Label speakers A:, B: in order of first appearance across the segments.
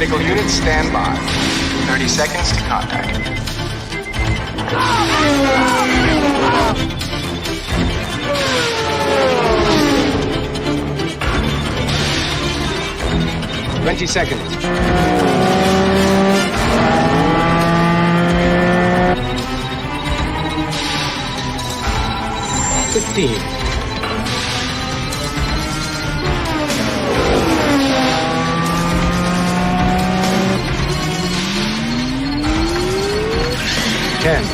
A: Medical units stand by. 30 seconds to contact. 20 seconds. 15. 10. 5.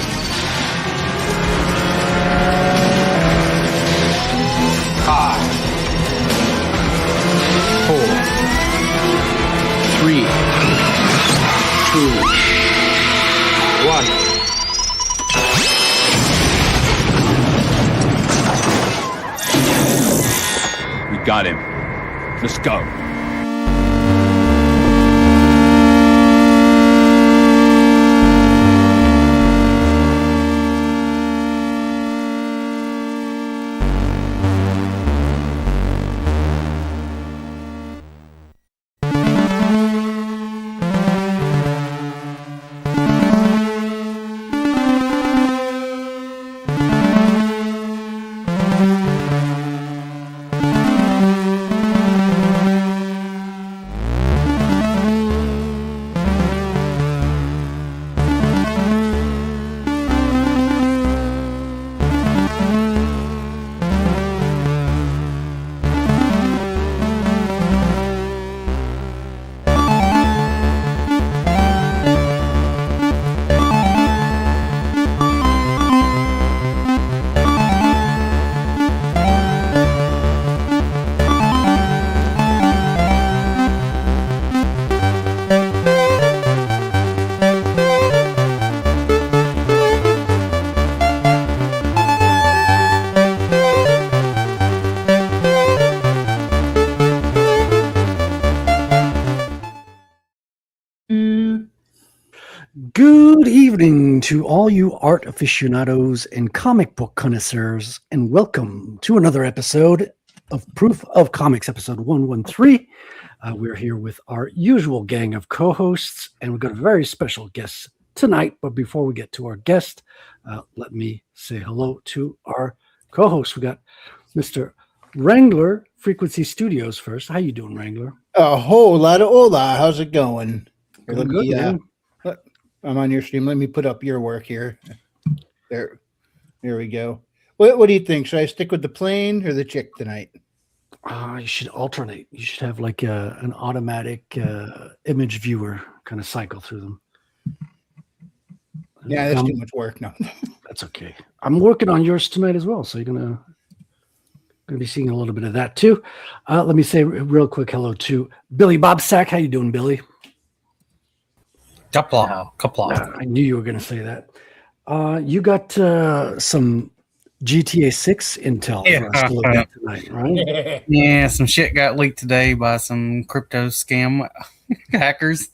A: 4. 3. 2. 1.
B: We got him. Let's go.
C: Good evening to all you art aficionados and comic book connoisseurs, and welcome to another episode of Proof of Comics, episode 113. We're here with our usual gang of co-hosts, and we've got a very special guest tonight. But before we get to our guest, let me say hello to our co-hosts. We got Mr. Wrangler, Frequency Studios first. How you doing, Wrangler?
D: A whole lot of hola. How's it going?
C: Good, man.
D: I'm on your stream. Let me put up your work here. There we go. What do you think? Should I stick with the plane or the chick tonight?
C: You should alternate. You should have like an automatic image viewer kind of cycle through them.
D: Yeah, that's too much work. No,
C: that's okay. I'm working on yours tonight as well, so you're gonna be seeing a little bit of that too. Let me say real quick hello to Billy Bobsack. How you doing, Billy?
E: Kapla.
C: I knew you were going to say that. You got some GTA 6 intel for us to look at tonight, right?
E: Yeah, some shit got leaked today by some crypto scam hackers.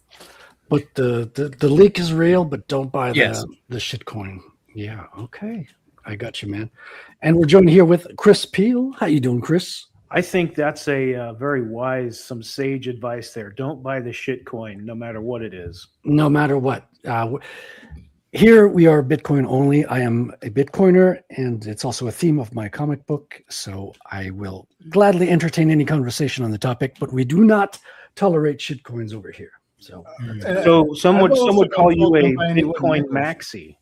C: But the leak is real, but don't buy
E: Yes.
C: the shitcoin. Yeah, okay. I got you, man. And we're joined here with Chris Peel. How you doing, Chris?
F: I think that's a very wise, some sage advice there. Don't buy the shit coin, no matter what it is.
C: No matter what. Here we are Bitcoin only. I am a Bitcoiner, and it's also a theme of my comic book. So I will gladly entertain any conversation on the topic, but we do not tolerate shit coins over here. So
F: some would call you a Bitcoin maxi.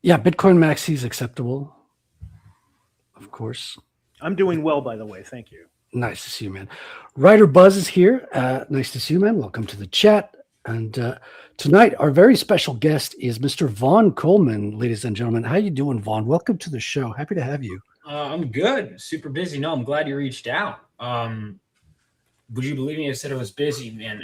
C: Yeah, Bitcoin maxi is acceptable, of course.
F: I'm doing well, by the way. Thank you.
C: Nice to see you, man. Ryder Buzz is here. Nice to see you, man. Welcome to the chat. And tonight, our very special guest is Mr. Vaughn Coleman, ladies and gentlemen. How you doing, Vaughn? Welcome to the show. Happy to have you.
G: I'm good. Super busy. No, I'm glad you reached out. Would you believe me? I said I was busy, man.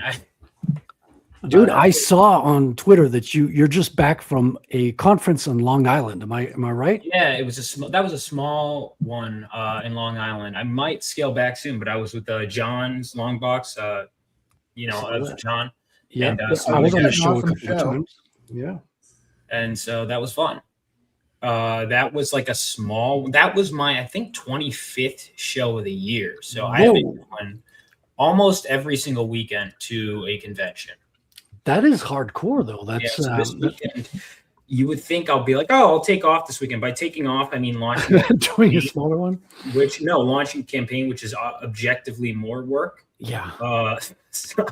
C: Dude, I saw on Twitter that you're just back from a conference on Long Island. Am I right?
G: Yeah, it was that was a small one in Long Island. I might scale back soon, but I was with John's Long Box. I was with John.
C: Yeah,
G: and,
C: I was on the show a couple of times. Yeah,
G: and so that was fun. That was like that was my, I think, 25th show of the year. So I have been doing almost every single weekend to a convention.
C: That is hardcore, though.
G: Yeah,
C: That's
G: so this weekend, you would think I'll be like, oh, I'll take off this weekend. By taking off, I mean launching
C: doing a smaller one.
G: launching campaign, which is objectively more work.
C: Yeah.
G: So,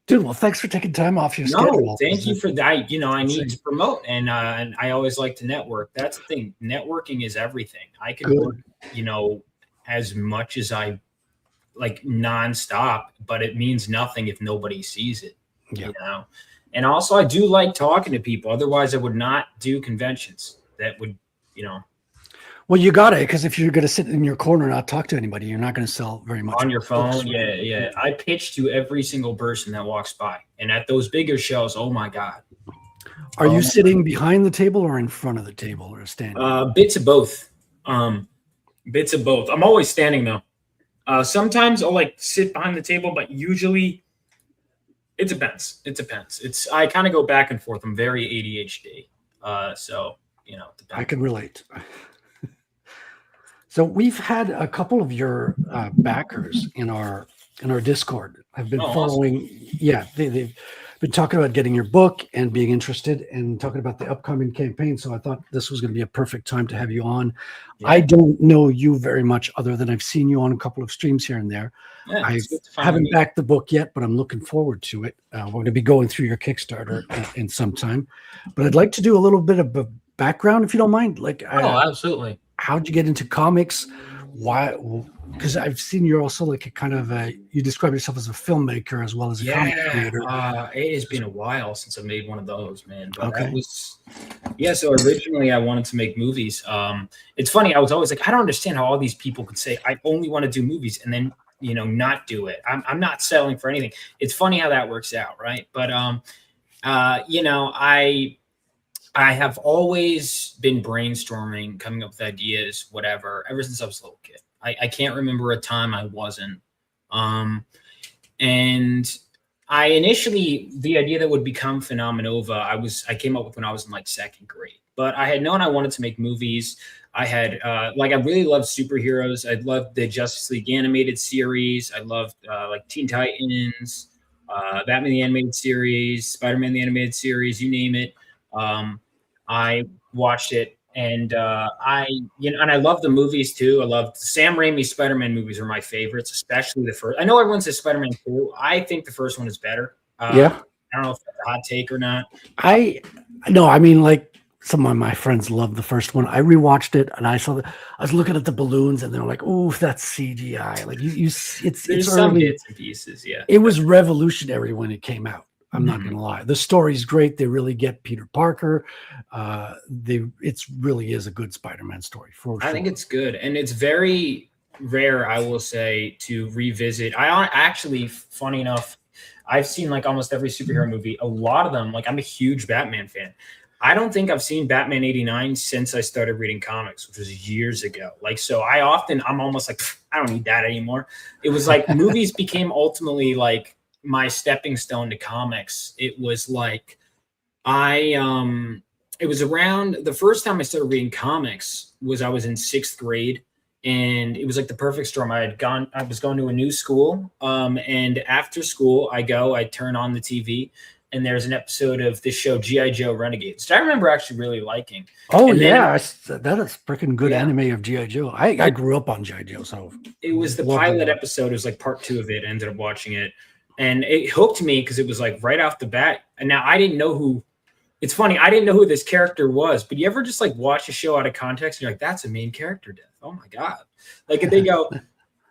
C: Dude, well, thanks for taking time off your
G: no,
C: schedule.
G: thank you for that. You know, I need
C: Insane.
G: to promote, and I always like to network. That's the thing. Networking is everything. I can
C: Good.
G: work, you know, as much as I like nonstop, but it means nothing if nobody sees it.
C: Yeah.
G: You know, and also I do like talking to people. Otherwise, I would not do conventions. That would, you know.
C: Well, you got it, because if you're going to sit in your corner and not talk to anybody, you're not going to sell very much.
G: On your phone,
C: books.
G: yeah. I pitch to every single person that walks by, and at those bigger shows, oh my god.
C: Are you sitting behind the table or in front of the table or standing?
G: Bits of both. Bits of both. I'm always standing though. Sometimes I'll like sit behind the table, but usually it depends. I kind of go back and forth. I'm very ADHD. So you know,
C: I can relate. So we've had a couple of your backers in our Discord. I've been following. Awesome. Yeah, they've been talking about getting your book and being interested and talking about the upcoming campaign. So I thought this was going to be a perfect time to have you on. Yeah. I don't know you very much other than I've seen you on a couple of streams here and there. Yeah, I haven't backed the book yet, but I'm looking forward to it. We're going to be going through your Kickstarter in some time. But I'd like to do a little bit of a background, if you don't mind. Like,
G: absolutely.
C: How'd you get into comics? Why? Because I've seen you're also like a kind of you describe yourself as a filmmaker as well as a comic creator.
G: It has been a while since I made one of those, man. But so originally I wanted to make movies. It's funny, I was always like, I don't understand how all these people could say I only want to do movies and then, you know, not do it. I'm not settling for anything. It's funny how that works out, right? But you know, I have always been brainstorming, coming up with ideas, whatever, ever since I was a little kid. I can't remember a time I wasn't. And I initially, the idea that would become Phenomenova, I came up with when I was in like second grade. But I had known I wanted to make movies. I had, I really loved superheroes. I loved the Justice League animated series. I loved like Teen Titans, Batman the Animated Series, Spider-Man the Animated Series, you name it. I watched it, and and I love the movies too. I loved Sam Raimi's Spider-Man movies are my favorites, especially the first. I know everyone says Spider-Man 2. I think the first one is better. I don't know if that's a hot take or not.
C: I mean, like some of my friends love the first one. I rewatched it, and I was looking at the balloons, and they're like, "Oh, that's CGI." Like it's
G: some
C: early.
G: bits and pieces. Yeah,
C: it was revolutionary when it came out. I'm not going to lie. The story's great. They really get Peter Parker. It really is a good Spider-Man story for sure.
G: I think it's good. And it's very rare, I will say, to revisit. I actually, funny enough, I've seen like almost every superhero movie. A lot of them, like I'm a huge Batman fan. I don't think I've seen Batman 89 since I started reading comics, which was years ago. Like, so I'm almost like, I don't need that anymore. It was like movies became ultimately like my stepping stone to comics. It was like it was around the first time I started reading comics was I was in 6th grade, and it was like the perfect storm. I was going to a new school, and after school I turn on the TV, and there's an episode of this show G.I. Joe Renegades, which I remember actually really liking.
C: Oh, and that is freaking good anime of G.I. Joe. I grew up on G.I. Joe, so
G: it was the pilot episode. It was like part 2 of it. I ended up watching it. And it hooked me because it was like right off the bat. And now I didn't know who. It's funny, I didn't know who this character was. But you ever just like watch a show out of context and you're like, that's a main character death. Oh my god! Like if they go,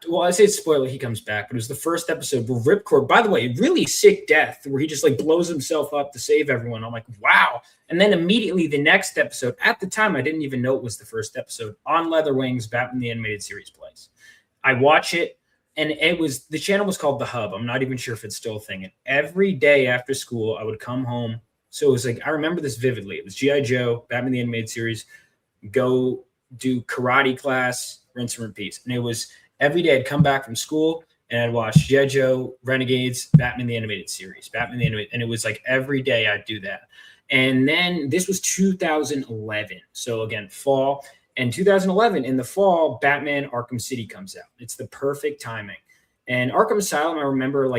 G: well, I say it's spoiler. He comes back, but it was the first episode where Ripcord. By the way, really sick death where he just like blows himself up to save everyone. I'm like, wow. And then immediately the next episode. At the time, I didn't even know it was the first episode. On Leather Wings, Batman the Animated Series plays. I watch it. And the channel was called The Hub. I'm not even sure if it's still a thing. And every day after school, I would come home. So it was like, I remember this vividly. It was G.I. Joe, Batman the Animated Series, go do karate class, rinse and repeat. And it was every day I'd come back from school and I'd watch G.I. Joe, Renegades, Batman the Animated Series, and it was like every day I'd do that. And then this was 2011. So again, fall. And 2011 in the fall, Batman Arkham City comes out. It's the perfect timing. And Arkham Asylum, I remember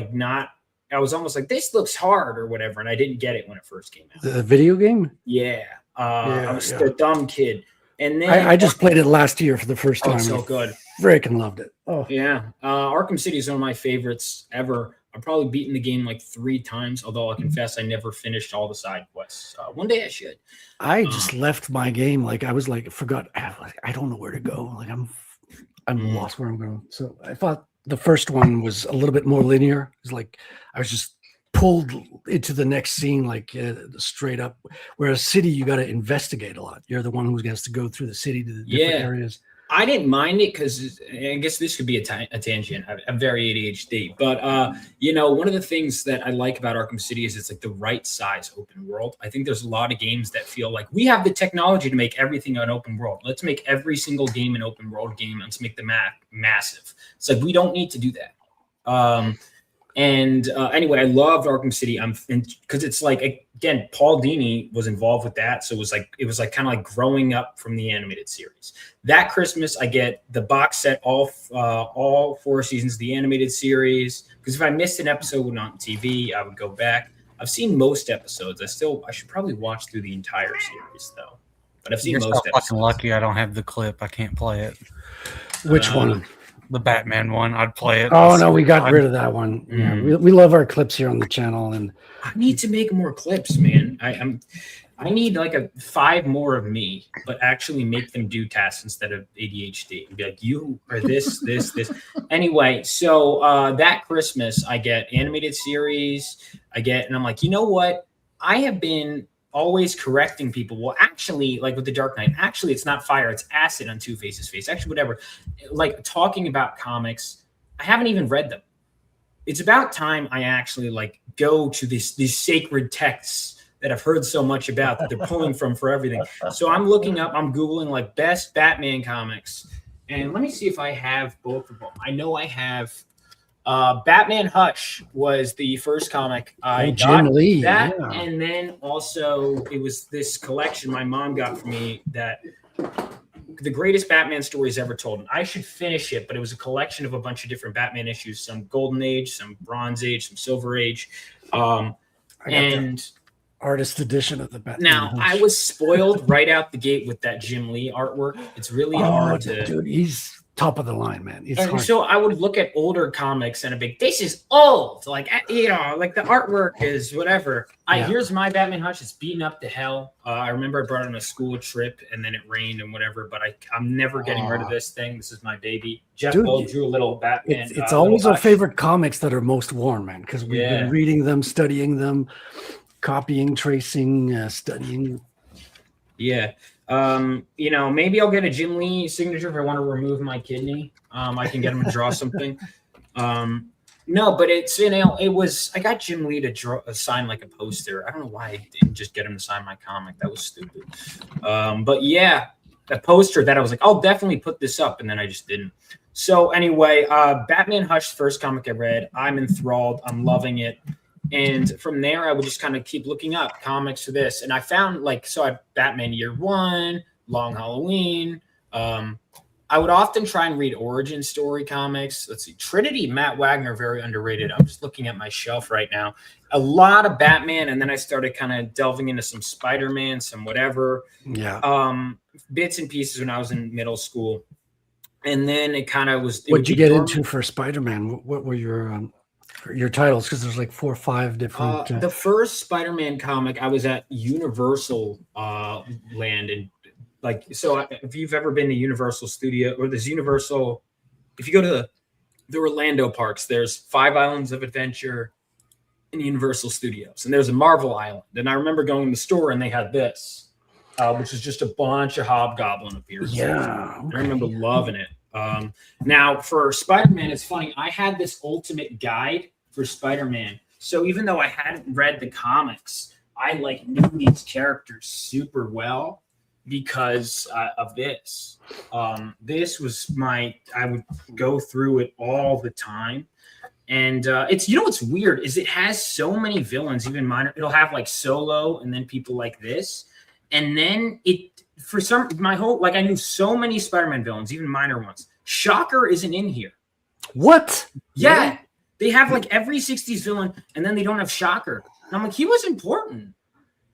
G: I was almost like, this looks hard or whatever. And I didn't get it when it first came out.
C: The video game?
G: Yeah. I was a dumb kid. And then
C: I just played it last year for the first time.
G: So good.
C: Freaking loved it. Oh
G: yeah. Arkham City is one of my favorites ever. I've probably beaten the game like 3 times, although I confess I never finished all the side quests. One day I should.
C: I just left my game. Like I was like, forgot. I don't know where to go. Like I'm lost where I'm going. So I thought the first one was a little bit more linear. It's like I was just pulled into the next scene, like straight up. Whereas City, you got to investigate a lot. You're the one who has to go through the city to the different areas.
G: I didn't mind it because I guess this could be a tangent. I'm very ADHD, but one of the things that I like about Arkham City is it's like the right size open world. I think there's a lot of games that feel like we have the technology to make everything an open world. Let's make every single game an open world game. Let's make the map massive. It's like we don't need to do that. Anyway, I loved Arkham City. Because it's like, again, Paul Dini was involved with that. So it was like kind of like growing up from the animated series. That Christmas, I get the box set, all 4 seasons of the animated series. Because if I missed an episode on TV, I would go back. I've seen most episodes. I should probably watch through the entire series though. But I've seen
E: You're
G: most
E: so
G: episodes.
E: fucking lucky I don't have the clip. I can't play it.
C: Which one?
E: The Batman one. I'd play it.
C: Oh no, we got rid of that one. Yeah, we love our clips here on the channel, and
G: I need to make more clips, man. I need like 5 more of me, but actually make them do tasks instead of ADHD. And be like, you are this. Anyway, so that Christmas, I get animated series. And I'm like, you know what? I have been always correcting people. Well, actually, like with the Dark Knight, actually, it's not fire, it's acid on Two-Face's face. Actually, whatever. Like talking about comics, I haven't even read them. It's about time I actually like go to these sacred texts that I've heard so much about that they're pulling from for everything. So I'm Googling like best Batman comics. And let me see if I have both of them. I know I have Batman Hush was the first comic I got.
C: Jim Lee,
G: that,
C: yeah.
G: And then also it was this collection my mom got for me that the greatest Batman stories ever told. And I should finish it, but it was a collection of a bunch of different Batman issues, some Golden Age, some Bronze Age, some Silver Age.
C: Artist edition of the Batman.
G: Now, I was spoiled right out the gate with that Jim Lee artwork. It's really hard to...
C: Dude, he's top of the line, man.
G: So I would look at older comics and I'd be, this is old. Like, like the artwork is whatever. Here's my Batman Hush. It's beaten up to hell. I remember I brought it on a school trip and then it rained and whatever, but I'm never getting rid of this thing. This is my baby. Jeff Gold drew a little Batman.
C: It's always our favorite comics that are most worn, man, because we've been reading them, studying them, copying, tracing, studying. Yeah.
G: Maybe I'll get a Jim Lee signature if I want to remove my kidney. I can get him to draw something. No, but I got Jim Lee to sign like a poster. I don't know why I didn't just get him to sign my comic. That was stupid. But yeah, a poster that I was like, I'll definitely put this up. And then I just didn't. So anyway, Batman Hush, first comic I read. I'm enthralled. I'm loving it. And from there, I would just kind of keep looking up comics for this. And I found I had Batman Year One, Long Halloween. I would often try and read origin story comics. Let's see. Trinity, Matt Wagner, very underrated. I'm just looking at my shelf right now. A lot of Batman. And then I started kind of delving into some Spider-Man, some whatever.
C: Yeah.
G: Bits and pieces when I was in middle school. And then it kind of was.
C: What'd you get into for Spider-Man? What were your titles? Because there's like 4 or 5 different.
G: The first Spider-Man comic, I was at Universal Land, and if you've ever been to Universal Studio or there's Universal, if you go to the Orlando parks, there's 5 Islands of Adventure in Universal Studios, and there's a Marvel Island. And I remember going to the store and they had this, which is just a bunch of Hobgoblin appearances.
C: Yeah, okay.
G: I remember loving it. Now for Spider-Man, it's funny. I had this ultimate guide for Spider-Man. So even though I hadn't read the comics, I knew these characters super well because of this. This was I would go through it all the time. And it's, what's weird is it has so many villains, even minor. It'll have Solo and then people like this. And then for some my whole like I knew so many Spider-Man villains, even minor ones. Shocker isn't in here.
C: What?
G: Yeah. They have like every 60s villain, and then they don't have Shocker. And I'm like, he was important.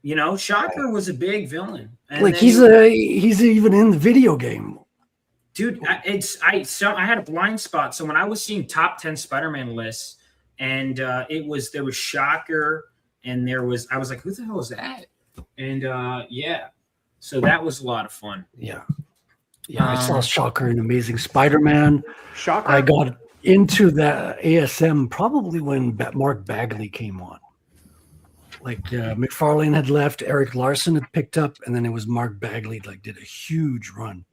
G: You know, Shocker was a big villain. And
C: Like he's even in the video game.
G: Dude, I had a blind spot. So when I was seeing top 10 Spider-Man lists, and there was Shocker, and I was like, who the hell is that? And yeah, so that was a lot of fun.
C: Yeah, I saw Shocker in Amazing Spider-Man.
F: Shocker.
C: I got into the ASM probably when Mark Bagley came on. Like McFarlane had left, Eric Larson had picked up, and then it was Mark Bagley did a huge run.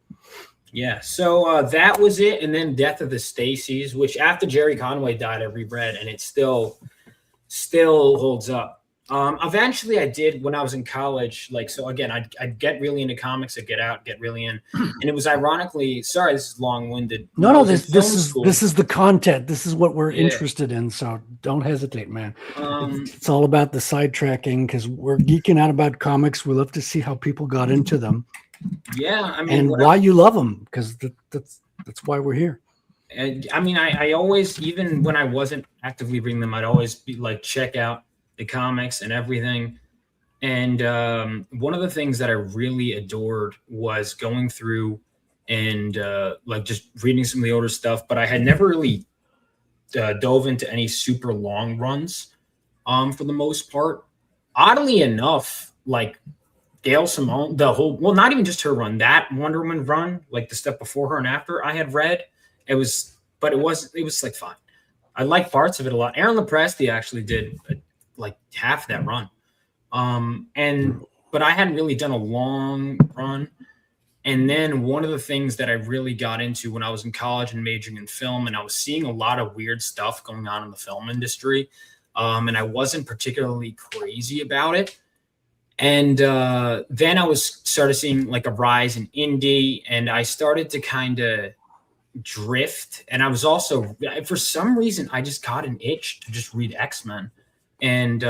G: Yeah, so that was it, and then Death of the Stacys, which after Jerry Conway died, I reread, and it still holds up. Eventually, I did when I was in college. Like, so again, I'd get really into comics. I'd get really in, and it was ironically. Sorry, this is long-winded.
C: No, this is the content. This is what we're interested in. So don't hesitate, man. It's all about the sidetracking because we're geeking out about comics. We love to see how people got into them.
G: Yeah, I mean,
C: and why you love them, because that's why we're here.
G: And I mean, I always, even when I wasn't actively reading them, I'd always be like, check out the comics and everything. And one of the things that I really adored was going through and like just reading some of the older stuff, but I had never really dove into any super long runs for the most part. Oddly enough, like Gail Simone, not even just her run, that Wonder Woman run, like the stuff before her and after I had read, it was like fine. I like parts of it a lot. Aaron Lopresti actually did like half that run. But I hadn't really done a long run. And then one of the things that I really got into when I was in college and majoring in film, and I was seeing a lot of weird stuff going on in the film industry. And I wasn't particularly crazy about it. And then I started seeing like a rise in indie, and I started to kind of drift. And I was also, for some reason, I just got an itch to just read X-Men. And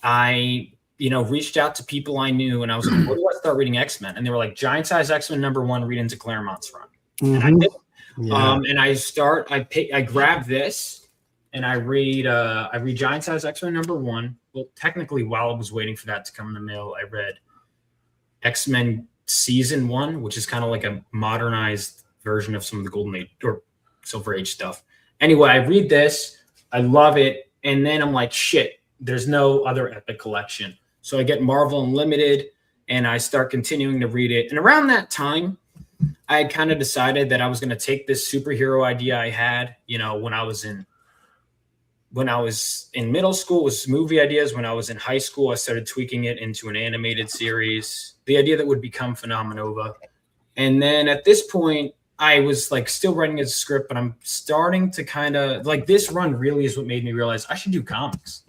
G: I, reached out to people I knew, and I was like, where do I start reading X-Men? And they were like, Giant Size X-Men #1, read into Claremont's run.
C: Mm-hmm.
G: And I did.
C: Yeah.
G: I grabbed this, and I read Giant Size X-Men #1. Well, technically, while I was waiting for that to come in the mail, I read X-Men Season 1, which is kind of like a modernized version of some of the Golden Age or Silver Age stuff. Anyway, I read this. I love it. And then I'm like, shit, there's no other Epic collection. So I get Marvel Unlimited, and I start continuing to read it. And around that time, I had kind of decided that I was going to take this superhero idea I had, when I was in middle school, was movie ideas. When I was in high school, I started tweaking it into an animated series, the idea that would become Phenomenova. And then at this point, I was like still writing a script, but I'm starting to kind of like this run really is what made me realize I should do comics.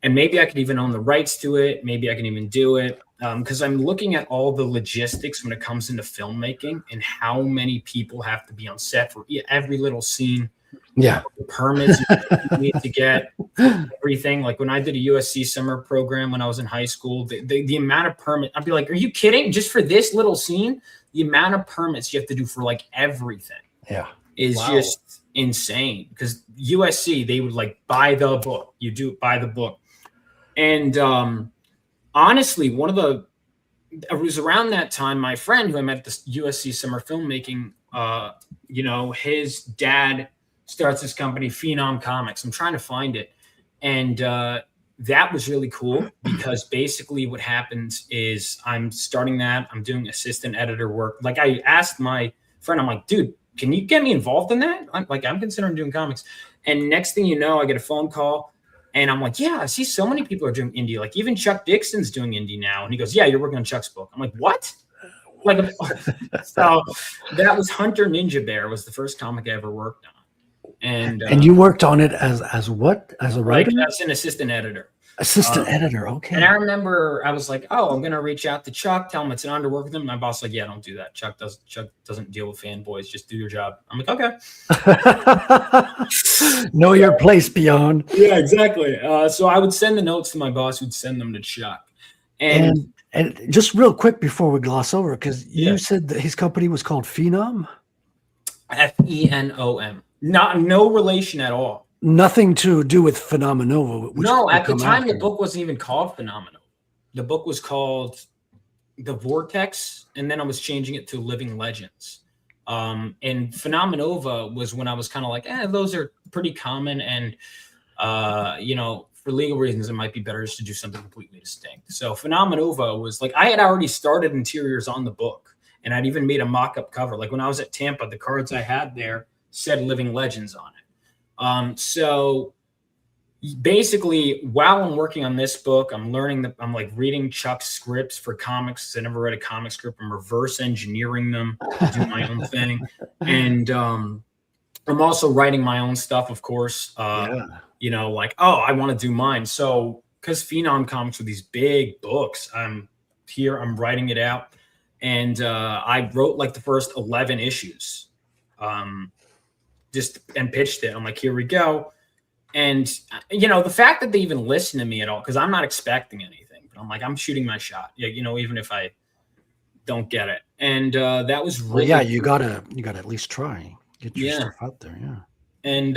G: And maybe I could even own the rights to it. Maybe I can even do it. Because I'm looking at all the logistics when it comes into filmmaking and how many people have to be on set for every little scene.
C: Yeah.
G: The permits you need to get, everything. Like when I did a USC summer program when I was in high school, the amount of permit, I'd be like, are you kidding? Just for this little scene, the amount of permits you have to do for like everything is just insane. Because USC, they would like buy the book. Buy the book. And honestly, it was around that time, my friend who I met at the USC summer filmmaking, his dad starts this company, Phenom Comics. I'm trying to find it. And that was really cool because basically what happens is I'm starting that. I'm doing assistant editor work. Like I asked my friend, I'm like, dude, can you get me involved in that? I'm considering doing comics. And next thing you know, I get a phone call and I'm like, yeah, I see so many people are doing indie. Like even Chuck Dixon's doing indie now. And he goes, yeah, you're working on Chuck's book. I'm like, what? So that was Hunter Ninja Bear was the first comic I ever worked on. And
C: you worked on it as what? As a writer?
G: Like as an assistant editor.
C: Assistant editor, okay.
G: And I remember I was like, oh, I'm gonna reach out to Chuck, tell him it's an honor to work with him. My boss was like, yeah, don't do that. Chuck doesn't deal with fanboys, just do your job. I'm like, okay.
C: Know your place, Beyond.
G: Yeah, exactly. So I would send the notes to my boss, who'd send them to Chuck. And
C: And just real quick before we gloss over, because you
G: Yeah.
C: said that his company was called Phenom.
G: Fenom. No relation at all.
C: Nothing to do with Phenomenova. Which
G: No,
C: would
G: at the
C: come
G: time
C: after.
G: the book wasn't even called Phenomenal. The book was called The Vortex, and then I was changing it to Living Legends. And Phenomenova was when I was kind of like, those are pretty common, and for legal reasons, it might be better just to do something completely distinct. So Phenomenova was like, I had already started interiors on the book, and I'd even made a mock-up cover. Like when I was at Tampa, the cards I had there said Living Legends on it. So basically, while I'm working on this book, I'm like reading Chuck's scripts for comics. I never read a comic script. I'm reverse engineering them to do my own thing. And I'm also writing my own stuff, of course. Like, I want to do mine. So because Phenom Comics are these big books, I'm writing it out. And I wrote like the first 11 issues and pitched it. I'm like, here we go. And, the fact that they even listen to me at all, because I'm not expecting anything, but I'm like, I'm shooting my shot. Yeah, even if I don't get it. And that was really
C: you gotta at least try. Get your stuff out there, yeah.
G: And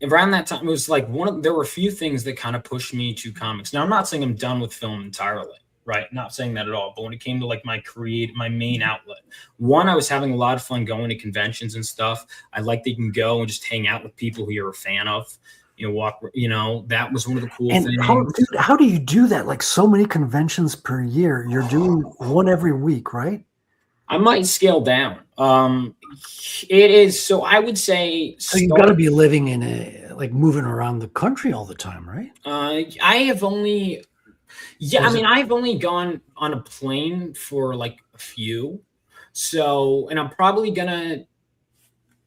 G: around that time, it was like there were a few things that kind of pushed me to comics. Now, I'm not saying I'm done with film entirely, right? Not saying that at all. But when it came to like my main outlet, one, I was having a lot of fun going to conventions and stuff. I like that you can go and just hang out with people who you're a fan of. That was one of the cool things.
C: How do you do that? Like so many conventions per year. You're doing one every week, right?
G: I might scale down. It is. So I would say.
C: So you've got to be living in moving around the country all the time, right?
G: I have only. Yeah, I've only gone on a plane for like a few. So, and I'm probably gonna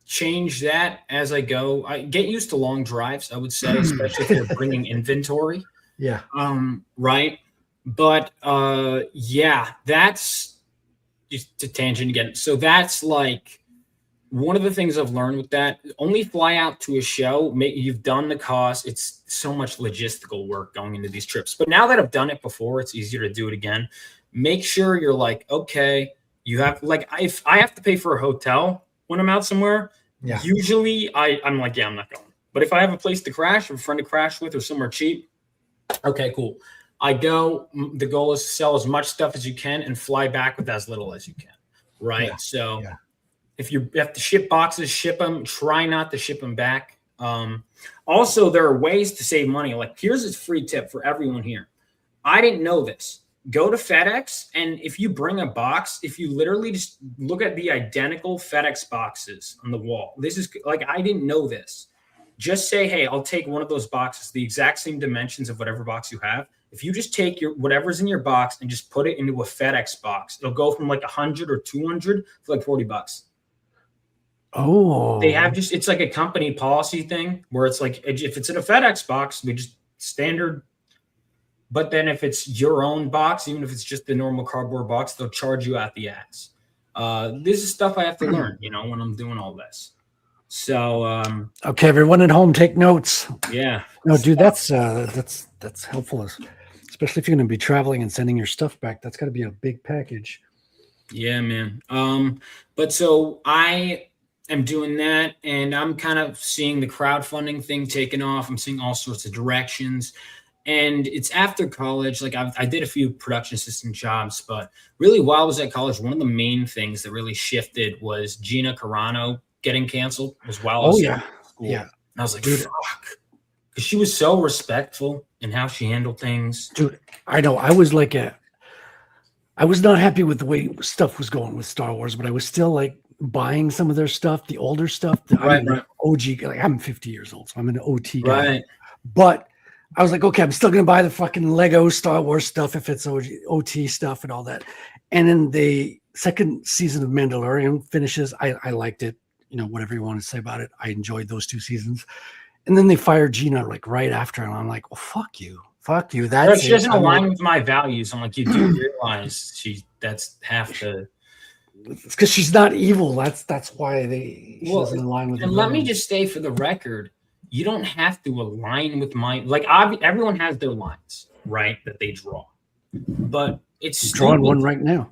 G: change that as I go. I get used to long drives, I would say, especially if you're bringing inventory.
C: Yeah.
G: Right. But that's just a tangent again. So that's like one of the things I've learned with that. Only fly out to a show. You've done the cost. It's so much logistical work going into these trips. But now that I've done it before, it's easier to do it again. Make sure you're like, okay, you have if I have to pay for a hotel when I'm out somewhere, usually I'm like, I'm not going. But if I have a place to crash, or a friend to crash with, or somewhere cheap, okay, cool. I go. The goal is to sell as much stuff as you can and fly back with as little as you can. Right. Yeah. So if you have to ship boxes, ship them. Try not to ship them back. Also, there are ways to save money. Like here's a free tip for everyone here. I didn't know this. Go to FedEx, and if you bring a box, if you literally just look at the identical FedEx boxes on the wall, this is like, I didn't know this. Just say, hey, I'll take one of those boxes, the exact same dimensions of whatever box you have. If you just take whatever's in your box and just put it into a FedEx box, it'll go from like 100 or 200 for like $40.
C: Oh,
G: they have it's like a company policy thing where it's like, if it's in a FedEx box, we just standard. But then if it's your own box, even if it's just the normal cardboard box, they'll charge you at the ads. This is stuff I have to learn, when I'm doing all this. So,
C: okay, everyone at home, take notes.
G: Yeah.
C: No, dude, that's helpful, especially if you're going to be traveling and sending your stuff back. That's got to be a big package.
G: Yeah, man. But so I am doing that, and I'm kind of seeing the crowdfunding thing taking off. I'm seeing all sorts of directions. And it's after college. Like I did a few production assistant jobs, but really while I was at college, one of the main things that really shifted was Gina Carano getting canceled. Was while I was in school. Yeah. And I was like, dude, fuck. Because she was so respectful in how she handled things.
C: Dude, I know. I was not happy with the way stuff was going with Star Wars, but I was still like buying some of their stuff, the older stuff.
G: Right.
C: OG. Like I'm 50 years old, so I'm an OT guy.
G: Right.
C: But I was like, okay, I'm still going to buy the fucking Lego Star Wars stuff if it's OT stuff and all that. And then the second season of Mandalorian finishes. I liked it. Whatever you want to say about it. I enjoyed those 2 seasons. And then they fired Gina like right after. And I'm like, well, fuck you. Fuck you.
G: She doesn't align with my values. I'm like, you do realize that's half the.
C: It's because she's not evil. That's why she doesn't align with.
G: And let me just say for the record, you don't have to align with everyone has their lines, right? That they draw. but it's
C: Drawing
G: stupid.
C: one right now.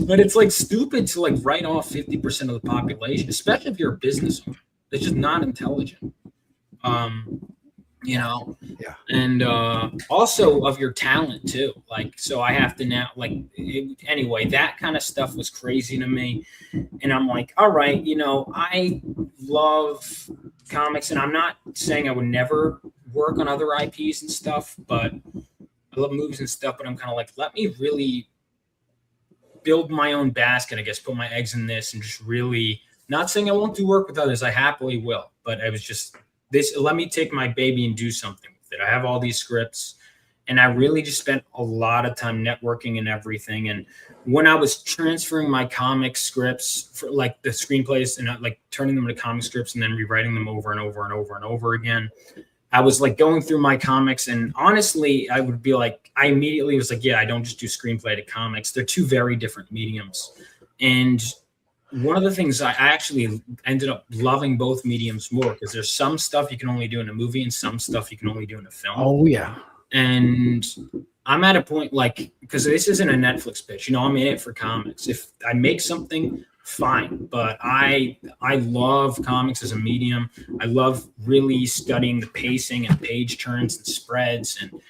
G: But it's like stupid to like write off 50% of the population, especially if you're a business owner. It's just not intelligent. Yeah. And also of your talent too. Like, so I have to now anyway, that kind of stuff was crazy to me. And I'm like, all right, I love comics, and I'm not saying I would never work on other IPs and stuff, but I love movies and stuff, but I'm kind of like, let me really build my own basket, I guess, put my eggs in this, and just really, not saying I won't do work with others, I happily will, but I was just, let me take my baby and do something with it. I have all these scripts, and I really just spent a lot of time networking and everything. And when I was transferring my comic scripts for like the screenplays and like turning them into comic scripts and then rewriting them over and over and over and over again, I was like going through my comics, and honestly, I would be like, I immediately was like, yeah, I don't just do screenplay to comics. They're two very different mediums. And one of the things I actually ended up loving both mediums more, because there's some stuff you can only do in a movie and some stuff you can only do in a film.
C: Oh, yeah.
G: And I'm at a point like, because this isn't a Netflix pitch, I'm in it for comics. If I make something, fine, but I love comics as a medium. I love really studying the pacing and page turns and spreads, and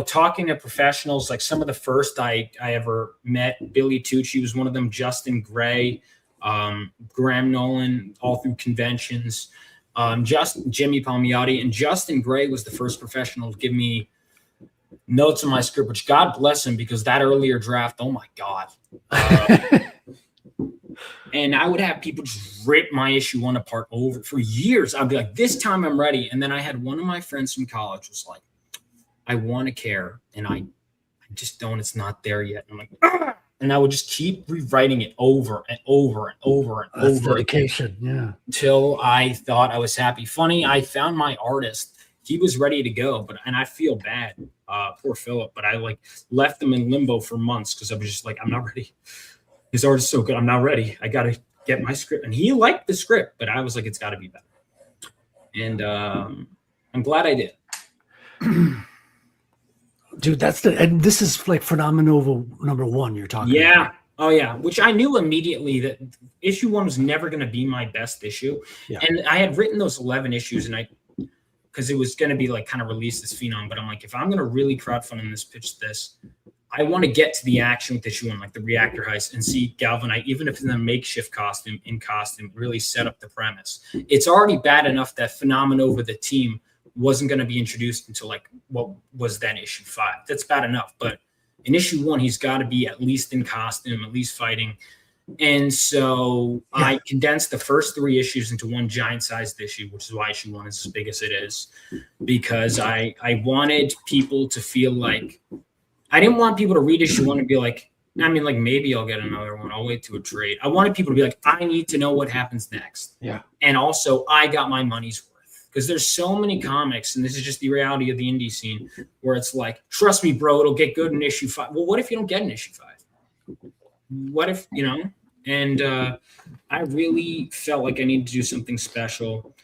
G: talking to professionals. Like some of the first I ever met, Billy Tucci was one of them, Justin Gray, Graham Nolan, all through conventions, Jimmy Palmiotti, and Justin Gray was the first professional to give me notes on my script, which God bless him, because that earlier draft, oh my God. And I would have people just rip my issue 1 apart over for years. I'd be like, this time I'm ready. And then I had one of my friends from college was like, I want to care, and I just don't. It's not there yet. And I'm like, ah! And I would just keep rewriting it over and over and over and
C: That's
G: over
C: dedication, yeah.
G: Till I thought I was happy. Funny, I found my artist. He was ready to go, and I feel bad, poor Philip. But I like left him in limbo for months because I was just like, I'm not ready. His art is so good. I'm not ready. I got to get my script. And he liked the script, but I was like, it's got to be better. And I'm glad I did.
C: Dude, and this is like Phenomenal #1 you're talking about.
G: Yeah. Oh, yeah. Which I knew immediately that issue 1 was never going to be my best issue.
C: Yeah.
G: And I had written those 11 issues, and because it was going to be like kind of released as Phenom, but I'm like, if I'm going to really crowdfund in this, pitch this, I want to get to the action with issue 1, like the reactor heist, and see Galvanite, even if it's in a makeshift costume, really set up the premise. It's already bad enough that Phenomenova, the team, wasn't going to be introduced until like what was then issue 5. That's bad enough. But in issue 1, he's got to be at least in costume, at least fighting. And so I condensed the first 3 issues into one giant sized issue, which is why issue 1 is as big as it is, because I wanted people to feel like, I didn't want people to read issue 1 and be like, I mean, like, maybe I'll get another one. I'll wait to a trade. I wanted people to be like, I need to know what happens next.
C: Yeah.
G: And also I got my money's worth. Because there's so many comics, and this is just the reality of the indie scene, where it's like, trust me, bro, it'll get good in issue 5. Well, what if you don't get in issue 5? What if, And I really felt like I needed to do something special.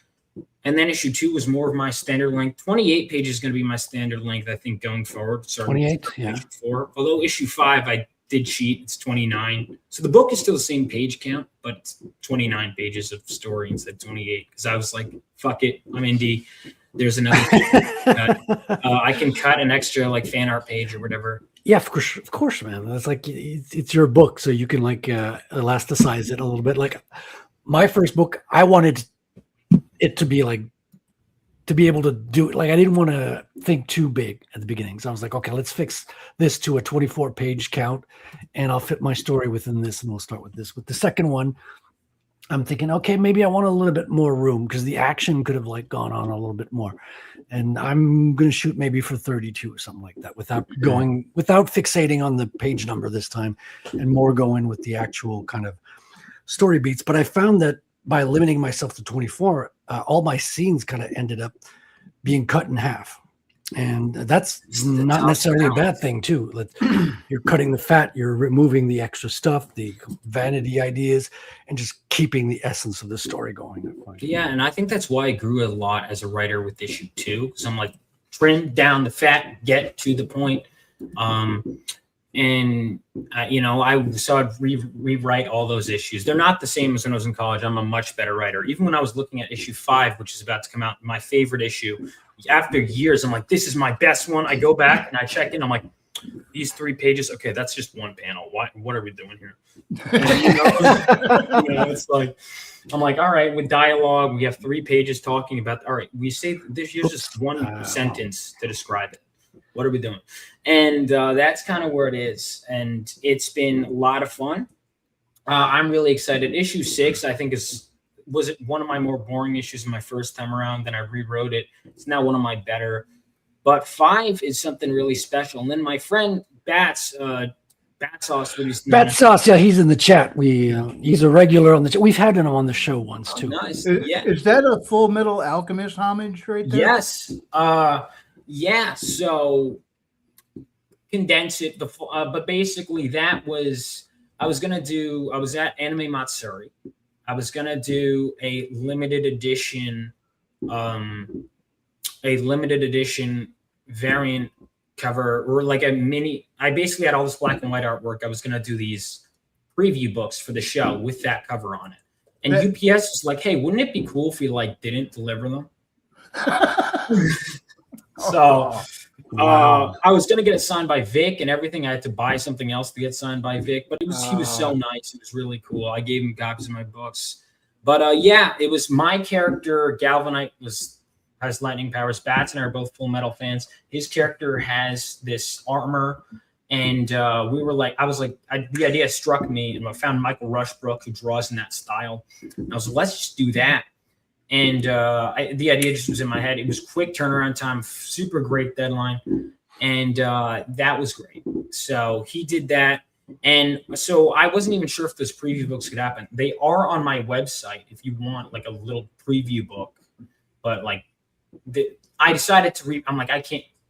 G: And then issue 2 was more of my standard length. 28 pages is going to be my standard length, I think, going forward.
C: 28, yeah.
G: Issue 4. Although issue 5, I did cheat. It's 29. So the book is still the same page count, but it's 29 pages of story instead of 28. Because I was like, fuck it, I'm indie. There's another cut. I can cut an extra like fan art page or whatever.
C: Yeah, of course, man. That's like, it's your book, so you can like elasticize it a little bit. Like my first book, I wanted it to be like, to be able to do it. Like I didn't want to think too big at the beginning. So I was like, okay, let's fix this to a 24 page count, and I'll fit my story within this, and we'll start with this. With the second one, I'm thinking, okay, maybe I want a little bit more room, because the action could have like gone on a little bit more. And I'm going to shoot maybe for 32 or something like that, without fixating on the page number this time, and more going with the actual kind of story beats. But I found that by limiting myself to 24, all my scenes kind of ended up being cut in half. And that's not necessarily a bad thing too. You're cutting the fat, you're removing the extra stuff, the vanity ideas, and just keeping the essence of the story going.
G: Yeah, and I think that's why I grew a lot as a writer with issue 2. Because I'm like, trim down the fat, get to the point. And I'd rewrite all those issues. They're not the same as when I was in college. I'm a much better writer. Even when I was looking at issue 5, which is about to come out, my favorite issue, after years, I'm like, this is my best one. I go back and I check in. I'm like, these 3 pages. Okay, that's just one panel. What are we doing here? It's like, I'm like, all right, with dialogue, we have 3 pages talking about. All right, we say this. Here's just one sentence to describe it. What are we doing? And that's kind of where it is. And it's been a lot of fun. I'm really excited. Issue 6, I think, was it one of my more boring issues my first time around. Then I rewrote it. It's now one of my better. But 5 is something really special. And then my friend Bat Sauce,
C: Bat Sauce, yeah, he's in the chat. He's a regular on the chat. We've had him on the show once too.
G: Nice.
D: Is that a Full Metal Alchemist homage right there?
G: Yes. Yeah. So condense it. But basically, that was I was at Anime Matsuri. I was gonna do a limited edition variant cover, or like a mini. I basically had all this black and white artwork. I was going to do these preview books for the show with that cover on it. And UPS was like, hey, wouldn't it be cool if we didn't deliver them? So I was going to get it signed by Vic and everything. I had to buy something else to get signed by Vic, but he was so nice. It was really cool. I gave him copies of my books. But it was my character. Galvanite has lightning powers. Bats and I are both Full Metal fans. His character has this armor, and the idea struck me, and I found Michael Rushbrook, who draws in that style. And I was like, let's just do that. And the idea just was in my head. It was quick turnaround time, super great deadline, and that was great. So he did that. And so I wasn't even sure if those preview books could happen. They are on my website if you want a little preview book, but I decided to I'm like,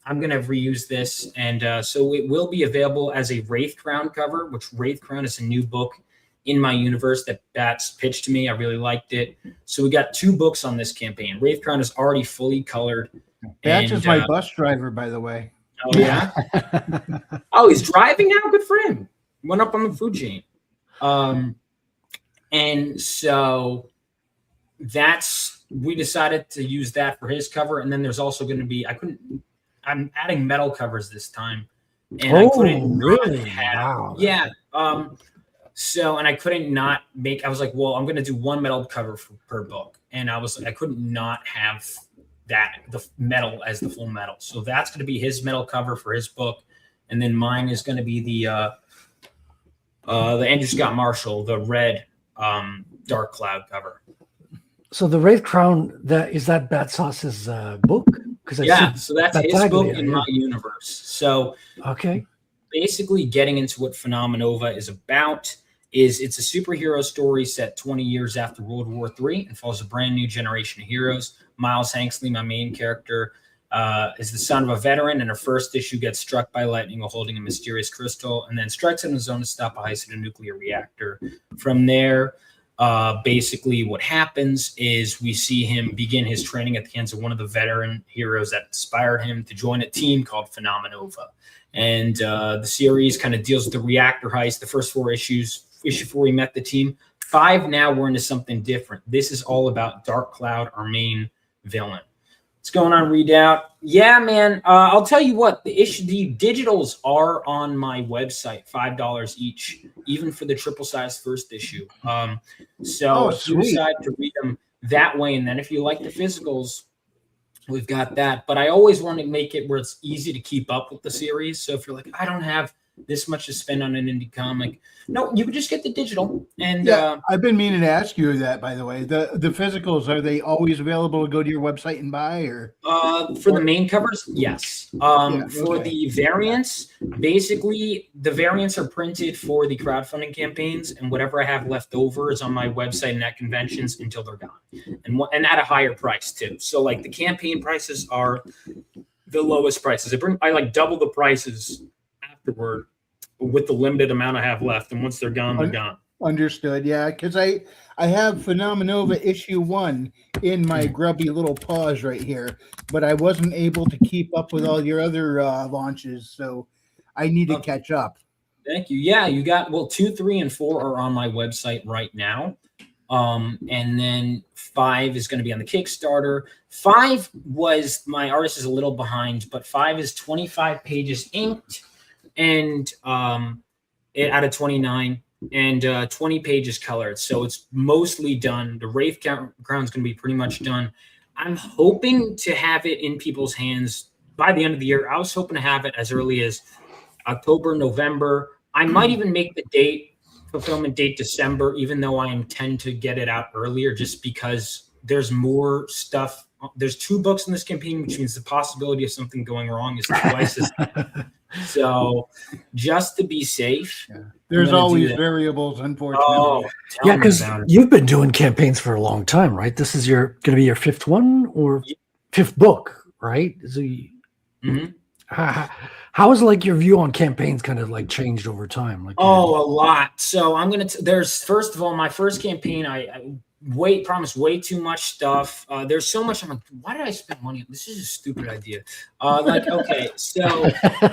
G: I'm going to reuse this. And so it will be available as a Wraith Crown cover, which Wraith Crown is a new book in my universe that Bats pitched to me. I really liked it. So we got 2 books on this campaign. Wraith Crown is already fully colored.
D: Bats is my bus driver, by the way.
G: Oh, yeah? Oh, he's driving now? Good for him. Went up on the food chain. And so we decided to use that for his cover. And then there's also going to be, I'm adding metal covers this time. And I couldn't
C: really?
G: Wow. Yeah. So, and I couldn't not make, I was like, well, I'm going to do 1 metal cover per book. And I was like, I couldn't not have the metal as the Full Metal. So that's going to be his metal cover for his book. And then mine is going to be the Andrew Scott Marshall, the red Dark Cloud cover.
C: So the Wraith Crown, is that Bat Sauce's book?
G: So that's his book in my universe. So
C: okay,
G: basically getting into what Phenomenova is about is it's a superhero story set 20 years after World War III and follows a brand new generation of heroes. Miles Hanksley, my main character, is the son of a veteran, and her first issue gets struck by lightning while holding a mysterious crystal, and then strikes on his own to stop a heist at a nuclear reactor. From there, basically what happens is we see him begin his training at the hands of one of the veteran heroes that inspired him to join a team called Phenomenova. And the series kind of deals with the reactor heist. The first 4 issues, issue 4, we met the team. 5, now we're into something different. This is all about Dark Cloud, our main villain. What's going on, Readout? Yeah, man. I'll tell you what, the digitals are on my website, $5 each, even for the triple size first issue. So if you decide to read them that way, and then if you like the physicals, we've got that. But I always want to make it where it's easy to keep up with the series. So if you're like, I don't have this much to spend on an indie comic, no, you can just get the digital. And
D: I've been meaning to ask you that, by the way. The physicals, are they always available to go to your website and buy? Or
G: for the main covers, yes. For the variants, basically the variants are printed for the crowdfunding campaigns, and whatever I have left over is on my website and at conventions until they're gone, and at a higher price too. So like the campaign prices are the lowest prices. I like double the prices afterward with the limited amount I have left, and once they're gone, they're gone.
D: Understood. Yeah, because I have Phenomenova issue 1 in my grubby little paws right here, but I wasn't able to keep up with all your other launches, so I need to catch up.
G: Thank you. Yeah, you got 2, 3, and 4 are on my website right now. And then 5 is going to be on the Kickstarter. 5 was my artist is a little behind, but 5 is 25 pages inked and out of 29 and 20 pages colored. So it's mostly done. The Wraith Crown is going to be pretty much done. I'm hoping to have it in people's hands by the end of the year. I was hoping to have it as early as October, November. I might even make the fulfillment date December, even though I intend to get it out earlier, just because there's more stuff. There's 2 books in this campaign, which means the possibility of something going wrong is twice as high. So just to be safe.
D: Yeah. There's always variables, unfortunately.
G: Oh,
C: yeah, because you've been doing campaigns for a long time, right? This is going to be your 5th one or 5th book, right? So how has like your view on campaigns kind of like changed over time? Like,
G: a lot. So I'm gonna. There's first of all, my first campaign. I promised way too much stuff. There's so much. I'm like, why did I spend money? This is a stupid idea. Okay, so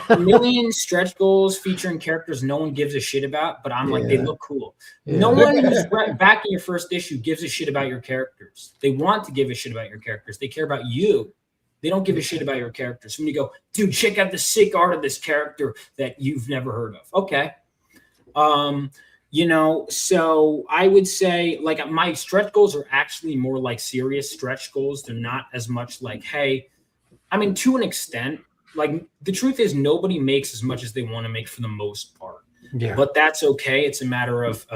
G: a million stretch goals featuring characters no one gives a shit about, but I'm like, they look cool. Yeah. No one who's back in your first issue gives a shit about your characters. They want to give a shit about your characters. They care about you. They don't give a shit about your characters. When you go, dude, check out the sick art of this character that you've never heard of. Okay. So I would say like my stretch goals are actually more like serious stretch goals. They're not as much like, hey, I mean, to an extent, like the truth is nobody makes as much as they want to make for the most part. Yeah. But that's okay. It's a matter of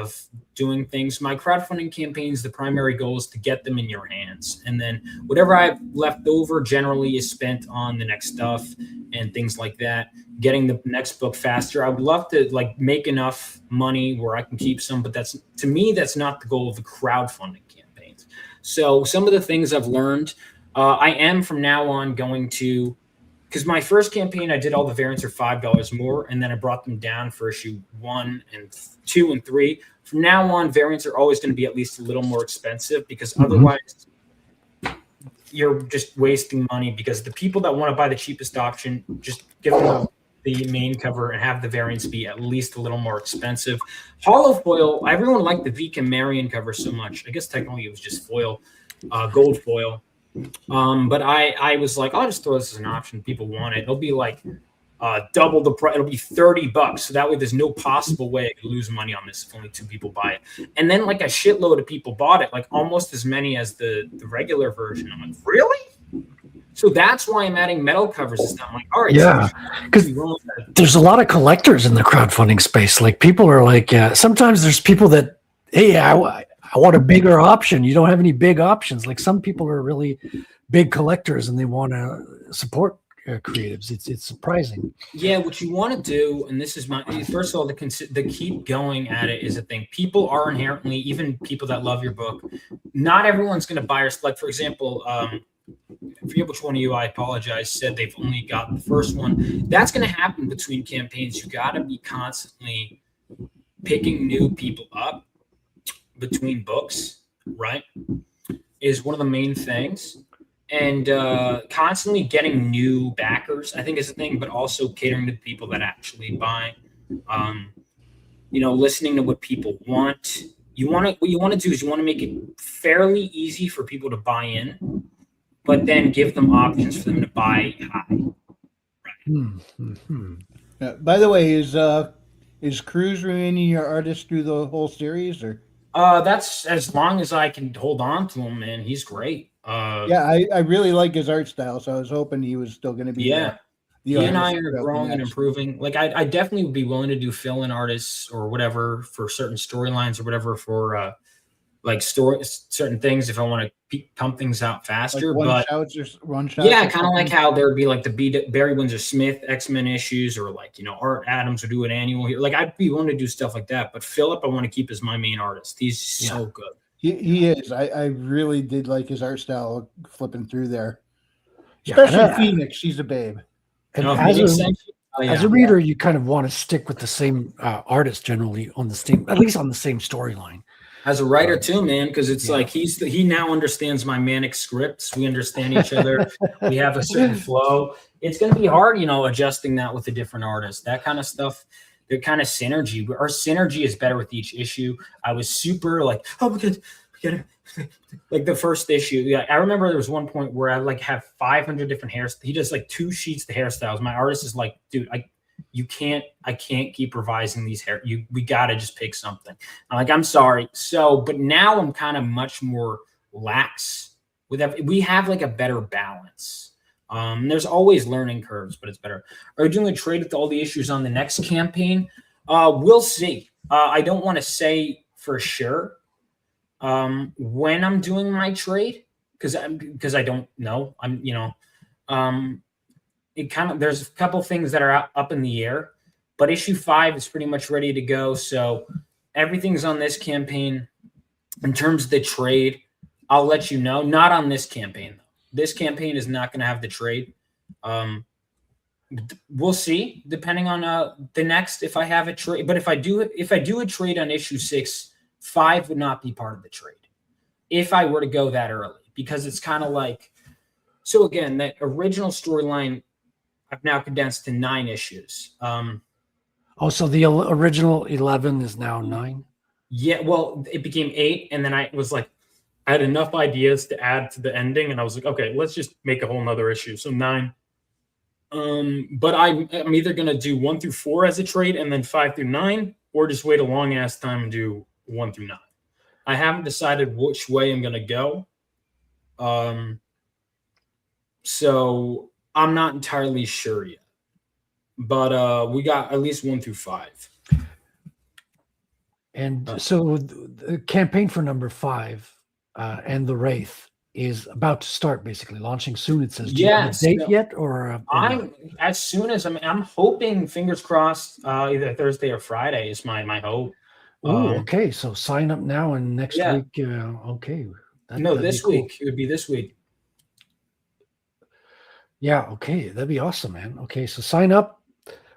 G: doing things. My crowdfunding campaigns, the primary goal is to get them in your hands. And then whatever I've left over generally is spent on the next stuff and things like that, getting the next book faster. I would love to like make enough money where I can keep some, but that's not the goal of the crowdfunding campaigns. So some of the things I've learned, I am from now on going to, because my first campaign, I did all the variants are $5 more, and then I brought them down for issue 1 and 2 and 3. From now on, variants are always going to be at least a little more expensive because otherwise you're just wasting money because the people that want to buy the cheapest option, just give them the main cover and have the variants be at least a little more expensive. Hollow foil, everyone liked the Vika Marion cover so much. I guess technically it was just foil, gold foil. But I was like, I'll just throw this as an option. People want it. It'll be like double the price. It'll be $30. So that way there's no possible way I could lose money on this if only 2 people buy it. And then like a shitload of people bought it, like almost as many as the regular version. I'm like, really? So that's why I'm adding metal covers this time. I'm like, all right.
C: Yeah, because there's a lot of collectors in the crowdfunding space. Like people are like, sometimes there's people that, hey, I want a bigger option. You don't have any big options. Like some people are really big collectors and they want to support creatives. It's surprising.
G: Yeah, what you want to do, and this is my first of all, the keep going at it is a thing. People are inherently, even people that love your book, not everyone's going to buy or select. For example, I forget which one of you, I apologize, said they've only got the first one. That's going to happen between campaigns. You got to be constantly picking new people up between books, right, is one of the main things. And constantly getting new backers, I think, is a thing, but also catering to people that actually buy. Listening to what people want. What you want to do is you want to make it fairly easy for people to buy in, but then give them options for them to buy high. Right.
C: Mm-hmm.
D: By the way, is Cruz remaining your artist through the whole series, or?
G: That's as long as I can hold on to him, man. He's great.
D: I really like his art style, so I was hoping he was still going to be.
G: Yeah, he and I are growing and improving. Like I definitely would be willing to do fill-in artists or whatever for certain storylines or whatever for certain things if I want to pump things out faster.
D: Like one shot.
G: Yeah, kind of like how there'd be like the Barry Windsor Smith X-Men issues, or like Art Adams would do an annual here. Like I'd be willing to do stuff like that. But Philip, I want to keep as my main artist. He's so good.
D: He is. I really did like his art style flipping through there. Especially Phoenix. She's a babe.
C: And
G: Oh,
C: as
G: yeah.
C: a reader, you kind of want to stick with the same artist generally on the same, at least on the same storyline.
G: As a writer too, man, because it's
C: Yeah.
G: like he now understands my manic scripts. We understand each other. We have a certain flow. It's going to be hard, adjusting that with a different artist. That kind of stuff, the kind of synergy. Our synergy is better with each issue. I was super like, oh, we get it. Like the first issue. Yeah, I remember there was one point where I like have 500 different hairstyles. He does like 2 sheets of hairstyles. My artist is like, dude, I can't keep revising these hair. We got to just pick something. I'm like, I'm sorry. So, but now I'm kind of much more lax with that. We have like a better balance. There's always learning curves, but it's better. Are you doing a trade with all the issues on the next campaign? We'll see. I don't want to say for sure when I'm doing my trade because I don't know. It kind of, there's a couple things that are up in the air, but issue 5 is pretty much ready to go. So everything's on this campaign. In terms of the trade, I'll let you know. Not on this campaign though. This campaign is not going to have the trade. We'll see, depending on the next, if I have a trade. But if I do a trade on issue 6, 5 would not be part of the trade if I were to go that early, because it's kind of like, so again, that original storyline I've now condensed to 9 issues.
C: So the original 11 is now 9?
G: Yeah, well, it became 8, and then I was like, I had enough ideas to add to the ending, and I was like, okay, let's just make a whole nother issue. So 9. But I'm either going to do 1 through 4 as a trade and then 5 through 9, or just wait a long ass time and do 1 through 9. I haven't decided which way I'm going to go. So I'm not entirely sure yet, but we got at least 1 through 5.
C: And so the campaign for number 5 and the Wraith is about to start, basically launching soon. It says, do you have a date yet, or
G: I'm as soon as I'm hoping, fingers crossed, either Thursday or Friday is my hope.
C: Okay, so sign up now and next week. Okay,
G: this week. It would be this week.
C: Yeah, okay, that'd be awesome, man. Okay, so sign up.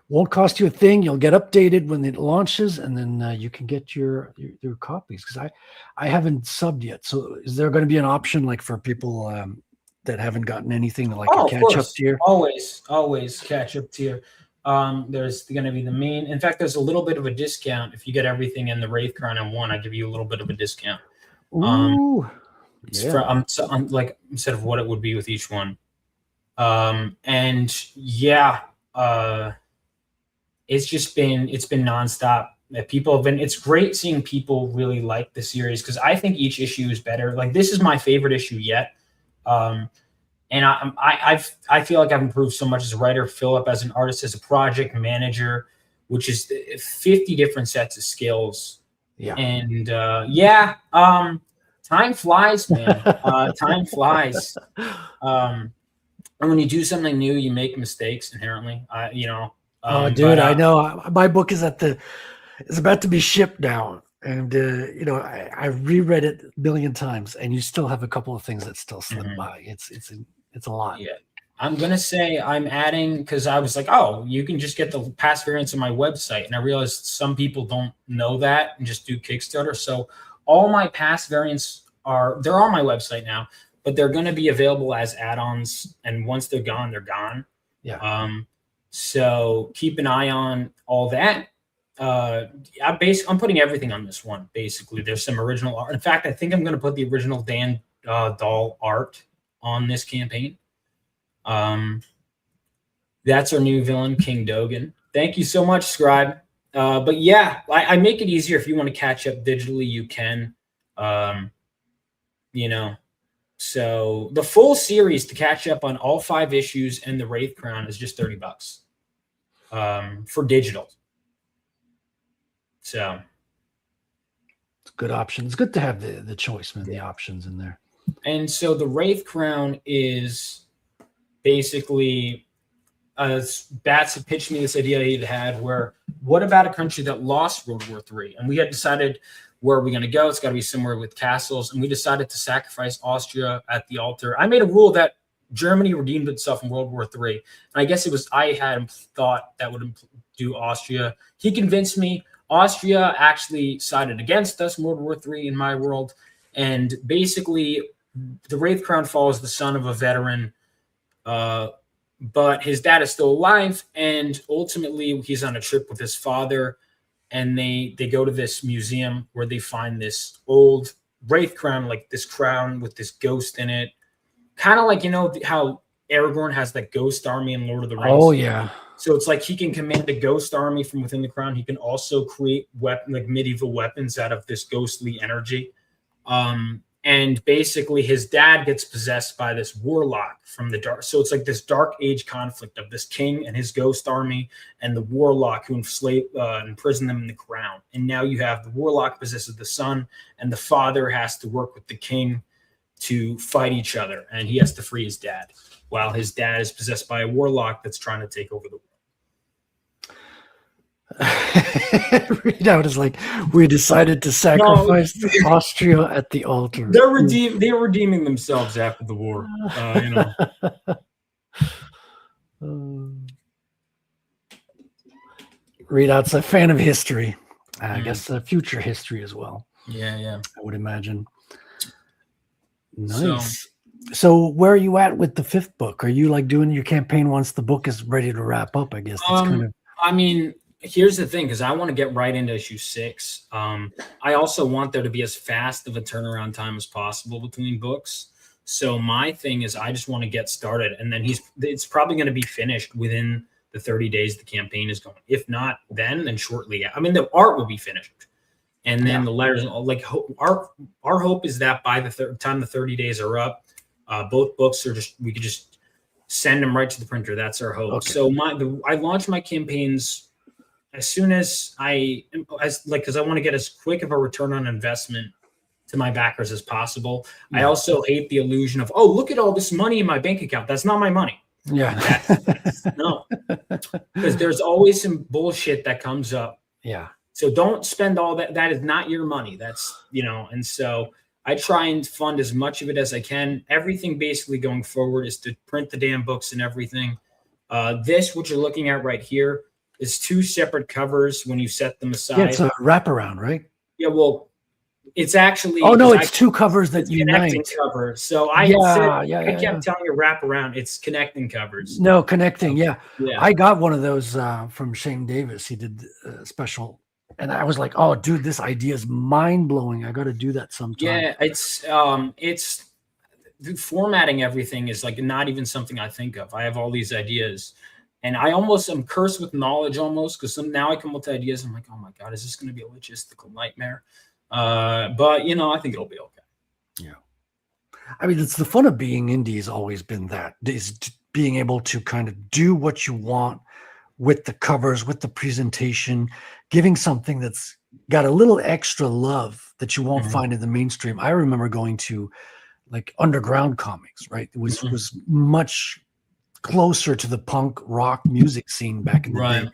C: Won't cost you a thing. You'll get updated when it launches, and then you can get your copies. Because I haven't subbed yet. So is there going to be an option like for people that haven't gotten anything to like a catch up tier?
G: Always catch up tier. There's going to be the main. In fact, there's a little bit of a discount if you get everything in the Wraith Crown in 1. I give you a little bit of a discount.
C: Ooh,
G: like instead of what it would be with each one. And yeah, it's been nonstop. People have been. It's great seeing people really like the series because I think each issue is better. Like this is my favorite issue yet. And I feel like I've improved so much as a writer, Philip as an artist, as a project manager, which is 50 different sets of skills.
C: Yeah.
G: And time flies, man. Time flies. And when you do something new, you make mistakes inherently.
C: Dude, I know. My book is it's about to be shipped now. And, I reread it a million times, and you still have a couple of things that still slip by. It's a lot.
G: Yeah. I'm going to say I'm adding, because I was like, oh, you can just get the past variants on my website. And I realized some people don't know that and just do Kickstarter. So all my past variants they're on my website now, but they're going to be available as add-ons. And once they're gone, they're gone.
C: Yeah.
G: So keep an eye on all that. I'm putting everything on this one. Basically, there's some original art. In fact, I think I'm going to put the original Dan Dahl art on this campaign. That's our new villain, King Dogan. Thank you so much, Scribe. But yeah, I make it easier if you want to catch up digitally. You can, So the full series to catch up on all 5 issues and the Wraith Crown is just $30 for digital. So
C: it's a good option. It's good to have the choice, man, the options in there.
G: And so the Wraith Crown is basically Bats had pitched me this idea he'd had where what about a country that lost World War III? And we had decided where are we going to go? It's got to be somewhere with castles. And we decided to sacrifice Austria at the altar. I made a rule that Germany redeemed itself in World War III. And I guess I had thought that would do Austria. He convinced me. Austria actually sided against us in World War III in my world. And basically, the Wraith Crown follows the son of a veteran, but his dad is still alive. And ultimately, he's on a trip with his father. And they go to this museum where they find this old Wraith crown, like this crown with this ghost in it. Kind of like, how Aragorn has that ghost army in Lord of the Rings.
C: Oh, yeah.
G: So it's like he can command a ghost army from within the crown. He can also create medieval weapons out of this ghostly energy. And basically his dad gets possessed by this warlock from the dark. So it's like this dark age conflict of this king and his ghost army and the warlock who imprison them in the crown. And now you have the warlock possesses the son, and the father has to work with the king to fight each other. And he has to free his dad while his dad is possessed by a warlock that's trying to take over the world.
C: Readout is like, we decided to sacrifice Austria at the altar.
G: They're redeeming themselves after the war.
C: Readout's a fan of history. I guess future history as well.
G: Yeah.
C: I would imagine. Nice. So where are you at with the 5th book? Are you like doing your campaign once the book is ready to wrap up? I guess that's kind of.
G: I mean, here's the thing, because I want to get right into issue 6. I also want there to be as fast of a turnaround time as possible between books. So my thing is I just want to get started, and then it's probably going to be finished within the 30 days the campaign is going. If not then shortly. I mean, the art will be finished. And then the letters, like our hope is that by the time the 30 days are up, both books we could just send them right to the printer. That's our hope. Okay. So I launch my campaigns as soon as because I want to get as quick of a return on investment to my backers as possible. Yeah. I also hate the illusion of, look at all this money in my bank account. That's not my money.
C: Yeah.
G: No, because there's always some bullshit that comes up.
C: Yeah.
G: So don't spend all that. That is not your money. That's, and so I try and fund as much of it as I can. Everything basically going forward is to print the damn books and everything. This, what you're looking at right here, is 2 separate covers when you set them aside.
C: Yeah, it's a wraparound, right?
G: Yeah, well, it's actually.
C: Oh, no, it's 2 covers that unite.
G: Connecting covers. So I kept telling you wraparound. It's connecting covers.
C: No, connecting, yeah.
G: Yeah.
C: I got one of those from Shane Davis. He did a special. And I was like, oh, dude, this idea is mind-blowing. I got to do that sometime.
G: Yeah, it's formatting everything is like not even something I think of. I have all these ideas. And I almost am cursed with knowledge almost, because now I come up with ideas. I'm like, oh my God, is this going to be a logistical nightmare? But, I think it'll be okay.
C: Yeah. I mean, it's the fun of being indie has always been that, is being able to kind of do what you want with the covers, with the presentation, giving something that's got a little extra love that you won't find in the mainstream. I remember going to like underground comics, right? It was much closer to the punk rock music scene back in the day.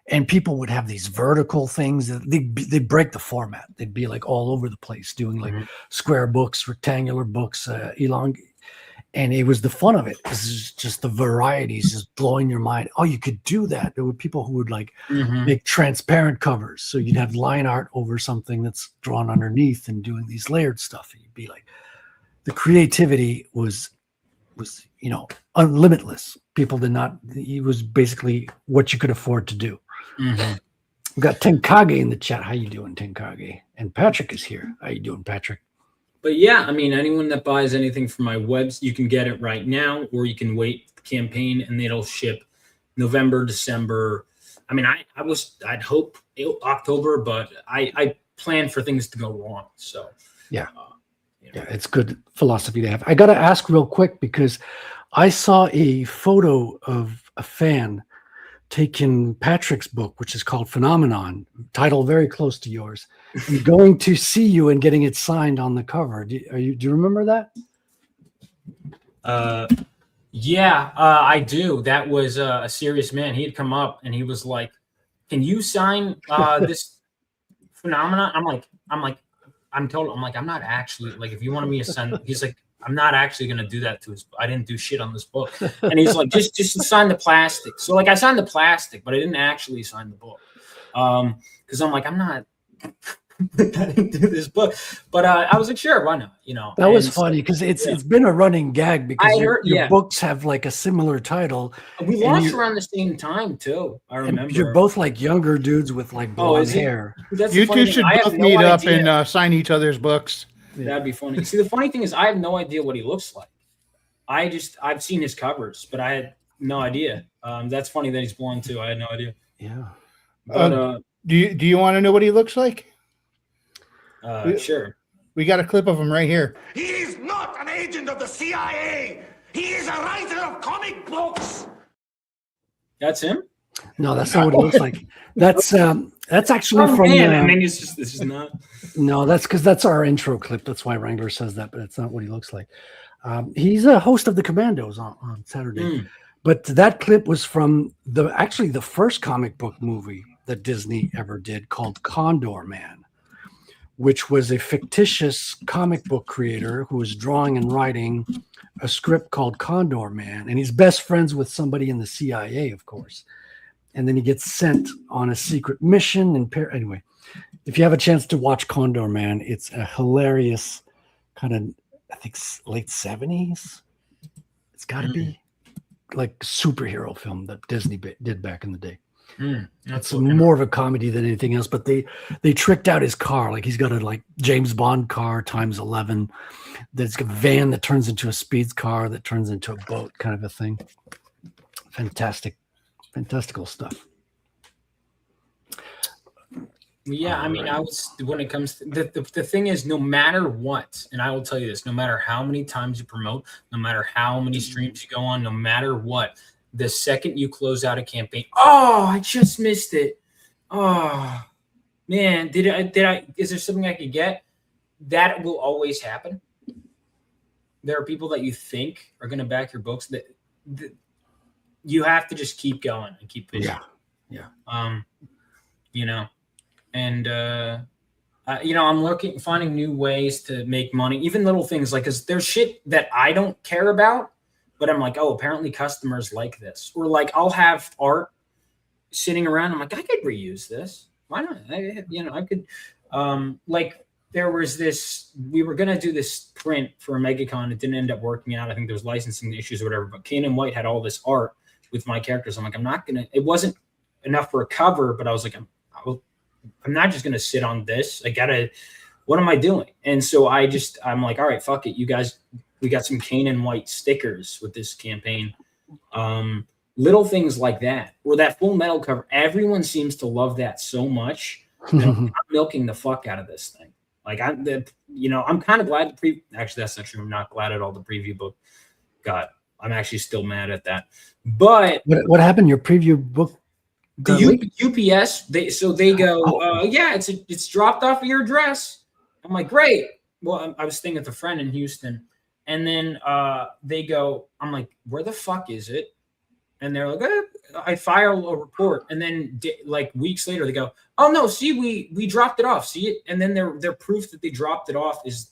C: And people would have these vertical things that they'd break the format. They'd be like all over the place doing like square books, rectangular books, and it was the fun of it. This is just the varieties, just blowing your mind. Oh, you could do that. There were people who would like make transparent covers. So you'd have line art over something that's drawn underneath and doing these layered stuff. And you'd be like, the creativity was unlimitless. People did not, it was basically what you could afford to do. We've got Tenkage in the chat. How you doing, Tenkage? And Patrick is here. How you doing, Patrick?
G: But yeah, I mean, anyone that buys anything from my webs, you can get it right now, or you can wait the campaign and it'll ship November, December. I mean, I'd hope October, but I plan for things to go wrong. So
C: yeah. Yeah, it's good philosophy to have. I got to ask real quick, because I saw a photo of a fan taking Patrick's book, which is called Phenomenon, title very close to yours, and going to see you and getting it signed on the cover. Do you remember that?
G: Yeah, I do. That was a serious man. He had come up and he was like, "Can you sign this Phenomenon?" I'm like, I'm not actually, like, if you wanted me to send, he's like, I'm not actually going to do that to his. I didn't do shit on this book. And he's like, just sign the plastic. So like I signed the plastic, but I didn't actually sign the book. Because I'm like, I'm not. I didn't do this book, but I was like, sure, why not?
C: That was funny because it's been a running gag because your books have like a similar title.
G: We launched around the same time too. I remember.
C: You're both like younger dudes with like blonde hair.
D: You two should both meet up and sign each other's books.
G: That'd be funny. See, the funny thing is, I have no idea what he looks like. I've seen his covers, but I had no idea. That's funny that he's blonde too. I had no idea.
C: Yeah.
G: But
D: do you want to know what he looks like?
G: Sure.
D: We got a clip of him right here.
H: He is not an agent of the CIA. He is a writer of comic books.
G: That's him?
C: No, that's not what it looks like. That's actually from.
G: I mean, this is not.
C: No, that's because that's our intro clip. That's why Wrangler says that, but it's not what he looks like. He's a host of the Commandos on Saturday. But that clip was from the first comic book movie that Disney ever did called Condor Man, which was a fictitious comic book creator who was drawing and writing a script called Condor Man. And he's best friends with somebody in the CIA, of course. And then he gets sent on a secret mission. Anyway, if you have a chance to watch Condor Man, it's a hilarious kind of, I think, late 70s. It's got to be like superhero film that Disney did back in the day. It's more of a comedy than anything else, but they tricked out his car. Like he's got a like James Bond car times 11. There's a van that turns into a speed car that turns into a boat, kind of a thing. Fantastical stuff.
G: Yeah, I mean, when it comes to the thing is, no matter what, and I will tell you this, no matter how many times you promote, no matter how many streams you go on, no matter what, the second you close out a campaign, I just missed it. Oh man, did I is there something I could get? That will always happen. There are people that you think are going to back your books that you have to just keep going and keep pushing.
C: Yeah.
G: And I'm finding new ways to make money, even little things like, cause there's shit that I don't care about, but I'm like, apparently customers like this, or like I'll have art sitting around. I'm like, I could reuse this. Why not? I could, like there was this, we were going to do this print for a MegaCon. It didn't end up working out. I think there was licensing issues or whatever, but Kane and White had all this art with my characters. I'm like, it wasn't enough for a cover, but I was like, I'm not just going to sit on this. What am I doing? And so I'm like, all right, fuck it. You guys, we got some Kane and White stickers with this campaign. Little things like that, or that Full Metal cover. Everyone seems to love that so much. I'm milking the fuck out of this thing. Like I'm kind of glad I'm not glad at all the preview book got. I'm actually still mad at that. But
C: what happened? Your preview book?
G: The UPS, they go, it's dropped off of your address. I'm like, great. Well, I was staying with a friend in Houston, and then they go, I'm like, where the fuck is it? And they're like, I file a report, and then like weeks later they go, oh no, see, we dropped it off, see it, and then their proof that they dropped it off is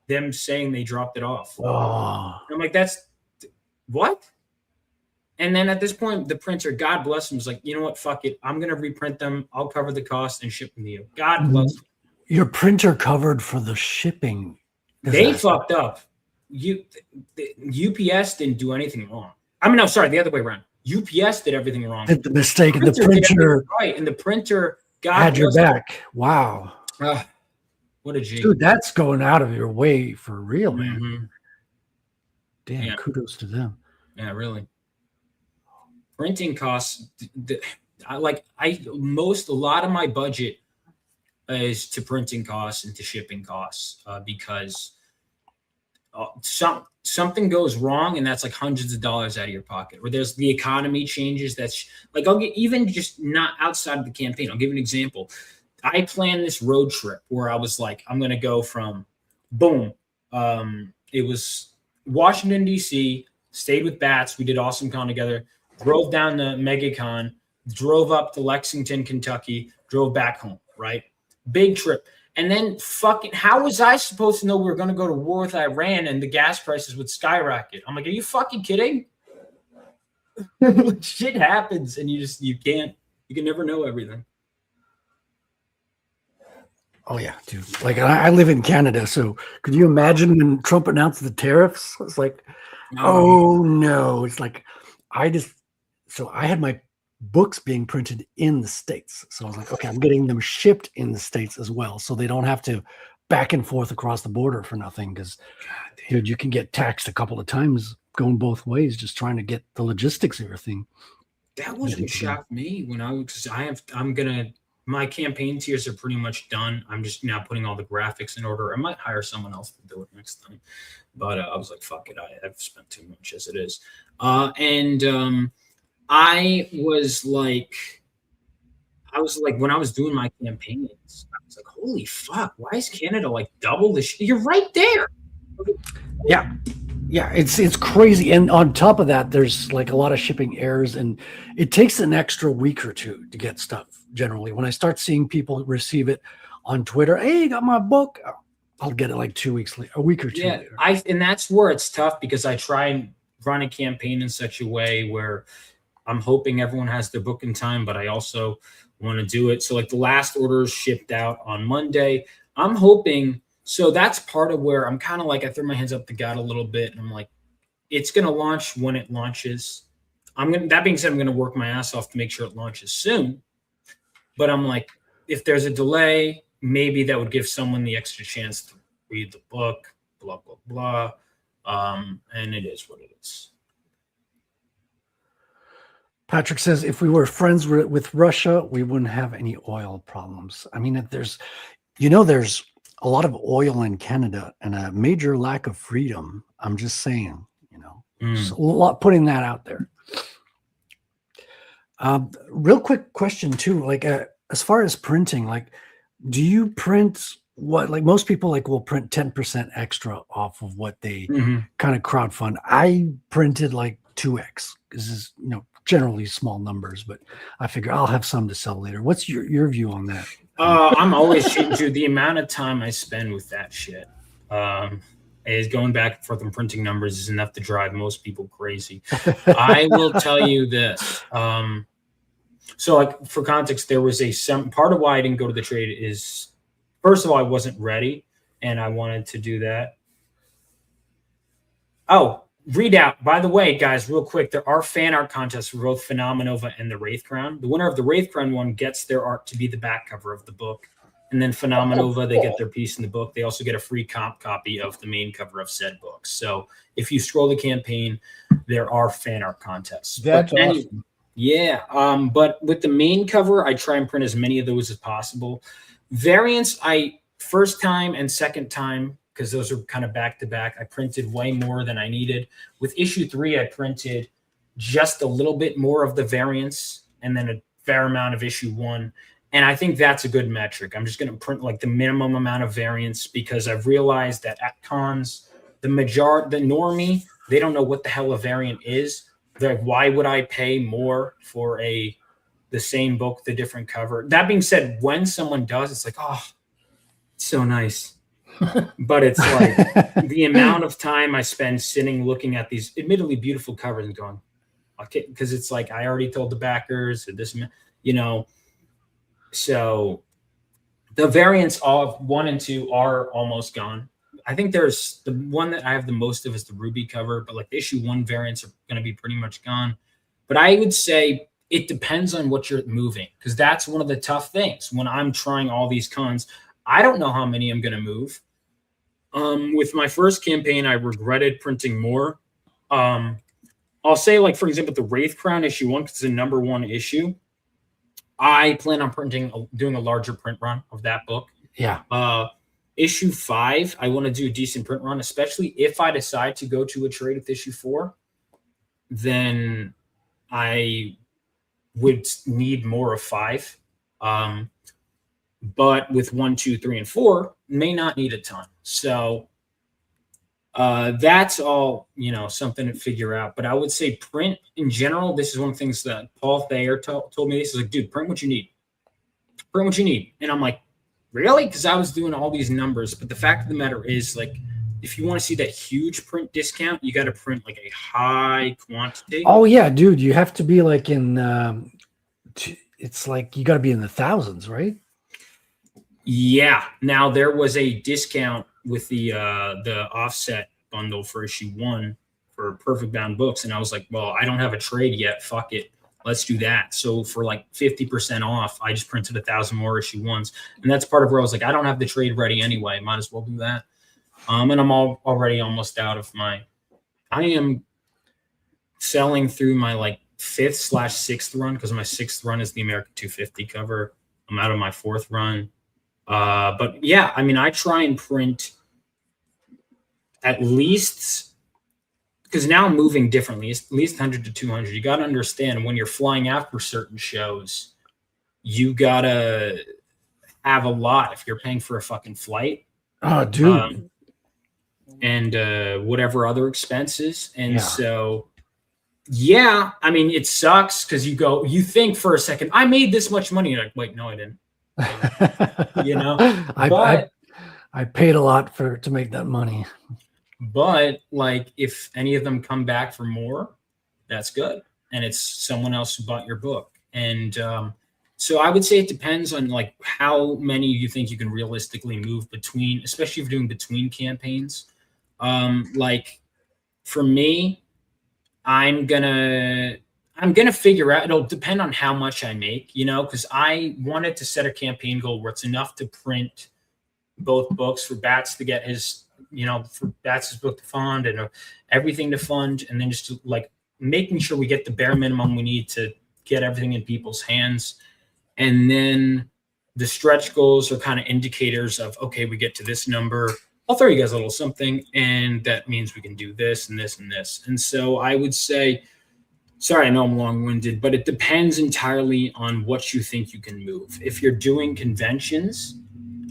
G: them saying they dropped it off. I'm like, that's what? And then at this point, the printer, God bless him, was like, you know what? Fuck it. I'm going to reprint them. I'll cover the cost and ship them to you. God bless him.
C: Your printer covered for the shipping.
G: They fucked up. UPS didn't do anything wrong. I mean, no, sorry, the other way around. UPS did everything wrong.
C: Did the mistake, and the printer
G: right, and the printer
C: had your back. Wow.
G: What a G.
C: Dude, that's going out of your way for real, man.
G: Mm-hmm.
C: Damn, kudos to them.
G: Yeah, really. Printing costs, a lot of my budget is to printing costs and to shipping costs because something goes wrong and that's like hundreds of dollars out of your pocket. Or there's the economy changes. That's like, I'll get even just not outside of the campaign. I'll give you an example. I planned this road trip where I was like, I'm going to go from boom. It was Washington, D.C., stayed with Bats. We did AwesomeCon together. Drove down to MegaCon, drove up to Lexington, Kentucky, drove back home, right? Big trip. And then fucking, how was I supposed to know we were going to go to war with Iran and the gas prices would skyrocket? I'm like, are you fucking kidding? Shit happens, and you can never know everything.
C: Oh yeah, dude. Like I live in Canada, so could you imagine when Trump announced the tariffs? It's like, oh no. It's like I had my books being printed in the States. So I was like, okay, I'm getting them shipped in the States as well. So they don't have to back and forth across the border for nothing. Because dude, you can get taxed a couple of times going both ways, just trying to get the logistics of everything.
G: That was what shocked me when my campaign tiers are pretty much done. I'm just now putting all the graphics in order. I might hire someone else to do it next time. But I was like, fuck it. I've spent too much as it is. I was like, when I was doing my campaigns, I was like, holy fuck, why is Canada like double this? You're right there.
C: Yeah. Yeah, it's crazy. And on top of that, there's like a lot of shipping errors, and it takes an extra week or two to get stuff generally. When I start seeing people receive it on Twitter, hey, got my book, I'll get it like 2 weeks later, a week or two later.
G: And that's where it's tough because I try and run a campaign in such a way where I'm hoping everyone has their book in time, but I also want to do it. So like the last orders shipped out on Monday. I'm hoping. So that's part of where I'm kind of like, I threw my hands up to God a little bit. And I'm like, it's going to launch when it launches. That being said, I'm going to work my ass off to make sure it launches soon. But I'm like, if there's a delay, maybe that would give someone the extra chance to read the book, blah, blah, blah. And it is what it is.
C: Patrick says, if we were friends with Russia, we wouldn't have any oil problems. I mean, there's a lot of oil in Canada and a major lack of freedom. I'm just saying, just a lot putting that out there. Real quick question too, like as far as printing, like, do you print what, like most people will print 10% extra off of what they kind of crowdfund. I printed like 2x. This is, generally small numbers, but I figure I'll have some to sell later. What's your view on that?
G: I'm always shooting to the amount of time I spend with that shit. Is going back and forth and printing numbers is enough to drive most people crazy. I will tell you this. So like for context, there was some part of why I didn't go to the trade is, first of all, I wasn't ready and I wanted to do that. Oh, readout. By the way, guys, real quick, there are fan art contests for both Phenomenova and the Wraith Crown. The winner of the Wraith Crown one gets their art to be the back cover of the book. And then Phenomenova, they get their piece in the book. They also get a free comp copy of the main cover of said book. So if you scroll the campaign, there are fan art contests.
D: That's awesome.
G: Yeah. But with the main cover, I try and print as many of those as possible. Variants, first time and second time, because those are kind of back to back, I printed way more than I needed. With issue 3, I printed just a little bit more of the variants and then a fair amount of issue 1. And I think that's a good metric. I'm just going to print like the minimum amount of variants because I've realized that at cons, the normie, they don't know what the hell a variant is. They're like, why would I pay more for the same book, the different cover? That being said, when someone does, it's like, oh, it's so nice. But it's like the amount of time I spend sitting looking at these admittedly beautiful covers and going, okay, because it's like I already told the backers this, so the variants of 1 and 2 are almost gone. I think there's the one that I have the most of is the Ruby cover, but like the issue 1 variants are going to be pretty much gone. But I would say it depends on what you're moving, because that's one of the tough things when I'm trying all these cons. I don't know how many I'm going to move. With my first campaign, I regretted printing more. I'll say, like, for example, the Wraith Crown issue 1, because it's a number 1 issue. I plan on doing a larger print run of that book.
C: Yeah.
G: Issue 5, I want to do a decent print run, especially if I decide to go to a trade with issue 4. Then I would need more of 5. But with 1, 2, 3, and 4, may not need a ton. So that's all, something to figure out. But I would say print in general. This is one of the things that Paul Thayer told me. This is like, dude, print what you need. Print what you need. And I'm like, really? Because I was doing all these numbers, but the fact of the matter is, like, if you want to see that huge print discount, you got to print like a high quantity.
C: Oh yeah, dude, you have to be like in. It's like you got to be in the thousands, right?
G: Yeah. Now there was a discount with the offset bundle for issue 1 for Perfect Bound books, and I was like, well, I don't have a trade yet. Fuck it. Let's do that. So for like 50% off, I just printed 1,000 more issue 1s. And that's part of where I was like, I don't have the trade ready anyway. Might as well do that. And I'm already almost out of I am selling through my like 5th/6th run, because my 6th run is the American 250 cover. I'm out of my 4th run. But yeah, I mean, I try and print at least, because now I'm moving differently, at least 100 to 200. You got to understand, when you're flying after certain shows, you got to have a lot if you're paying for a fucking flight.
C: Oh, dude.
G: And whatever other expenses. And so, yeah, I mean, it sucks because you think for a second, I made this much money. You're like, wait, no, I didn't. You know,
C: I paid a lot to make that money.
G: But like, if any of them come back for more, that's good. And it's someone else who bought your book. And so I would say it depends on like how many you think you can realistically move between, especially if you're doing between campaigns. Like for me, I'm gonna figure out, it'll depend on how much I make, you know, because I wanted to set a campaign goal where it's enough to print both books for Bats to get his, you know, for Bats' book to fund and everything to fund, and then just to, like, making sure we get the bare minimum we need to get everything in people's hands. And then the stretch goals are kind of indicators of, okay, we get to this number, I'll throw you guys a little something, and that means we can do this and this and this. And so I would say, sorry, I know I'm long-winded, but it depends entirely on what you think you can move. If you're doing conventions,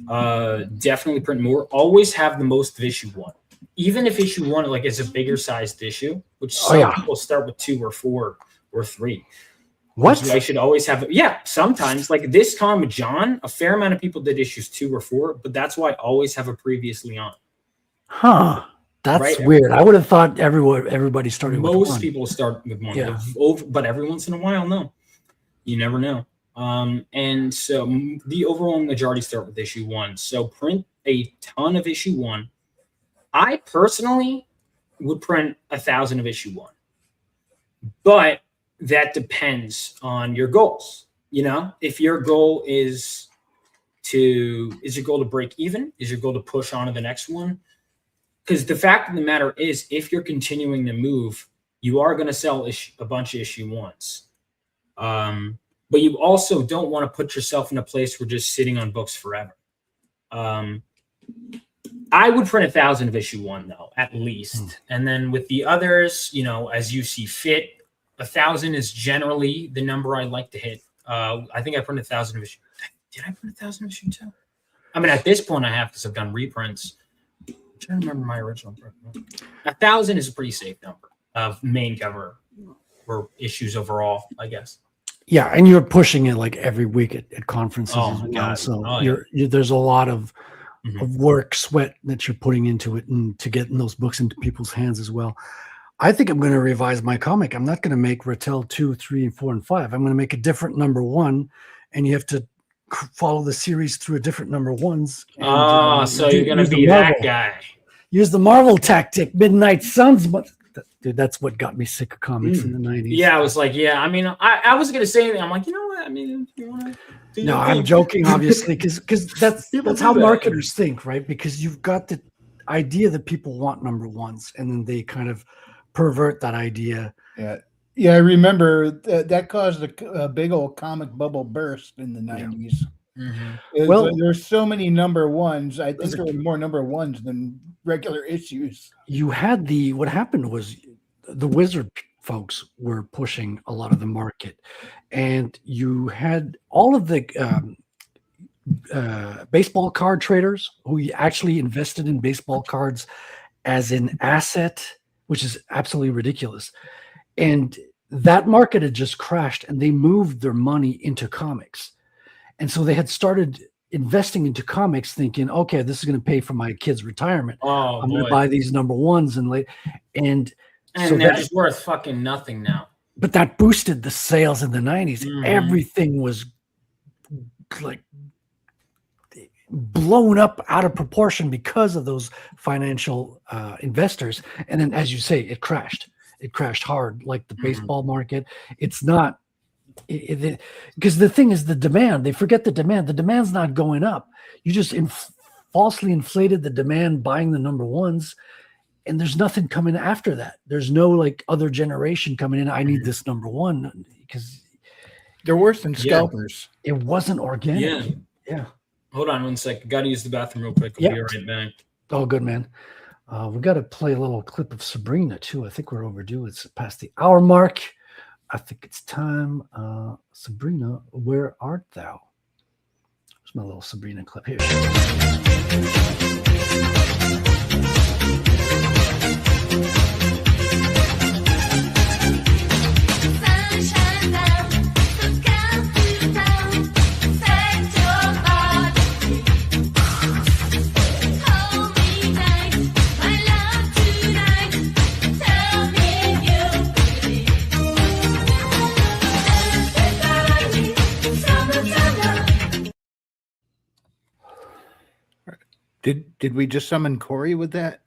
G: definitely print more. Always have the most of issue 1. Even if issue 1 like is a bigger sized issue, which some people start with 2 or 4 or 3.
C: What?
G: I should always have. Yeah, sometimes like this con with John, a fair amount of people did issues 2 or 4, but that's why I always have a previously on.
C: Huh. That's weird. I would have thought everybody started with 1.
G: Most people start with 1.
C: Yeah.
G: But every once in a while, no. You never know. And so the overall majority start with issue 1. So print a ton of issue 1. I personally would print 1,000 of issue 1. But that depends on your goals. You know, if your goal is your goal to break even? Is your goal to push on to the next one? Because the fact of the matter is, if you're continuing to move, you are going to sell a bunch of issue 1s. But you also don't want to put yourself in a place where you're just sitting on books forever. I would print 1,000 of issue 1 though, at least. And then with the others, you know, as you see fit, 1,000 is generally the number I like to hit. I think I printed 1,000 of issue. Did I print 1,000 of issue 2? I mean, at this point I have, because I've done reprints. I'm trying to remember my original print. 1,000 is a pretty safe number of main cover or issues overall, I guess.
C: Yeah, and you're pushing it like every week at conferences as well.
G: God.
C: So there's a lot of work, sweat that you're putting into it, and to getting those books into people's hands as well. I think I'm going to revise my comic. I'm not going to make Rattel 2, 3, 4, and 5. I'm going to make a different number 1, and you have to follow the series through a different number 1s. And,
G: so you're going to be that guy.
C: Use the Marvel tactic, Midnight Suns. But dude, that's what got me sick of comics in the 90s.
G: Yeah, I was like, I mean, I was going to say anything. I'm like, you know what? I mean, you want to?
C: No, I'm joking, obviously, because that's how marketers think, right? Because you've got the idea that people want number 1s, and then they kind of pervert that idea.
D: Yeah, I remember that caused a big old comic bubble burst in the 90s. Well, there's so many number 1s. I think there were more number 1s than regular issues.
C: You had what happened was the Wizard folks were pushing a lot of the market, and you had all of the baseball card traders who actually invested in baseball cards as an asset, which is absolutely ridiculous. And that market had just crashed, and they moved their money into comics. And so they had started investing into comics thinking, okay, this is going to pay for my kid's retirement.
G: Oh,
C: I'm going
G: boy.
C: to buy these number ones and
G: And
C: so
G: they're
C: that,
G: just worth fucking nothing now.
C: but that boosted the sales in the 90s.
G: Mhm.
C: Everything was like blown up out of proportion because of those financial investors. And then, as you say, it crashed hard, like the baseball market. It's not, because the thing is the demand. They forget the demand. The demand's not going up. You just falsely inflated the demand buying the number ones, and there's nothing coming after that. There's no like other generation coming in. I need this number one, because
D: They're worse than scalpers.
C: it wasn't organic. Yeah.
G: Hold on 1 second. Got to use the bathroom real quick. I'll be right back.
C: Oh, good, man. We got to play a little clip of Sabrina too. I think we're overdue. It's past the hour mark. I think it's time. Sabrina, where art thou? There's my little Sabrina clip here.
D: Did we just summon Corey with that?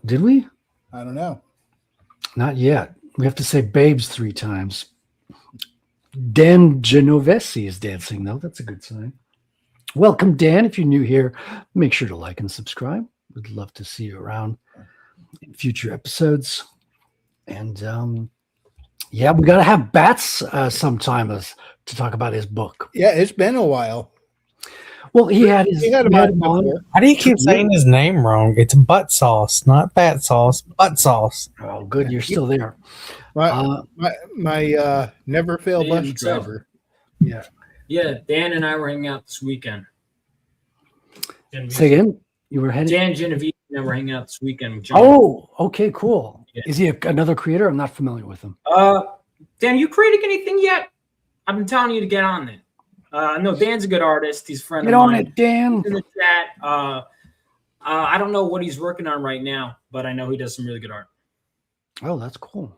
C: Did we?
D: I don't know.
C: Not yet. We have to say babes 3 times. Dan Genovese is dancing, though. That's a good sign. Welcome, Dan. If you're new here, make sure to like and subscribe. We'd love to see you around in future episodes. And we got to have Bats sometime to talk about his book.
D: Yeah, it's been a while.
C: Well, he had
D: him on.
E: How do you keep saying his name wrong? It's butt sauce, not bat sauce. Butt sauce.
C: Oh, good. You're still there.
D: My never fail bus
G: himself.
D: driver.
C: Yeah.
G: Yeah, Dan and I were hanging out this weekend.
C: Say again? You were heading?
G: Dan Genevieve and I were hanging out this weekend with John.
C: Oh, okay, cool.
G: Yeah.
C: Is he another creator? I'm not familiar with him.
G: Dan, you creating anything yet? I've been telling you to get on it. No, Dan's a good artist. He's a friend
C: Get
G: of
C: on
G: mine.
C: it, Dan.
G: He's in the chat. I don't know what he's working on right now, but I know he does some really good art.
C: Oh, that's cool.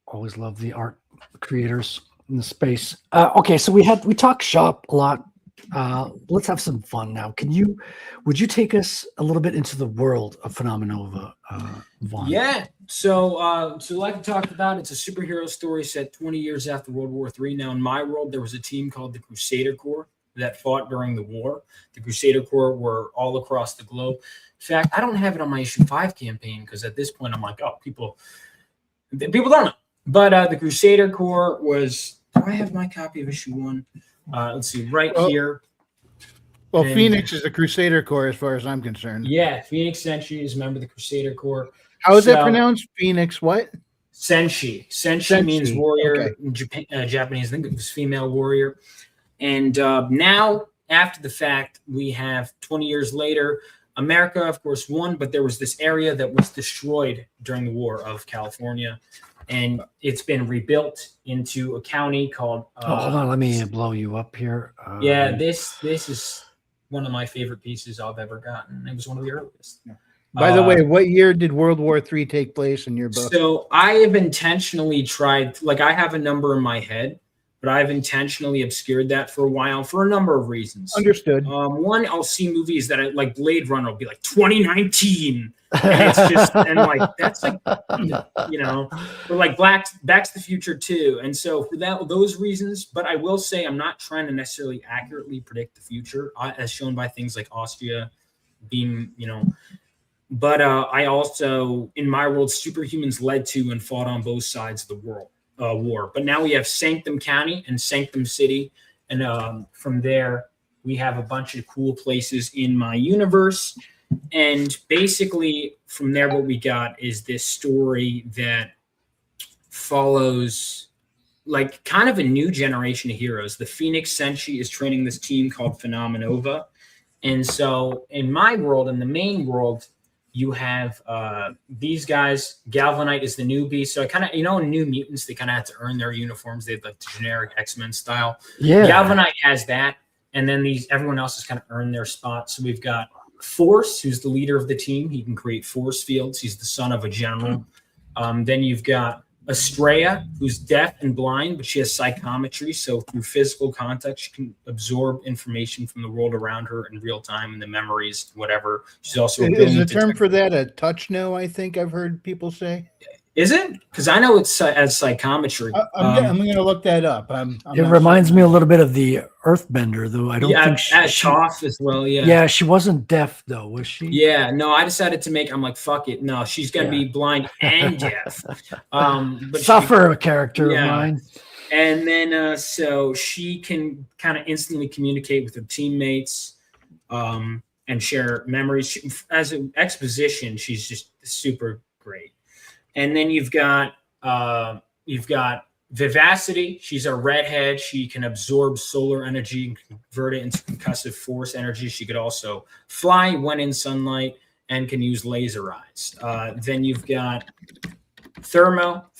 C: Always love the art creators in the space. Okay, so we talked shop a lot. Let's have some fun now. Would you take us a little bit into the world of Phenomenova, Vaughn?
G: Yeah. So like we talked about, it's a superhero story set 20 years after World War III. Now, in my world, there was a team called the Crusader Corps that fought during the war. The Crusader Corps were all across the globe. In fact, I don't have it on my issue 5 campaign because at this point I'm like, oh, people don't know. But the Crusader Corps was. Do I have my copy of issue 1? Let's see, here.
D: Well, Phoenix is the Crusader Corps as far as I'm concerned.
G: Yeah, Phoenix Senshi is a member of the Crusader Corps.
D: How is that pronounced? Phoenix what?
G: Senshi. Senshi means warrior in Japanese. I think it was female warrior. And now, after the fact, we have 20 years later, America, of course, won, but there was this area that was destroyed during the war of California. And it's been rebuilt into a county called.
C: Hold on, let me blow you up here.
G: This is one of my favorite pieces I've ever gotten. It was one of the earliest.
D: By the way, what year did World War III take place in your book?
G: So I have intentionally tried, like I have a number in my head, but I've intentionally obscured that for a while for a number of reasons.
D: Understood.
G: One, I'll see movies that like Blade Runner will be like 2019. And it's just, and like, that's like, you know, or like Back to the Future 2. And so for those reasons, but I will say I'm not trying to necessarily accurately predict the future as shown by things like Austria being, you know, but I also, in my world, superhumans led to and fought on both sides of the war. But now we have Sanctum County and Sanctum City. And from there, we have a bunch of cool places in my universe. And basically, from there, what we got is this story that follows like kind of a new generation of heroes. The Phoenix Senshi is training this team called Phenomenova. And so in my world, in the main world, You have these guys. Galvanite is the newbie. So I kind of, in New Mutants, they kind of had to earn their uniforms. They had like the generic X-Men style.
C: Yeah.
G: Galvanite has that. And then everyone else has kind of earned their spot. So we've got Force, who's the leader of the team. He can create force fields. He's the son of a general. Then you've got Estrella, who's deaf and blind, but she has psychometry. So through physical contact, she can absorb information from the world around her in real time and the memories, whatever. She's also
D: is the term for that a touch no? I think I've heard people say.
G: Is it? Because I know it's as psychometry.
D: I'm going to look that up.
C: It reminds me a little bit of the Earthbender, though. I don't think
G: she off as well. Yeah.
C: Yeah, she wasn't deaf though, was she?
G: Yeah. No, I decided to make. I'm like, fuck it. No, she's gonna be blind and deaf. But
C: Suffer a character of mine.
G: And then so she can kind of instantly communicate with her teammates, and share memories. As an exposition, she's just super great. And then you've got Vivacity. She's a redhead. She can absorb solar energy and convert it into concussive force energy. She could also fly when in sunlight and can use laser eyes. Then you've got Thermo.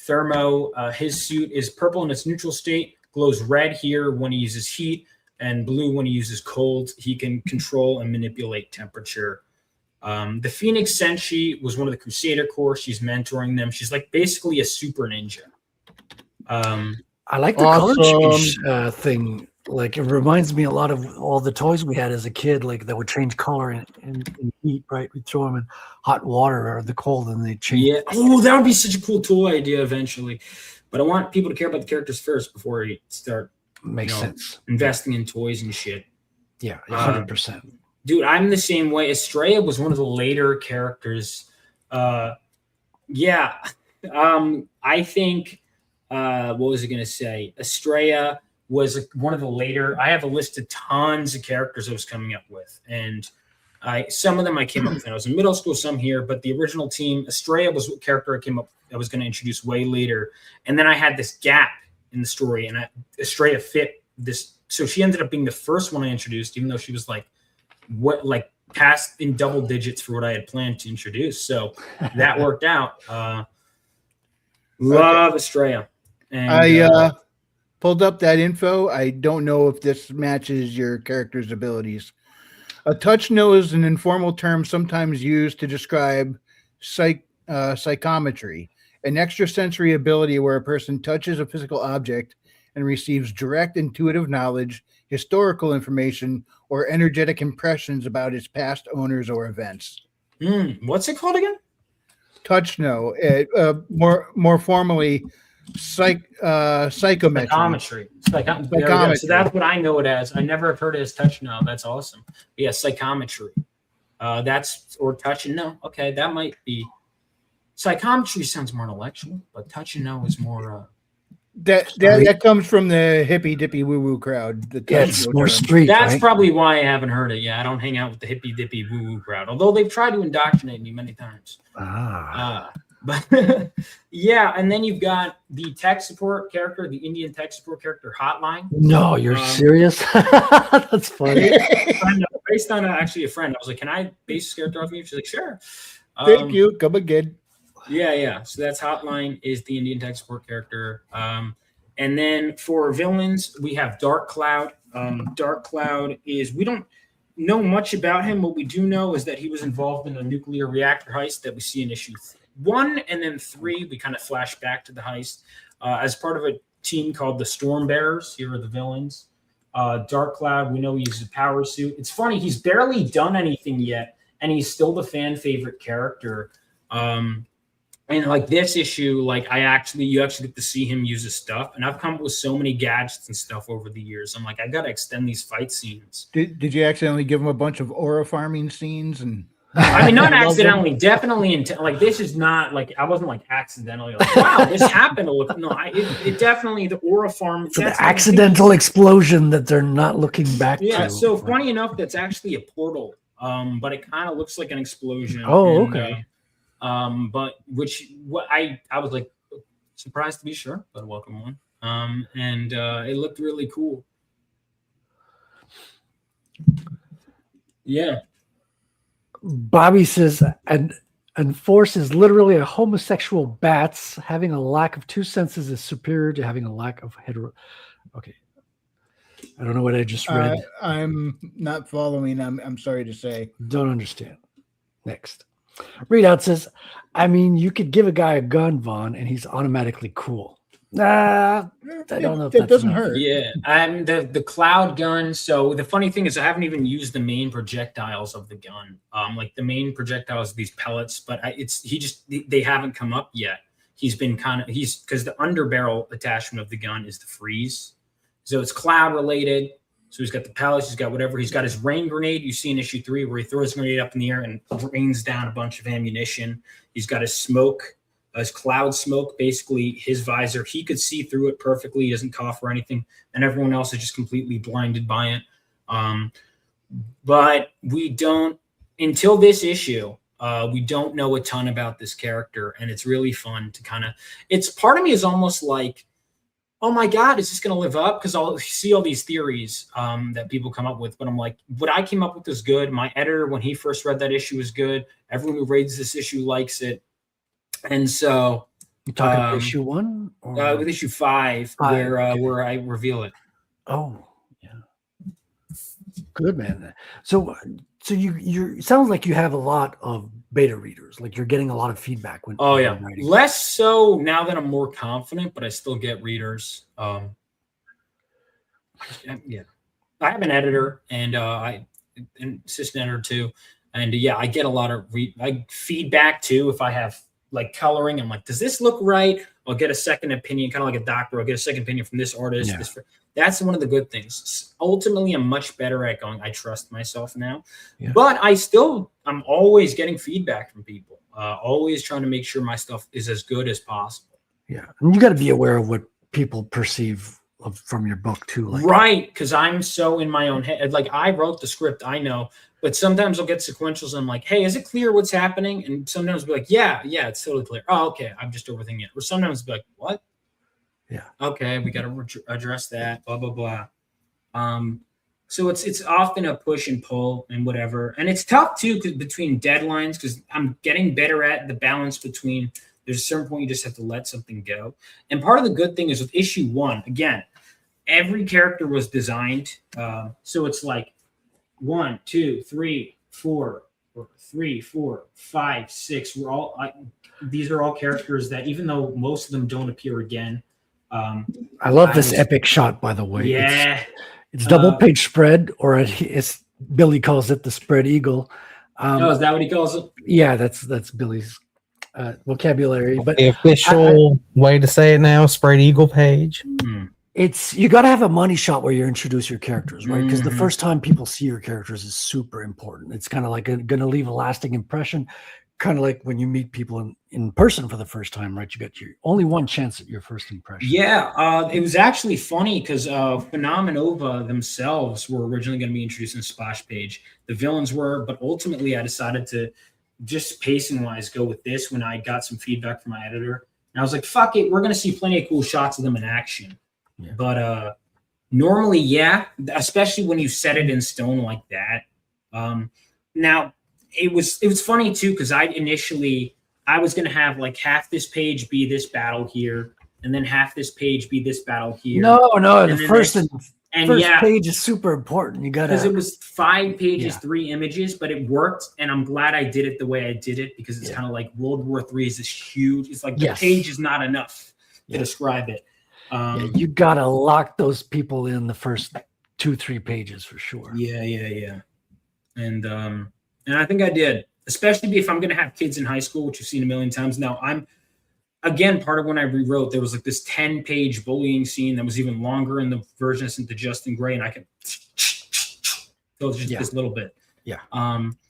G: His suit is purple in its neutral state, glows red here when he uses heat, and blue when he uses cold. He can control and manipulate temperature. The Phoenix Senshi was one of the Crusader Corps. She's mentoring them. She's like basically a super ninja.
C: I like the color change thing. Like, it reminds me a lot of all the toys we had as a kid, like that would change color in heat, right? We'd throw them in hot water or the cold and they'd change.
G: Yeah. Oh, that would be such a cool toy idea eventually. But I want people to care about the characters first before you start
C: sense.
G: Investing in toys and shit.
C: Yeah, 100%.
G: Dude, I'm the same way. Estrella was one of the later characters. I think, what was I going to say? Estrella was one of the later. I have a list of tons of characters I was coming up with. And some of them I came up with when I was in middle school, some here. But the original team, Estrella was a character I was going to introduce way later. And then I had this gap in the story. And Estrella fit this. So she ended up being the first one I introduced, even though she was past in double digits for what I had planned to introduce. So that worked out. Love Estrella. And
D: I pulled up that info. I don't know if this matches your character's abilities. A touch no is an informal term sometimes used to describe psychometry, an extrasensory ability where a person touches a physical object and receives direct intuitive knowledge, historical information, or energetic impressions about its past owners or events.
G: What's it called again?
D: Touch no. More formally, psychometry.
G: Psychometry. So that's what I know it as. I never have heard it as touch no. That's awesome. Yeah, psychometry. Or touch and no. Okay, that might be. Psychometry sounds more intellectual, but touch and no is more.
D: That comes from the hippy dippy woo woo crowd.
C: It's more street.
G: That's probably why I haven't heard it. Yeah, I don't hang out with the hippy dippy woo woo crowd, although they've tried to indoctrinate me many times. But yeah, and then you've got the tech support character, the Indian tech support character, Hotline.
C: No, you're serious? That's funny.
G: Based on actually a friend, I was like, "Can I base this character off of you?" She's like, "Sure."
D: Thank you. Come again.
G: Yeah. So that's Hotline is the Indian tech support character. And then for villains, we have Dark Cloud. Dark Cloud we don't know much about him. What we do know is that he was involved in a nuclear reactor heist that we see in issue 1, and then 3. We kind of flash back to the heist as part of a team called the Storm Bearers. Here are the villains. Dark Cloud, we know he uses a power suit. It's funny, he's barely done anything yet, and he's still the fan favorite character. And like this issue, like you actually get to see him use his stuff. And I've come up with so many gadgets and stuff over the years. I'm like, I got to extend these fight scenes.
D: Did you accidentally give him a bunch of aura farming scenes? And
G: I mean, not accidentally, definitely. Like, this is not like, I wasn't like accidentally like, wow, this happened. No, it definitely, the aura farm.
C: So the accidental explosion that they're not looking back to.
G: Yeah. So funny enough, that's actually a portal. But it kind of looks like an explosion.
C: Oh, okay.
G: But I was like surprised to be sure, but a welcome one. And it looked really cool. Yeah.
C: Bobby says, and And force is literally a homosexual bats. Having a lack of two senses is superior to having a lack of hetero. Okay. I don't know what I just read.
D: I'm not following. I'm sorry to say.
C: Don't understand. Next. Readout says, I mean, you could give a guy a gun, Vaughn, and he's automatically cool. Nah, I don't know if
D: That doesn't
C: enough.
D: hurt.
G: Yeah, the cloud gun. So the funny thing is, I haven't even used the main projectiles of the gun. Like the main projectiles, these pellets, but they haven't come up yet. He's been because the underbarrel attachment of the gun is the freeze, so it's cloud related. So he's got the pellets, he's got whatever. He's got his rain grenade. You see in issue 3 where he throws a grenade up in the air and rains down a bunch of ammunition. He's got his smoke. His cloud smoke, basically his visor, he could see through it perfectly. He doesn't cough or anything, and everyone else is just completely blinded by it. But we don't, until this issue, we don't know a ton about this character, and it's really fun to it's part of me is almost like, oh my God, is this going to live up? Because I'll see all these theories that people come up with, but I'm like, what I came up with is good. My editor, when he first read that issue, was good. Everyone who reads this issue likes it. And so
C: You talking about issue 1? Or
G: with issue 5, where I reveal it.
C: Oh, yeah. Good, man. So you sounds like you have a lot of beta readers. Like you're getting a lot of feedback when
G: yeah,
C: writing.
G: less so now that I'm more confident, but I still get readers. Yeah, I have an editor and an assistant editor too, and yeah, I get a lot of feedback too. If I have like coloring, I'm like, does this look right? I'll get a second opinion, kind of like a doctor. I'll get a second opinion from this artist.
C: Yeah.
G: That's one of the good things. Ultimately, I'm much better at going, I trust myself now.
C: Yeah.
G: But I'm always getting feedback from people. Always trying to make sure my stuff is as good as possible.
C: Yeah. And you got to be aware of what people perceive from your book too. Like,
G: right. Because I'm so in my own head. Like I wrote the script, I know. But sometimes I'll get sequentials and I'm like, hey, is it clear what's happening? And sometimes I'll be like, yeah, it's totally clear. Oh, okay. I'm just overthinking it. Or sometimes I'll be like, what?
C: Yeah.
G: Okay, we got to address that, blah, blah, blah. So it's often a push and pull and whatever. And it's tough too between deadlines because I'm getting better at the balance between there's a certain point you just have to let something go. And part of the good thing is with issue 1, again, every character was designed. So it's like 1, 2, 3, 4, or 3, 4, 5, 6. These are all characters that, even though most of them don't appear again.
C: I love this epic shot, by the way.
G: Yeah,
C: it's double page spread, or it's Billy calls it the spread eagle.
G: is that what he calls it?
C: Yeah, that's Billy's vocabulary. But
E: the official way to say it now, spread eagle page.
C: It's you got to have a money shot where you introduce your characters, right? Because the first time people see your characters is super important. It's kind of like going to leave a lasting impression, kind of like when you meet people in person for the first time, right? You got your only one chance at your first impression.
G: Yeah, it was actually funny because Phenomenova themselves were originally going to be introduced in Splash Page. The villains were, but ultimately I decided to just pacing-wise go with this when I got some feedback from my editor. And I was like, fuck it, we're going to see plenty of cool shots of them in action. Yeah. But normally, yeah, especially when you set it in stone like that. Now, it was funny, too, because I was going to have like half this page be this battle here, and then half this page be this battle here.
C: No, the first page is super important. You got to,
G: because it was 5 pages, 3 images, but it worked, and I'm glad I did it the way I did it because it's kind of like World War III is this huge. It's like the page is not enough to describe it.
C: You got to lock those people in the first 2-3 pages for sure.
G: Yeah. And I think I did, especially if I'm going to have kids in high school, which you've seen a million times. Now, again, part of when I rewrote, there was like this 10-page bullying scene that was even longer in the version I sent to Justin Gray, and I could so it's just this little bit.
C: Yeah.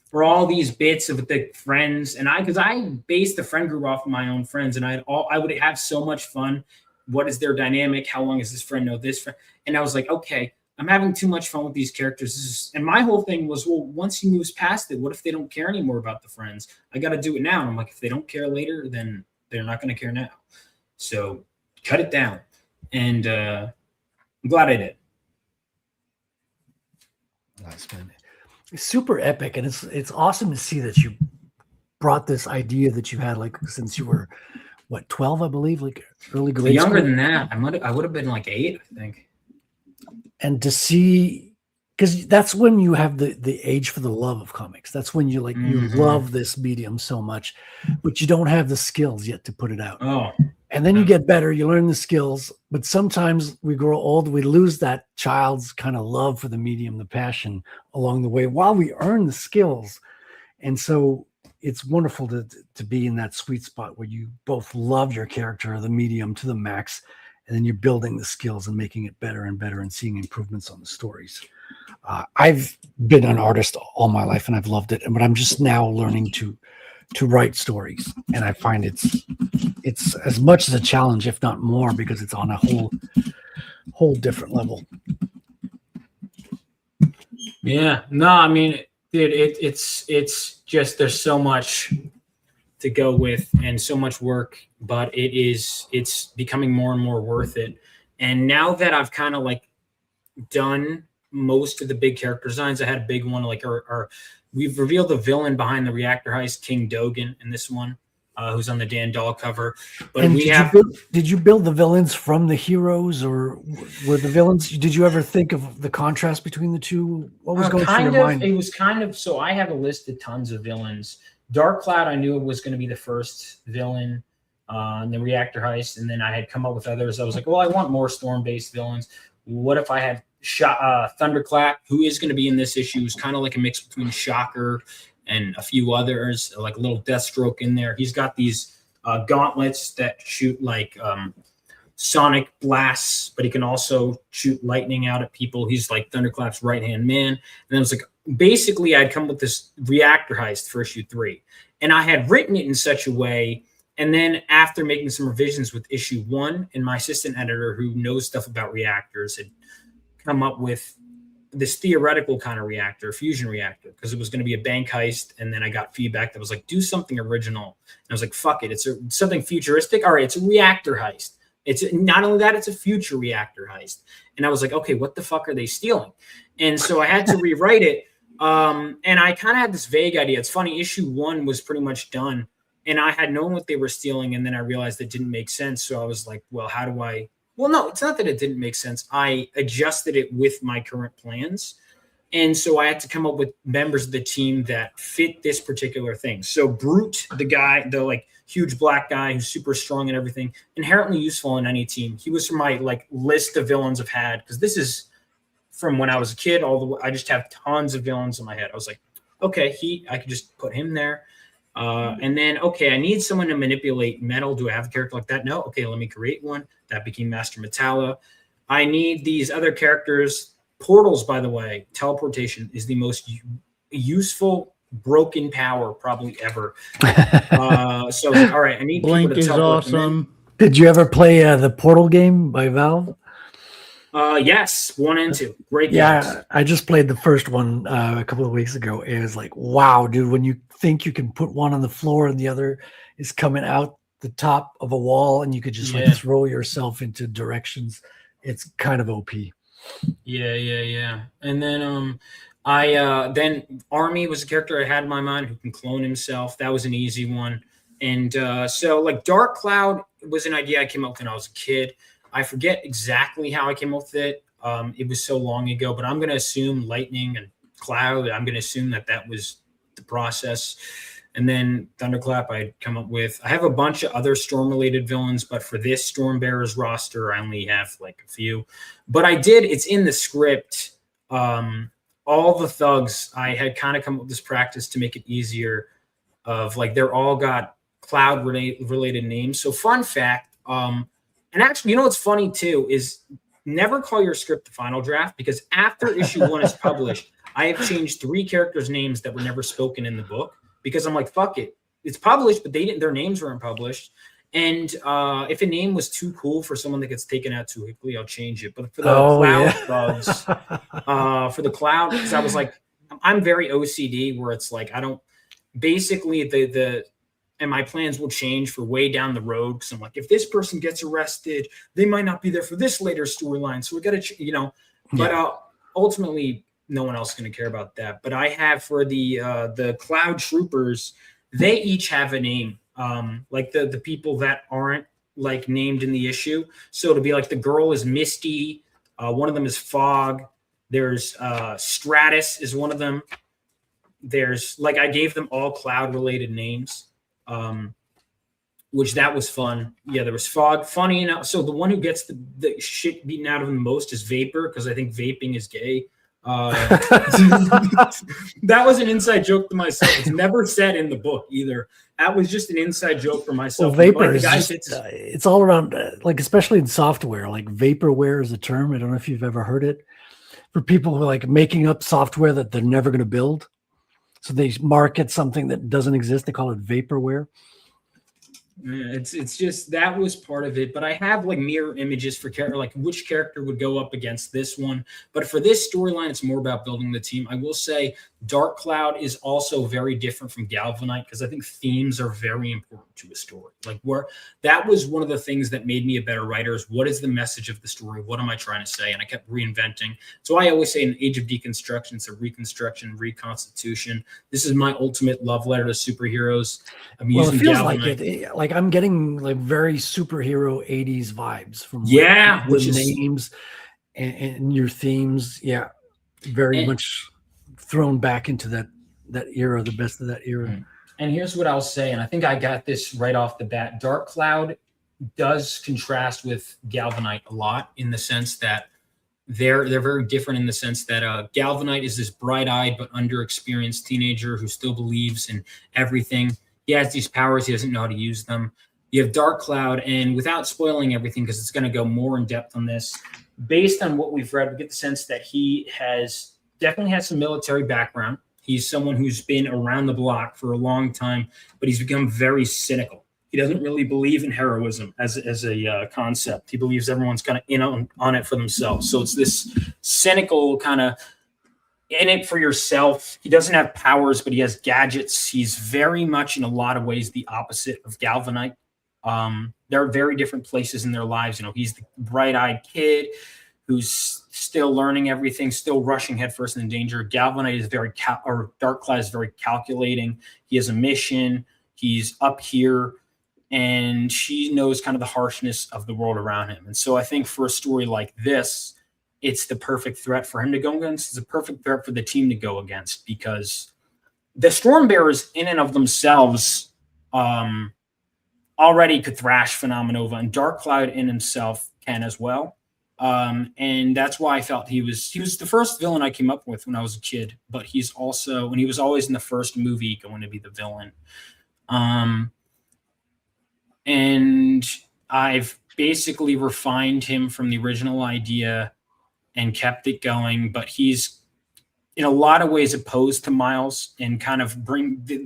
G: For all these bits of the friends, and because I based the friend group off of my own friends, and I would have so much fun. What is their dynamic? How long does this friend know this friend? And I was like, okay, I'm having too much fun with these characters. And my whole thing was, well, once he moves past it, what if they don't care anymore about the friends? I got to do it now. And I'm like, if they don't care later, then they're not going to care now. So cut it down. And I'm glad I did.
C: Nice, man. It's super epic. And it's awesome to see that you brought this idea that you had like since you were what 12, I believe, like early grade
G: Younger
C: school?
G: than that. I would have been like 8, I think.
C: And to see, because that's when you have the age for the love of comics. That's when you like you love this medium so much, but you don't have the skills yet to put it out.
G: Oh,
C: And then you get better, you learn the skills, but sometimes we grow old, we lose that child's kind of love for the medium, the passion along the way while we earn the skills. And so it's wonderful to be in that sweet spot where you both love your character, the medium to the max, and then you're building the skills and making it better and better and seeing improvements on the stories. I've been an artist all my life and I've loved it, but I'm just now learning to write stories, and I find it's as much as a challenge, if not more, because it's on a whole different level.
G: Yeah, no, I mean, dude, it's just there's so much to go with and so much work, but it's becoming more and more worth it. And now that I've kind of like done most of the big character designs, I had a big one like we've revealed the villain behind the reactor heist, King Dogan, in this one, who's on the Dan Dahl cover. But
C: and
G: we
C: did you build the villains from the heroes, or were the villains? Did you ever think of the contrast between the two? What was going through your mind?
G: It was kind of, so I have a list of tons of villains. Dark Cloud, I knew it was going to be the first villain in the reactor heist, and then I had come up with others. I was like, well, I want more storm-based villains. What if I had Thunderclap, who is going to be in this issue, is kind of like a mix between Shocker and a few others, like a little Deathstroke in there. He's got these gauntlets that shoot like sonic blasts, but he can also shoot lightning out at people. He's like Thunderclap's right-hand man. And then it was like, basically, I'd come with this reactor heist for issue 3. And I had written it in such a way. And then after making some revisions with issue 1, and my assistant editor, who knows stuff about reactors, had come up with this theoretical kind of reactor, fusion reactor, because it was going to be a bank heist. And then I got feedback that was like, do something original. And I was like, fuck it. It's something futuristic. All right, it's a reactor heist. It's not only that, it's a future reactor heist. And I was like, okay, what the fuck are they stealing? And so I had to rewrite it. And I kind of had this vague idea. It's funny, issue 1 was pretty much done, and I had known what they were stealing. And then I realized it didn't make sense. So I was like, well, how do I? Well, no, it's not that it didn't make sense. I adjusted it with my current plans. And so I had to come up with members of the team that fit this particular thing. So Brute, the guy, the like huge black guy who's super strong and everything, inherently useful in any team. He was from my like list of villains I've had, because this is from when I was a kid all the way. I just have tons of villains in my head. I was like, okay, I could just put him there. And then, okay, I need someone to manipulate metal. Do I have a character like that? No. Okay, let me create one. That became Master Metallo. I need these other characters. Portals, by the way, teleportation is the most useful broken power probably ever. So, all right, I need
D: Blink
G: people to
D: is
G: teleport
D: awesome.
C: Did you ever play the Portal game by Valve?
G: Yes, 1 and 2. Great games.
C: Yeah, I just played the first one a couple of weeks ago. It was like, wow, dude, when you think you can put one on the floor and the other is coming out the top of a wall and you could just like throw yourself into directions, it's kind of OP.
G: Yeah. And then then Army was a character I had in my mind who can clone himself. That was an easy one. And so like Dark Cloud was an idea I came up with when I was a kid. I forget exactly how I came up with it. It was so long ago, but I'm going to assume Lightning and Cloud. I'm going to assume that was the process. And then Thunderclap I'd come up with. I have a bunch of other Storm-related villains, but for this Stormbearers roster, I only have like a few. But it's in the script. All the thugs, I had kind of come up with this practice to make it easier of like, they're all got Cloud-related names. So fun fact, and actually, you know what's funny too is never call your script the final draft, because after issue 1 is published, I have changed 3 characters' names that were never spoken in the book, because I'm like, fuck it. It's published, but their names weren't published. And if a name was too cool for someone that gets taken out too quickly, I'll change it. But for the Cloud thugs, for the Cloud, because I was like, I'm very OCD where it's like, I don't, basically and my plans will change for way down the road. Because I'm like, if this person gets arrested, they might not be there for this later storyline. So we got to, but ultimately no one else is going to care about that. But I have for the Cloud Troopers, they each have a name. Like the people that aren't like named in the issue. So it'll be like the girl is Misty. One of them is Fog. There's Stratus is one of them. There's like I gave them all cloud related names. Which that was fun. Yeah, there was Fog. Funny enough, so the one who gets the shit beaten out of him the most is Vapor, because I think vaping is gay. That was an inside joke to myself. It's never said in the book either. That was just an inside joke for myself.
C: Well, vapor
G: Like,
C: is just, it's all around, like especially in software. Like vaporware is a term. I don't know if you've ever heard it. For people who are like making up software that they're never going to build, so they market something that doesn't exist. They call it vaporware.
G: Yeah, it's just that was part of it, but I have like mirror images for character, like which character would go up against this one. But for this storyline, it's more about building the team. I will say Dark Cloud is also very different from Galvanite because I think themes are very important to a story. Like where that was one of the things that made me a better writer is what is the message of the story? What am I trying to say? And I kept reinventing. So I always say in Age of Deconstruction, it's a reconstruction, reconstitution. This is my ultimate love letter to superheroes. I'm
C: Well,
G: using
C: it feels
G: Galvanite.
C: like I'm getting like very superhero 80s vibes from
G: Yeah,
C: the names and your themes. Yeah, very much thrown back into that era, the best of that era.
G: And here's what I'll say, and I think I got this right off the bat. Dark Cloud does contrast with Galvanite a lot in the sense that they're very different in the sense that Galvanite is this bright-eyed but underexperienced teenager who still believes in everything. He has these powers, he doesn't know how to use them. You have Dark Cloud, and without spoiling everything, because it's going to go more in depth on this, based on what we've read, we get the sense that he definitely has some military background. He's someone who's been around the block for a long time, but he's become very cynical. He doesn't really believe in heroism as a concept. He believes everyone's kind of in on it for themselves. So it's this cynical kind of in it for yourself. He doesn't have powers, but he has gadgets. He's very much in a lot of ways the opposite of Galvanite. They're very different places in their lives. You know, he's the bright-eyed kid who's still learning everything, still rushing headfirst into danger. Galvanite is Dark Cloud is very calculating. He has a mission. He's up here, and she knows kind of the harshness of the world around him. And so I think for a story like this, it's the perfect threat for him to go against. It's a perfect threat for the team to go against because the Stormbearers in and of themselves already could thrash Phenomenova, and Dark Cloud in himself can as well. And that's why I felt he was the first villain I came up with when I was a kid, but he's also, and he was always in the first movie going to be the villain. And I've basically refined him from the original idea and kept it going, but he's in a lot of ways opposed to Miles and kind of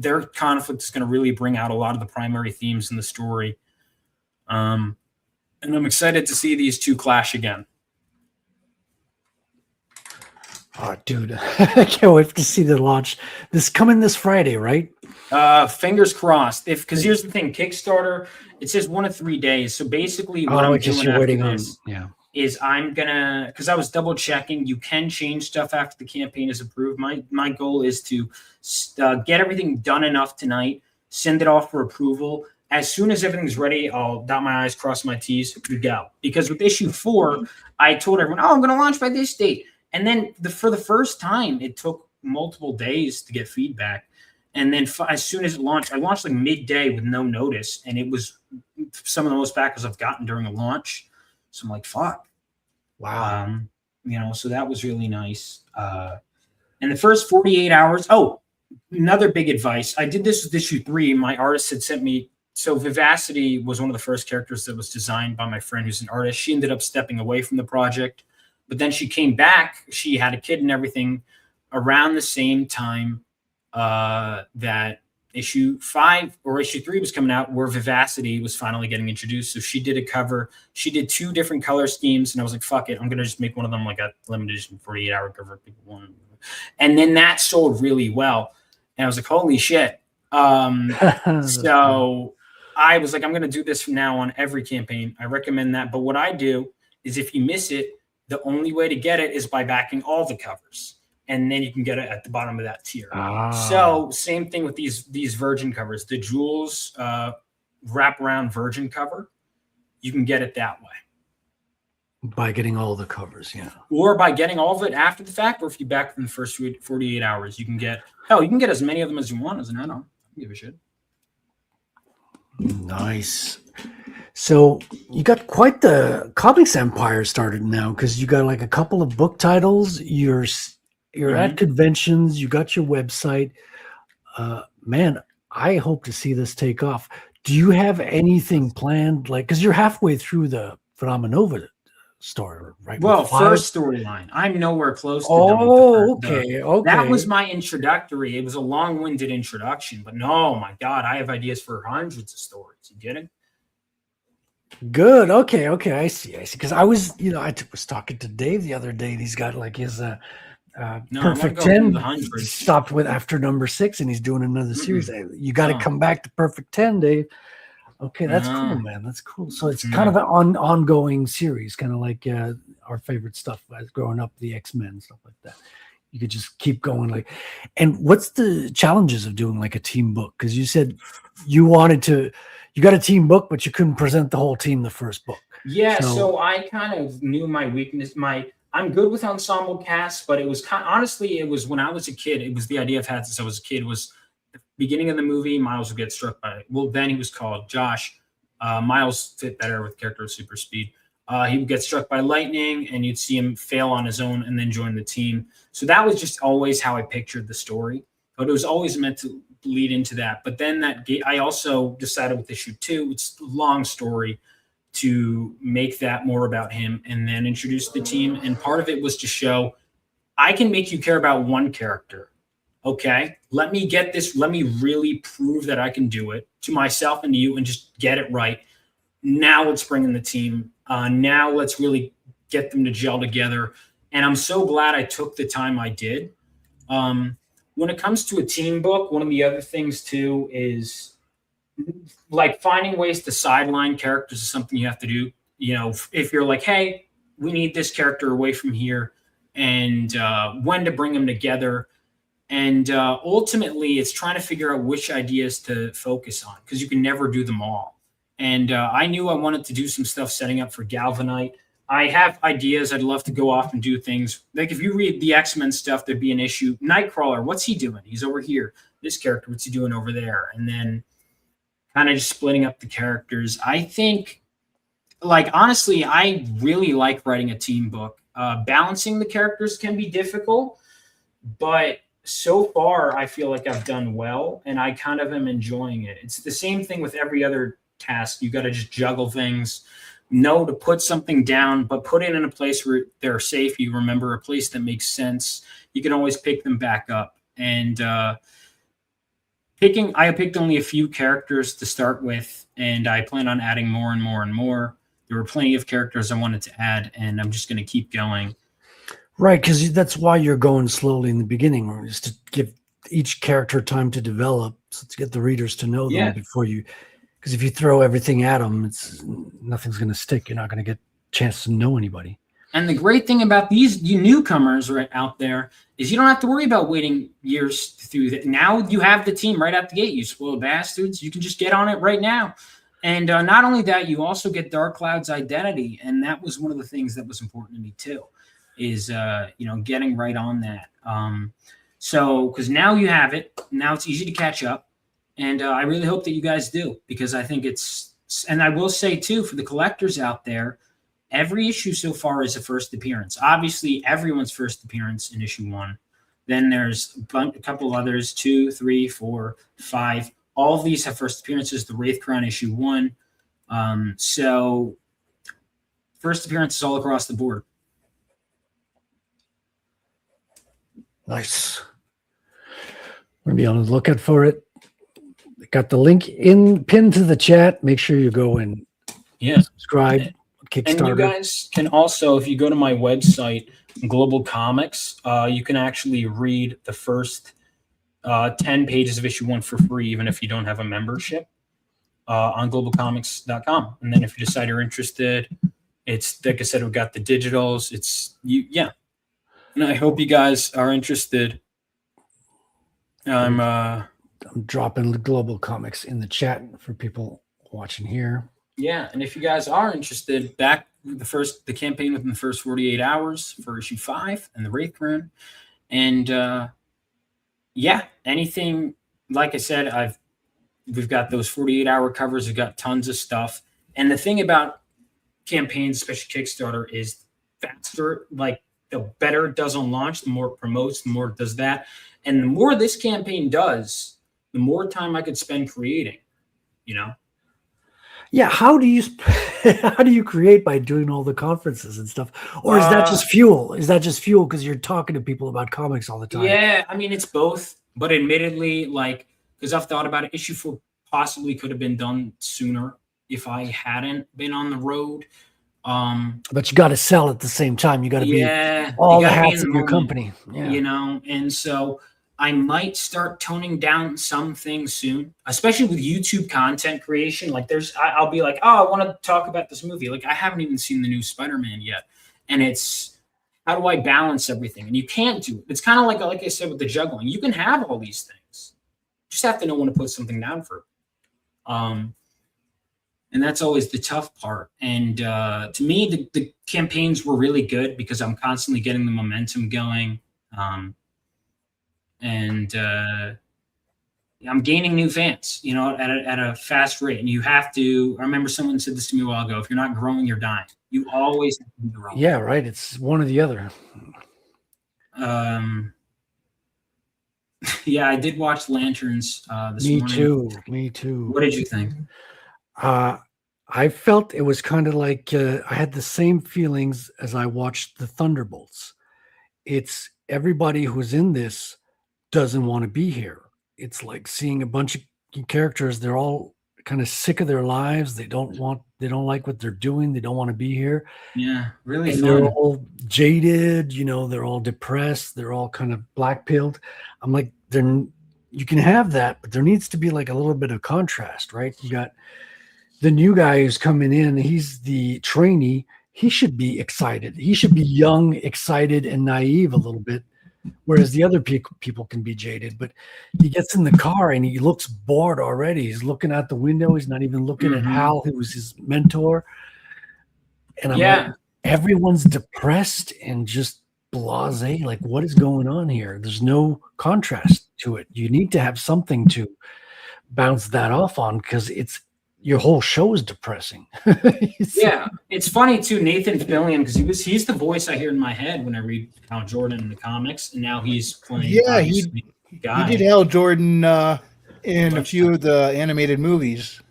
G: their conflict is going to really bring out a lot of the primary themes in the story. And I'm excited to see these two clash again.
C: Oh, dude, I can't wait to see the launch. This coming this Friday, right?
G: Fingers crossed. Because here's the thing, Kickstarter, it says 1 to 3 days. So basically, what I'm doing
C: you're
G: after
C: waiting
G: this
C: on,
G: is I'm gonna, because I was double checking. You can change stuff after the campaign is approved. My goal is to get everything done enough tonight, send it off for approval. As soon as everything's ready, I'll dot my I's, cross my T's, we go. Because with issue 4, I told everyone, I'm going to launch by this date. And then for the first time, it took multiple days to get feedback. And then as soon as it launched, I launched like midday with no notice. And it was some of the most backers I've gotten during a launch. So I'm like, fuck.
C: Wow.
G: So that was really nice. And the first 48 hours, another big advice. I did this with issue 3. My artist had sent me. So Vivacity was one of the first characters that was designed by my friend who's an artist. She ended up stepping away from the project, but then she came back. She had a kid and everything around the same time that issue 5 or issue 3 was coming out, where Vivacity was finally getting introduced. So she did a cover. She did 2 different color schemes, and I was like, fuck it. I'm going to just make one of them like a limited edition 48-hour cover. And then that sold really well. And I was like, holy shit. So I was like, I'm going to do this from now on every campaign. I recommend that. But what I do is if you miss it, the only way to get it is by backing all the covers. and then you can get it at the bottom of that tier.
C: Ah.
G: So same thing with these Virgin covers. The Jules wraparound Virgin cover, you can get it that way.
C: By getting all the covers, yeah.
G: Or by getting all of it after the fact, or if you back from the first 48 hours, you can get as many of them as you want as an add-on. I don't give a shit.
C: Nice. So you got quite the comics empire started now, because you got like a couple of book titles. You're at conventions. You got your website. Man, I hope to see this take off. Do you have anything planned? Like, because you're halfway through the Phenomenova story, right?
G: Well, first storyline. I'm nowhere close to done with
C: okay.
G: That was my introductory. It was a long-winded introduction, but no, my God, I have ideas for hundreds of stories. You get it?
C: Good. Okay. I see. Because I was, I was talking to Dave the other day, and he's got like his Perfect 10 stopped with after number 6, and he's doing another series. You got to come back to Perfect 10, Dave. Okay, that's cool, man. That's cool. So it's kind of an ongoing series, kind of like our favorite stuff as growing up, the X-Men, stuff like that. You could just keep going. And what's the challenges of doing like a team book? Because you said you got a team book, but you couldn't present the whole team the first book.
G: Yeah, so I kind of knew my weakness. I'm good with ensemble casts, but it was honestly, it was when I was a kid. It was the idea I've had since I was a kid. Was the beginning of the movie, Miles would get struck by. Well, then he was called Josh. Miles fit better with character with super speed. He would get struck by lightning, and you'd see him fail on his own and then join the team. So that was just always how I pictured the story. But it was always meant to lead into that. But then I also decided with issue 2, it's a long story, to make that more about him and then introduce the team. And part of it was to show I can make you care about one character. Okay, let me get this. Let me really prove that I can do it to myself and to you and just get it right. Now let's bring in the team. Now let's really get them to gel together. And I'm so glad I took the time I did. When it comes to a team book, one of the other things too is like finding ways to sideline characters is something you have to do. If you're like, hey, we need this character away from here, and when to bring them together. And ultimately, it's trying to figure out which ideas to focus on, because you can never do them all. And I knew I wanted to do some stuff setting up for Galvanite. I have ideas. I'd love to go off and do things. Like if you read the X-Men stuff, there'd be an issue. Nightcrawler, what's he doing? He's over here. This character, what's he doing over there? And then kind of just splitting up the characters. I think, honestly, I really like writing a team book. Balancing the characters can be difficult, but so far I feel like I've done well, and I kind of am enjoying it. It's the same thing with every other task. You got to just juggle things, know to put something down, but put it in a place where they're safe. You remember a place that makes sense. You can always pick them back up. And I picked only a few characters to start with, and I plan on adding more and more and more. There were plenty of characters I wanted to add, and I'm just going to keep going.
C: Right, because that's why you're going slowly in the beginning, is to give each character time to develop, so to get the readers to know them before you. Because if you throw everything at them, nothing's going to stick. You're not going to get a chance to know anybody.
G: And the great thing about you newcomers right out there is you don't have to worry about waiting years through that. Now you have the team right out the gate. You spoiled bastards. You can just get on it right now. And not only that, you also get Dark Cloud's identity. And that was one of the things that was important to me too, is, getting right on that. Because now you have it. Now it's easy to catch up. And I really hope that you guys do, because I think and I will say too, for the collectors out there, every issue so far is a first appearance. Obviously, everyone's first appearance in issue 1. Then there's a couple of others, 2, 3, 4, 5. All of these have first appearances. The Wraith Crown issue 1. So first appearances all across the board.
C: Nice. I'm going to be on the lookout for it. Got the link pinned to the chat. Make sure you go and subscribe. Kickstarter.
G: And you guys can also, if you go to my website, Global Comics, you can actually read the first 10 pages of issue 1 for free, even if you don't have a membership, on globalcomics.com. And then if you decide you're interested, it's like I said, we've got the digitals. And I hope you guys are interested.
C: I'm dropping Global Comics in the chat for people watching here.
G: Yeah, and if you guys are interested, back the campaign within the first 48 hours for issue 5 and the Wraith Rune. And yeah, anything, like I said, we've got those 48-hour covers, we've got tons of stuff. And the thing about campaigns, especially Kickstarter, is faster, like the better it does on launch, the more it promotes, the more it does that. And the more this campaign does, the more time I could spend creating, you know?
C: Yeah, how do you create by doing all the conferences and stuff? Or is that just fuel? Is that just fuel because you're talking to people about comics all the time?
G: Yeah, I mean, it's both. But admittedly, like, because I've thought about it, issue 4 possibly could have been done sooner if I hadn't been on the road.
C: But you got to sell at the same time. You got to be all the hats in your company. Yeah.
G: You know, and so I might start toning down some things soon, especially with YouTube content creation. Like I'll be like, oh, I want to talk about this movie. Like I haven't even seen the new Spider-Man yet. And it's, how do I balance everything? And you can't do it. It's kind of like I said with the juggling. You can have all these things. You just have to know when to put something down for it. And that's always the tough part. And to me, the campaigns were really good because I'm constantly getting the momentum going. And I'm gaining new fans, you know, at a fast rate. And you have to, I remember someone said this to me a while ago, if you're not growing, you're dying. You always have to be growing.
C: Yeah, right. It's one or the other.
G: Yeah, I did watch Lanterns this morning.
C: Me too.
G: What did you think?
C: I felt it was kind of like I had the same feelings as I watched the Thunderbolts. It's everybody who's in this doesn't want to be here. It's like seeing a bunch of characters. They're all kind of sick of their lives. They don't like what they're doing. They don't want to be here.
G: Yeah, really
C: and
G: fun.
C: They're all jaded, you know, they're all depressed. They're all kind of black-pilled. I'm like, you can have that, but there needs to be like a little bit of contrast, right? You got the new guy who's coming in. He's the trainee. He should be excited. He should be young, excited, and naive a little bit. Whereas the other people can be jaded, but he gets in the car and he looks bored already. He's looking out the window. He's not even looking at Hal, who was his mentor. And I'm like, everyone's depressed and just blasé. Like, what is going on here? There's no contrast to it. You need to have something to bounce that off on because your whole show is depressing.
G: Yeah, it's funny too. Nathan Fillion, because he's the voice I hear in my head when I read Hal Jordan in the comics, and now he's playing.
D: Yeah, he did Hal Jordan in a few of the animated movies.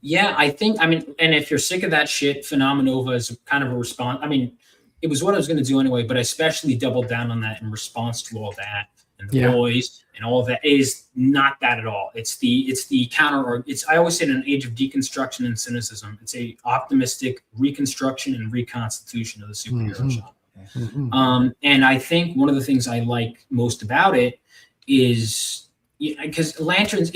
G: Yeah, I mean, and if you're sick of that shit, Phenomenova is kind of a response. I mean, it was what I was going to do anyway, but I especially doubled down on that in response to all that. And the boys and all of that is not that at all. It's the counter, or I always say in an age of deconstruction and cynicism, it's a optimistic reconstruction and reconstitution of the superhero genre. And I think one of the things I like most about it is because Lanterns,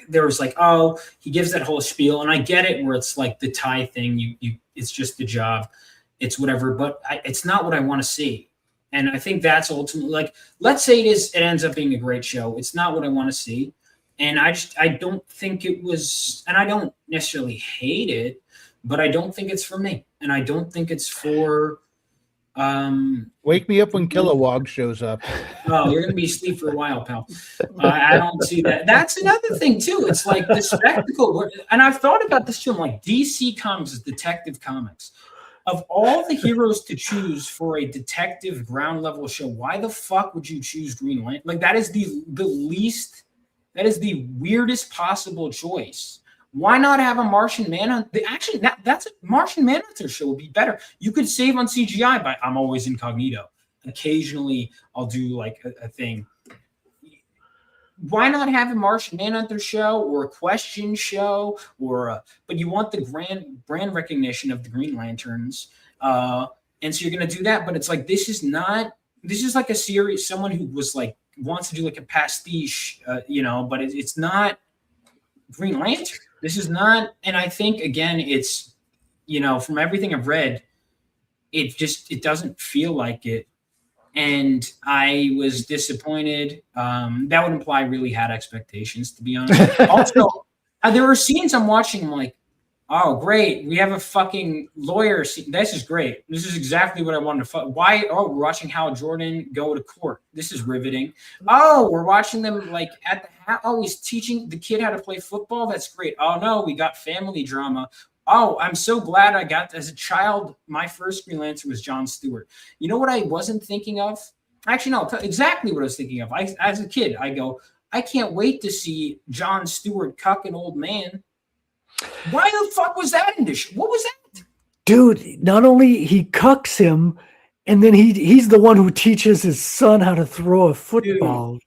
G: there was like, oh, he gives that whole spiel, and I get it where it's like the tie thing, it's just the job, it's whatever, but it's not what I want to see. And I think that's ultimately, like, let's say it ends up being a great show. It's not what I want to see. And I don't think it was, and I don't necessarily hate it, but I don't think it's for me. And I don't think it's for,
D: wake me up when Kilowog shows up.
G: Oh, you're going to be asleep for a while, pal. I don't see that. That's another thing too. It's like the spectacle. And I've thought about this too. I'm like, DC Comics is Detective Comics. Of all the heroes to choose for a detective ground level show, why the fuck would you choose Green Lantern? Like, that is the weirdest possible choice. Why not have a Martian Manhunter? Actually, that's a Martian Manhunter show would be better. You could save on CGI by I'm always incognito. Occasionally, I'll do like a thing. Why not have a Martian Manhunter show or a question show but you want the brand recognition of the Green Lanterns. And so you're going to do that. But it's like, this is like a series, someone who was like, wants to do like a pastiche, but it's not Green Lantern. This is not. And I think, again, it's, from everything I've read, it doesn't feel like it and I was disappointed. That would imply I really had expectations, to be honest. Also, there were scenes I'm watching. I'm like, oh, great. We have a fucking lawyer scene. This is great. This is exactly what I wanted to. Why? Oh, we're watching Hal Jordan go to court. This is riveting. Oh, we're watching them like at the. Oh, he's teaching the kid how to play football. That's great. Oh no, we got family drama. Oh, I'm so glad I got as a child. My first Green Lantern was John Stewart. You know what I wasn't thinking of? Actually, no, exactly what I was thinking of. As a kid, I go, I can't wait to see John Stewart cuck an old man. Why the fuck was that in this? What was that?
C: Dude, not only he cucks him, and then he's the one who teaches his son how to throw a football. Dude.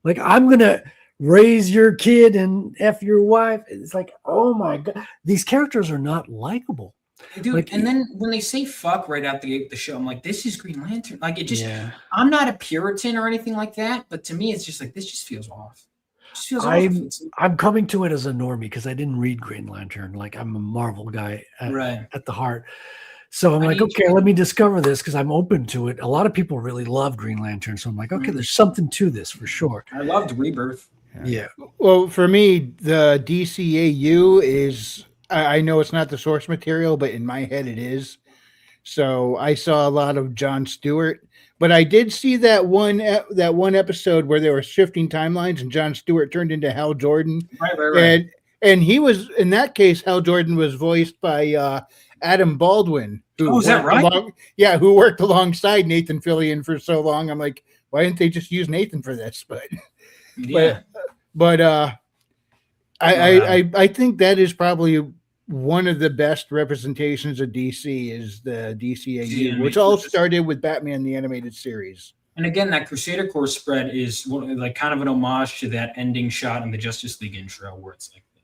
C: Like, I'm going to raise your kid and F your wife. It's like, oh my God. These characters are not likable.
G: Dude,
C: like,
G: and then when they say fuck right out the show, I'm like, this is Green Lantern. Like, it just, I'm not a Puritan or anything like that, but to me, it's just like, this just feels off.
C: I'm coming to it as a normie because I didn't read Green Lantern. Like, I'm a Marvel guy at the heart. So I'm like, okay, let me discover this because I'm open to it. A lot of people really love Green Lantern. So I'm like, okay, there's something to this for sure.
G: I loved Rebirth.
C: Yeah.
D: Well, for me, the DCAU is, I know it's not the source material, but in my head it is. So I saw a lot of John Stewart. But I did see that one episode where they were shifting timelines and John Stewart turned into Hal Jordan.
G: Right.
D: And he was, in that case, Hal Jordan was voiced by Adam Baldwin.
G: Is that right?
D: Who worked alongside Nathan Fillion for so long. I'm like, why didn't they just use Nathan for this? But I think that is probably one of the best representations of DC is the DCAU, which all started with Batman the Animated Series.
G: And again, that Crusader Corps spread is like kind of an homage to that ending shot in the Justice League intro where it's like the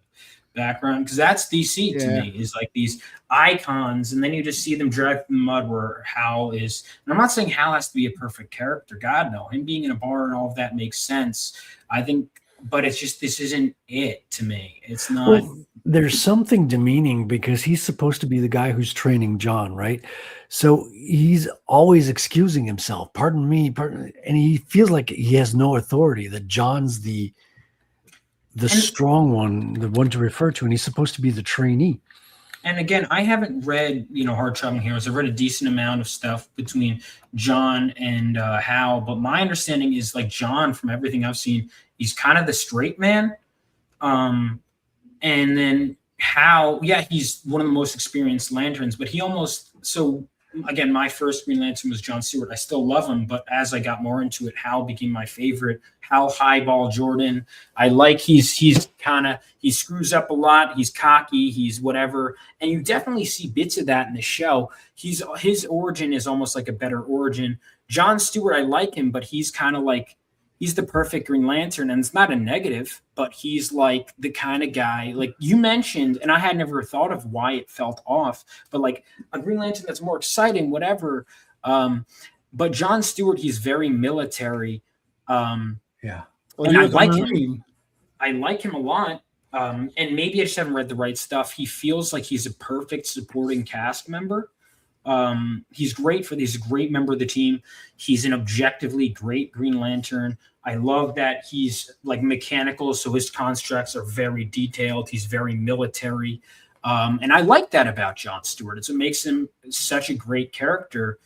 G: background, because that's DC to me, is like these icons, and then you just see them dragged through the mud where Hal is. And I'm not saying Hal has to be a perfect character. God, no. Him being in a bar and all of that makes sense. I think, but it's just, this isn't it to me. It's not.
C: Well, there's something demeaning because he's supposed to be the guy who's training John, right? So he's always excusing himself. Pardon me, and he feels like he has no authority, that John's the strong one, the one to refer to, and he's supposed to be the trainee.
G: And again, I haven't read, Hard Traveling Heroes. I've read a decent amount of stuff between John and Hal, but my understanding is like John, from everything I've seen, he's kind of the straight man. And then Hal, he's one of the most experienced Lanterns, but he almost, so again, my first Green Lantern was John Stewart. I still love him, but as I got more into it, Hal became my favorite. Hal Highball Jordan. I like he's he screws up a lot. He's cocky. He's whatever, and you definitely see bits of that in the show. His origin is almost like a better origin. John Stewart, I like him, but he's kind of like, he's the perfect Green Lantern, and it's not a negative, but he's like the kind of guy, like you mentioned, and I had never thought of why it felt off, but like a Green Lantern that's more exciting, whatever. But John Stewart, he's very military.
D: Well,
G: and I like him. I like him a lot. And maybe I just haven't read the right stuff. He feels like he's a perfect supporting cast member. He's great he's a great member of the team. He's an objectively great Green Lantern. I love that he's like mechanical, so his constructs are very detailed. He's very military. And I like that about John Stewart. It's what makes him such a great character.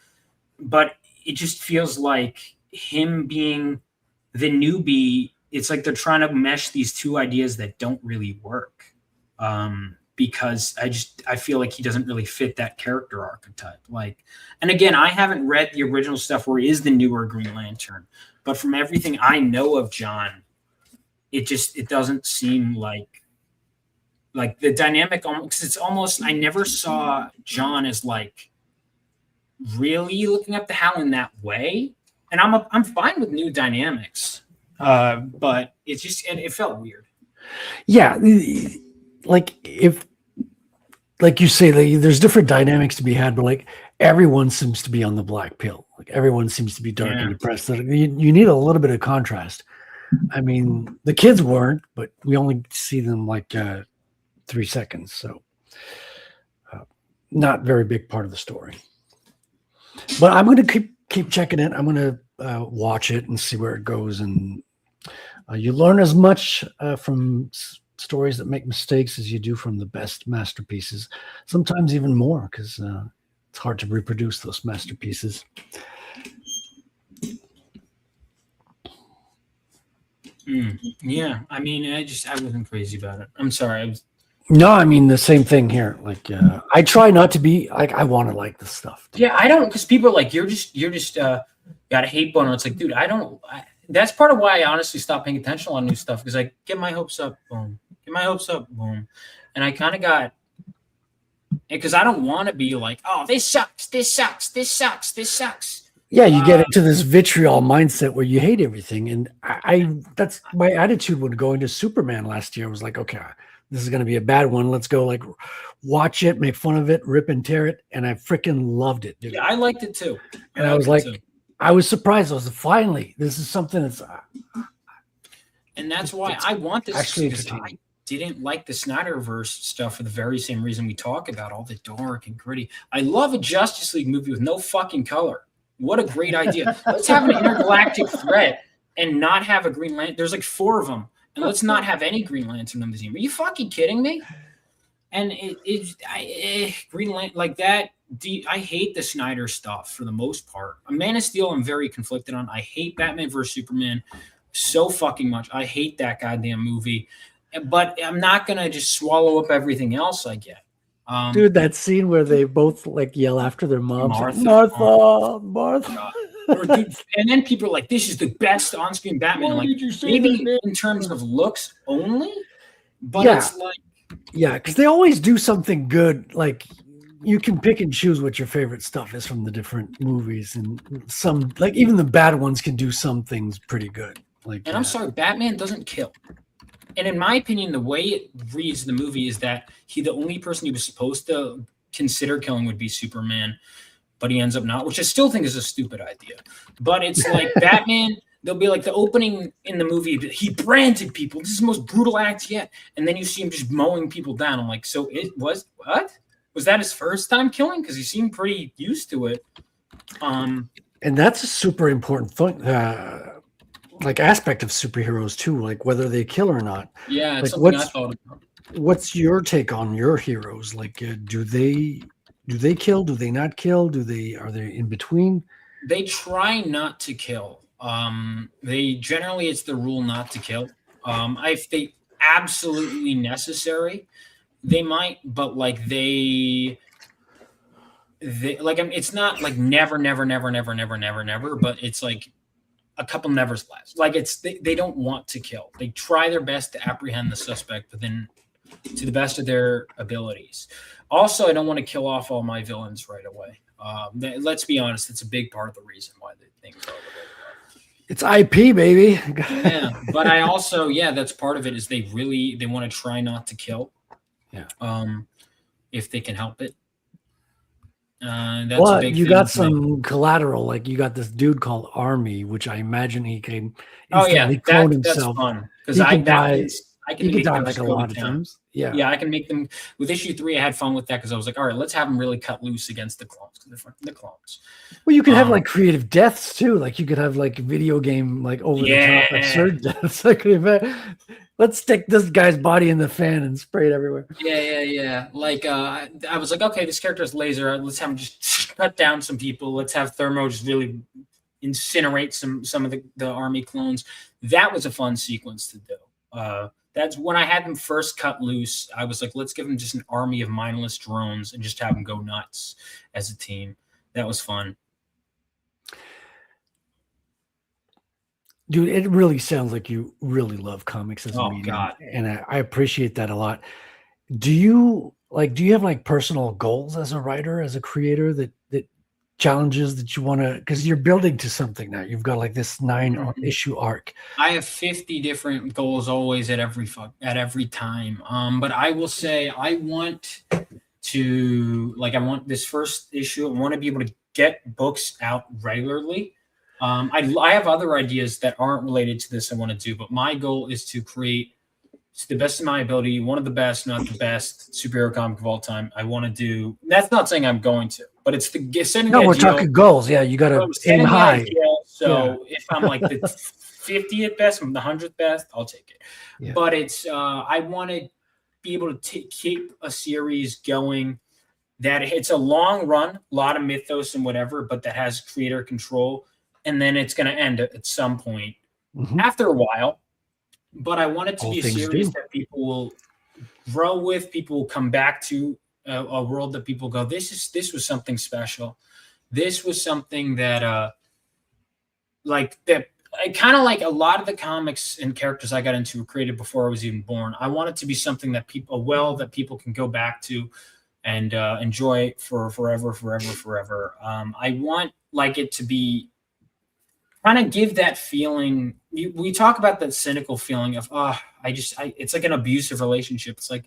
G: But it just feels like him being the newbie, it's like they're trying to mesh these two ideas that don't really work. Because I feel like he doesn't really fit that character archetype. Like, and again, I haven't read the original stuff where he is the newer Green Lantern, but from everything I know of John, it doesn't seem like the dynamic, because it's almost, I never saw John as like really looking up to Hal in that way. And I'm fine with new dynamics. But it's just, it felt weird.
C: Yeah. Like you say, there's different dynamics to be had, but like everyone seems to be on the black pill. Like everyone seems to be dark and depressed. So you need a little bit of contrast. I mean, the kids weren't, but we only see them like 3 seconds. So not very big part of the story. But I'm going to keep checking it. I'm going to watch it and see where it goes. And you learn as much from stories that make mistakes as you do from the best masterpieces. Sometimes even more, because it's hard to reproduce those masterpieces.
G: Yeah, I mean, I wasn't crazy about it. I'm sorry.
C: No, I mean the same thing here. Like, I try not to be like I want to like this stuff.
G: Yeah, I don't, because people are like, you're just got a hate boner. It's like, dude, that's part of why I honestly stopped paying attention on new stuff, because I get my hopes up, boom, get my hopes up, boom, and I kind of got, because I don't want to be like, oh, this sucks, this sucks, this sucks, this sucks.
C: Yeah, you get into this vitriol mindset where you hate everything, and I that's my attitude when going to Superman last year. I was like, okay, this is going to be a bad one. Let's go like watch it, make fun of it, rip and tear it, and I freaking loved it, dude.
G: Yeah, I liked it too.
C: And I was like, I was surprised. I was like, finally, this is something that's.
G: And that's why I want this.
C: Actually,
G: because I didn't like the Snyderverse stuff for the very same reason we talk about all the dark and gritty. I love a Justice League movie with no fucking color. What a great idea. Let's have an intergalactic threat and not have a Green Lantern. There's like 4 of them. And let's not have any Green Lantern on the team. Are you fucking kidding me? And Green Lantern, like that, I hate the Snyder stuff for the most part. Man of Steel, I'm very conflicted on. I hate Batman vs. Superman so fucking much. I hate that goddamn movie. But I'm not going to just swallow up everything else I get.
C: Dude, that scene where they both like yell after their moms, Martha.
G: And then people are like, "This is the best on-screen Batman." I'm like, maybe in terms of looks only, but it's like,
C: yeah, because they always do something good. Like you can pick and choose what your favorite stuff is from the different movies, and some like even the bad ones can do some things pretty good. Like,
G: and I'm sorry, Batman doesn't kill. And in my opinion, the way it reads the movie is that the only person he was supposed to consider killing would be Superman, but he ends up not, which I still think is a stupid idea. But it's like Batman, they'll be like the opening in the movie, he branded people. This is the most brutal act yet. And then you see him just mowing people down. I'm like, so it was, what? Was that his first time killing? Because he seemed pretty used to it.
C: And that's a super important thing. Like aspect of superheroes too, like whether they kill or not.
G: Yeah, it's
C: like
G: something I thought about.
C: What's your take on your heroes? Like, do they kill? Do they not kill? Are they in between?
G: They try not to kill. They generally, it's the rule not to kill. If they absolutely necessary, they might, but like they like, I mean, it's not like never, but it's like a couple nevers less. Like they don't want to kill. They try their best to apprehend the suspect within to the best of their abilities. Also, I don't want to kill off all my villains right away. Let's be honest, it's a big part of the reason why the things are the way they are.
C: It's IP, baby.
G: Yeah, but I also, that's part of it is they want to try not to kill.
C: Yeah.
G: If they can help it.
C: That's a big you got some collateral, like you got this dude called Army, which I imagine he can instantly clone himself.
G: That's fun
C: because
G: I can
C: die like a lot of times.
G: Yeah, I can make them with issue 3. I had fun with that because I was like, all right, let's have them really cut loose against the clones because they're fucking the clones.
C: Well, you could have like creative deaths too. Like you could have like video game like over the top absurd deaths. Like, let's stick this guy's body in the fan and spray it everywhere.
G: Yeah. Like I was like, okay, this character has laser. Let's have him just cut down some people. Let's have Thermo just really incinerate some of the Army clones. That was a fun sequence to do. That's when I had them first cut loose. I was like, let's give them just an army of mindless drones and just have them go nuts as a team. That was fun.
C: Dude, it really sounds like you really love comics as a medium.
G: God.
C: And I appreciate that a lot. Do you have like personal goals as a writer, as a creator that challenges that you want to, because you're building to something now. You've got like this 9-issue arc.
G: I have 50 different goals always at every time. But I will say I want this first issue. I want to be able to get books out regularly. I have other ideas that aren't related to this I want to do, but my goal is to create, to the best of my ability, one of the best, not the best superhero comic of all time. I want to do, that's not saying I'm going to. but it's the setting
C: No,
G: the
C: we're
G: ideal.
C: talking goals. Yeah, you got to
G: Setting
C: aim
G: the
C: high.
G: ideal, so if I'm like the 50th best, I'm the 100th best, I'll take it.
C: Yeah.
G: But it's I want to be able to keep a series going that it's a long run, a lot of mythos and whatever, but that has creator control, and then it's going to end at some point after a while. But I want it to
C: All
G: be a
C: things
G: series
C: do.
G: that people will grow with, people will come back to, a world that people go, this was something special. This was something that kind of like a lot of the comics and characters I got into were created before I was even born. I want it to be something that people can go back to and enjoy for forever. I want like it to be kind of give that feeling. We talk about that cynical feeling of, it's like an abusive relationship. It's like,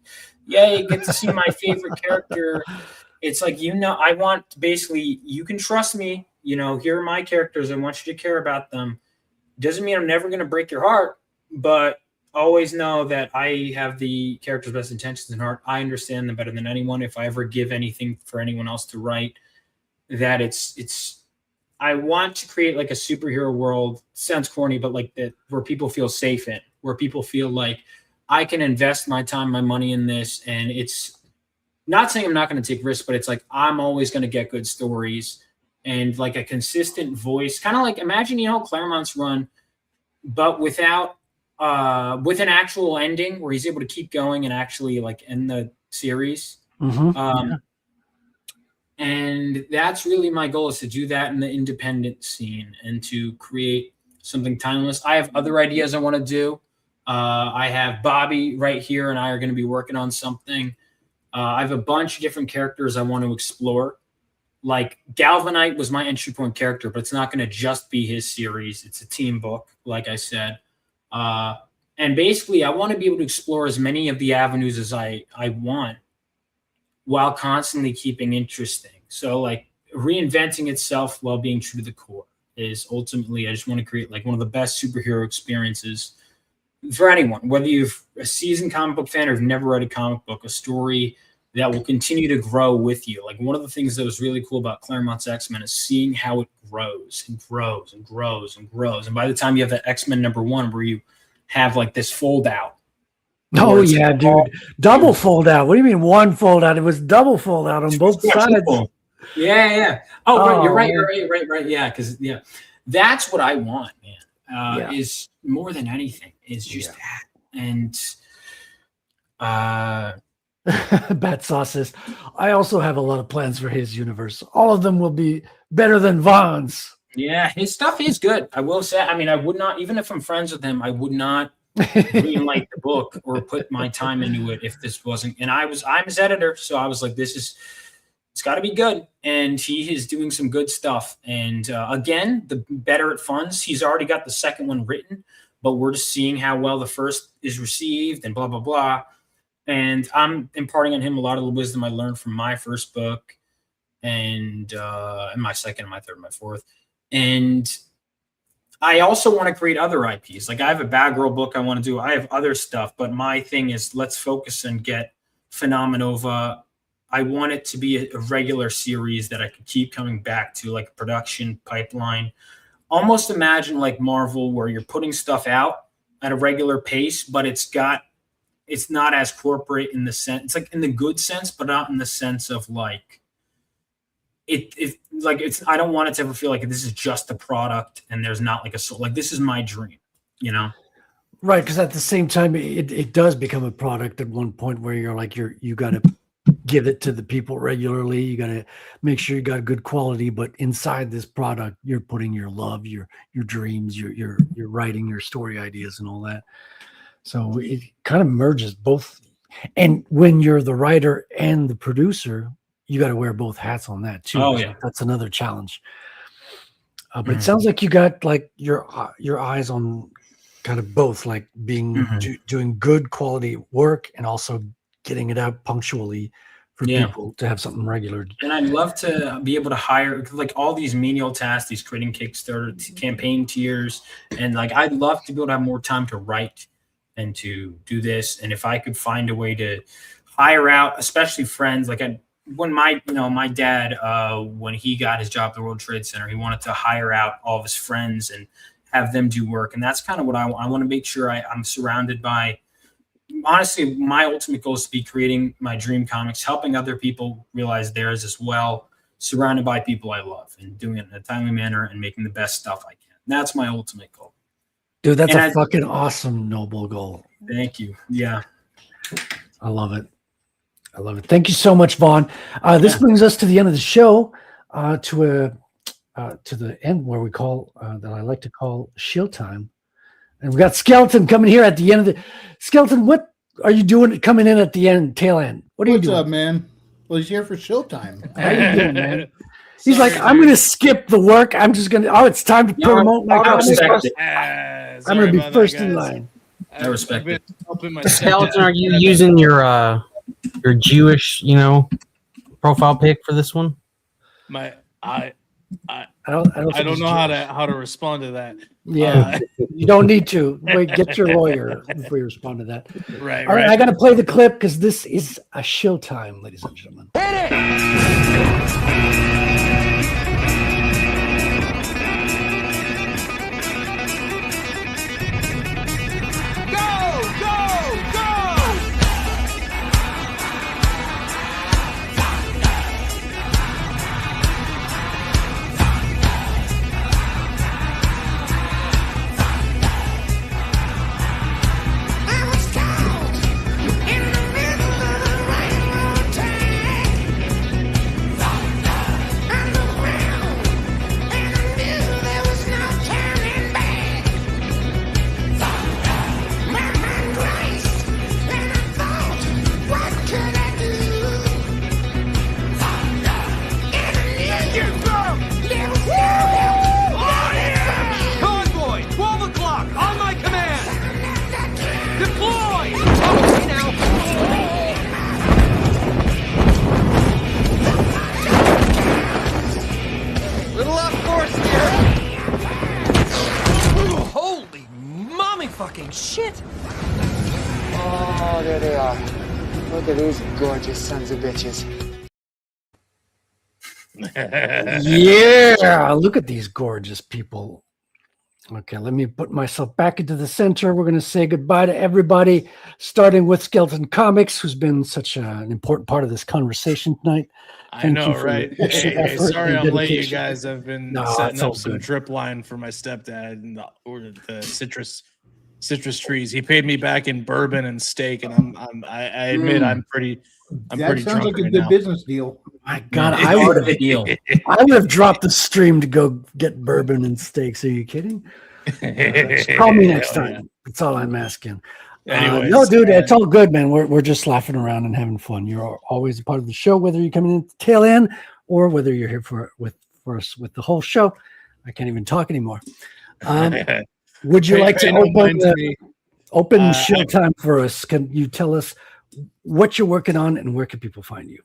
G: you get to see my favorite character. It's like, I want basically, you can trust me, here are my characters. I want you to care about them. Doesn't mean I'm never going to break your heart, but always know that I have the character's best intentions in heart. I understand them better than anyone. If I ever give anything for anyone else to write, that I want to create like a superhero world. Sounds corny, but like that, where people feel safe in, where people feel like I can invest my time, my money in this. And it's not saying I'm not going to take risks, but it's like, I'm always going to get good stories and like a consistent voice, kind of like, imagine, Claremont's run, but without, with an actual ending where he's able to keep going and actually like end the series. And that's really my goal, is to do that in the independent scene and to create something timeless. I have other ideas I want to do. I have Bobby right here and I are going to be working on something. I have a bunch of different characters I want to explore. Like Galvanite was my entry point character, but it's not going to just be his series. It's a team book, like I said. And basically, I want to be able to explore as many of the avenues as I want, while constantly keeping interesting. So like reinventing itself while being true to the core is ultimately, I just want to create like one of the best superhero experiences for anyone, whether you're a seasoned comic book fan or have never read a comic book, a story that will continue to grow with you. Like one of the things that was really cool about Claremont's X-Men is seeing how it grows and grows and grows and grows. And by the time you have that X-Men #1 where you have like this fold out.
C: Oh yeah, dude. Double fold out. What do you mean one fold out? It was double fold out on both sides.
G: Yeah. Oh, right, you're right. Yeah, because that's what I want, man. Is more than anything. Is just that. And
C: Bat Sauces. I also have a lot of plans for his universe. All of them will be better than Vaughn's.
G: Yeah, his stuff is good. I will say. I mean, I would not, even if I'm friends with him, I would not greenlight the book or put my time into it if this wasn't. And I'm his editor, so I was like, it's got to be good. And he is doing some good stuff. And again, the better it funds. He's already got the second one written, but we're just seeing how well the first is received and blah blah blah. And I'm imparting on him a lot of the wisdom I learned from my first book, and my second, my third, my fourth. And I also want to create other IPs. Like I have a Bad Girl book I want to do. I have other stuff, but my thing is let's focus and get Phenomenova. I want it to be a regular series that I could keep coming back to, like a production pipeline. Almost imagine like Marvel, where you're putting stuff out at a regular pace, but it's not as corporate in the sense. It's like in the good sense, but not in the sense of like I don't want it to ever feel like this is just a product and there's not like this is my dream,
C: Right, because at the same time, it does become a product at one point where you're like you got to give it to the people regularly. You got to make sure you got good quality, but inside this product, you're putting your love, your dreams, your writing, your story ideas, and all that. So it kind of merges both. And when you're the writer and the producer, you got to wear both hats on that too.
G: Oh yeah,
C: that's another challenge. But it sounds like you got like your eyes on kind of both, like being doing good quality work and also getting it out punctually for people to have something regular.
G: And I'd love to be able to hire like all these menial tasks, these creating Kickstarter campaign tiers, and like I'd love to be able to have more time to write and to do this. And if I could find a way to hire out, especially friends, like when my dad, when he got his job at the World Trade Center, he wanted to hire out all of his friends and have them do work. And that's kind of what I want to make sure I'm surrounded by. Honestly, my ultimate goal is to be creating my dream comics, helping other people realize theirs as well, surrounded by people I love and doing it in a timely manner and making the best stuff I can. That's my ultimate goal.
C: Dude, that's a fucking awesome, noble goal.
G: Thank you. Yeah.
C: I love it. I love it. Thank you so much, Vaughn. This brings us to the end of the show, to the end where we call, that I like to call shield time. And we've got Skeleton coming here at the end of the Skeleton. What are you doing coming in at the end, tail end? What are you doing?
D: What's up, man? Well, he's here for showtime.
C: How you doing, man? He's like, I'm going to skip the work. I'm just going to, it's time to promote my comic. I'm going to be first in line.
G: I respect it.
E: Skeleton, are you using your Jewish, profile pic for this one?
I: I
C: don't
I: don't know how to respond to that.
C: Yeah, you don't need to. Wait, get your lawyer before you respond to that.
I: Right.
C: All right, I got to play the clip because this is a show time, ladies and gentlemen.
J: Oh, there they are. Look at these gorgeous sons of bitches.
C: Yeah, look at these gorgeous people. Okay, let me put myself back into the center. We're going to say goodbye to everybody, starting with Skeleton Comics, who's been such an important part of this conversation tonight.
I: I know, right? Hey, sorry I'm late, you guys. I've been setting up some drip line for my stepdad and the citrus trees. He paid me back in bourbon and steak, and I admit I'm pretty
D: That sounds like a good
I: now.
D: business deal.
C: My God, I would have dropped the stream to go get bourbon and steaks. Are you kidding? Call me next time. That's all I'm asking.
I: Anyways,
C: no, dude, it's all good, man. We're just laughing around and having fun. You're always a part of the show, whether you're coming in at the tail end or whether you're here for us with the whole show. I can't even talk anymore. Would you like to open show time for us? Can you tell us what you're working on and where can people find you?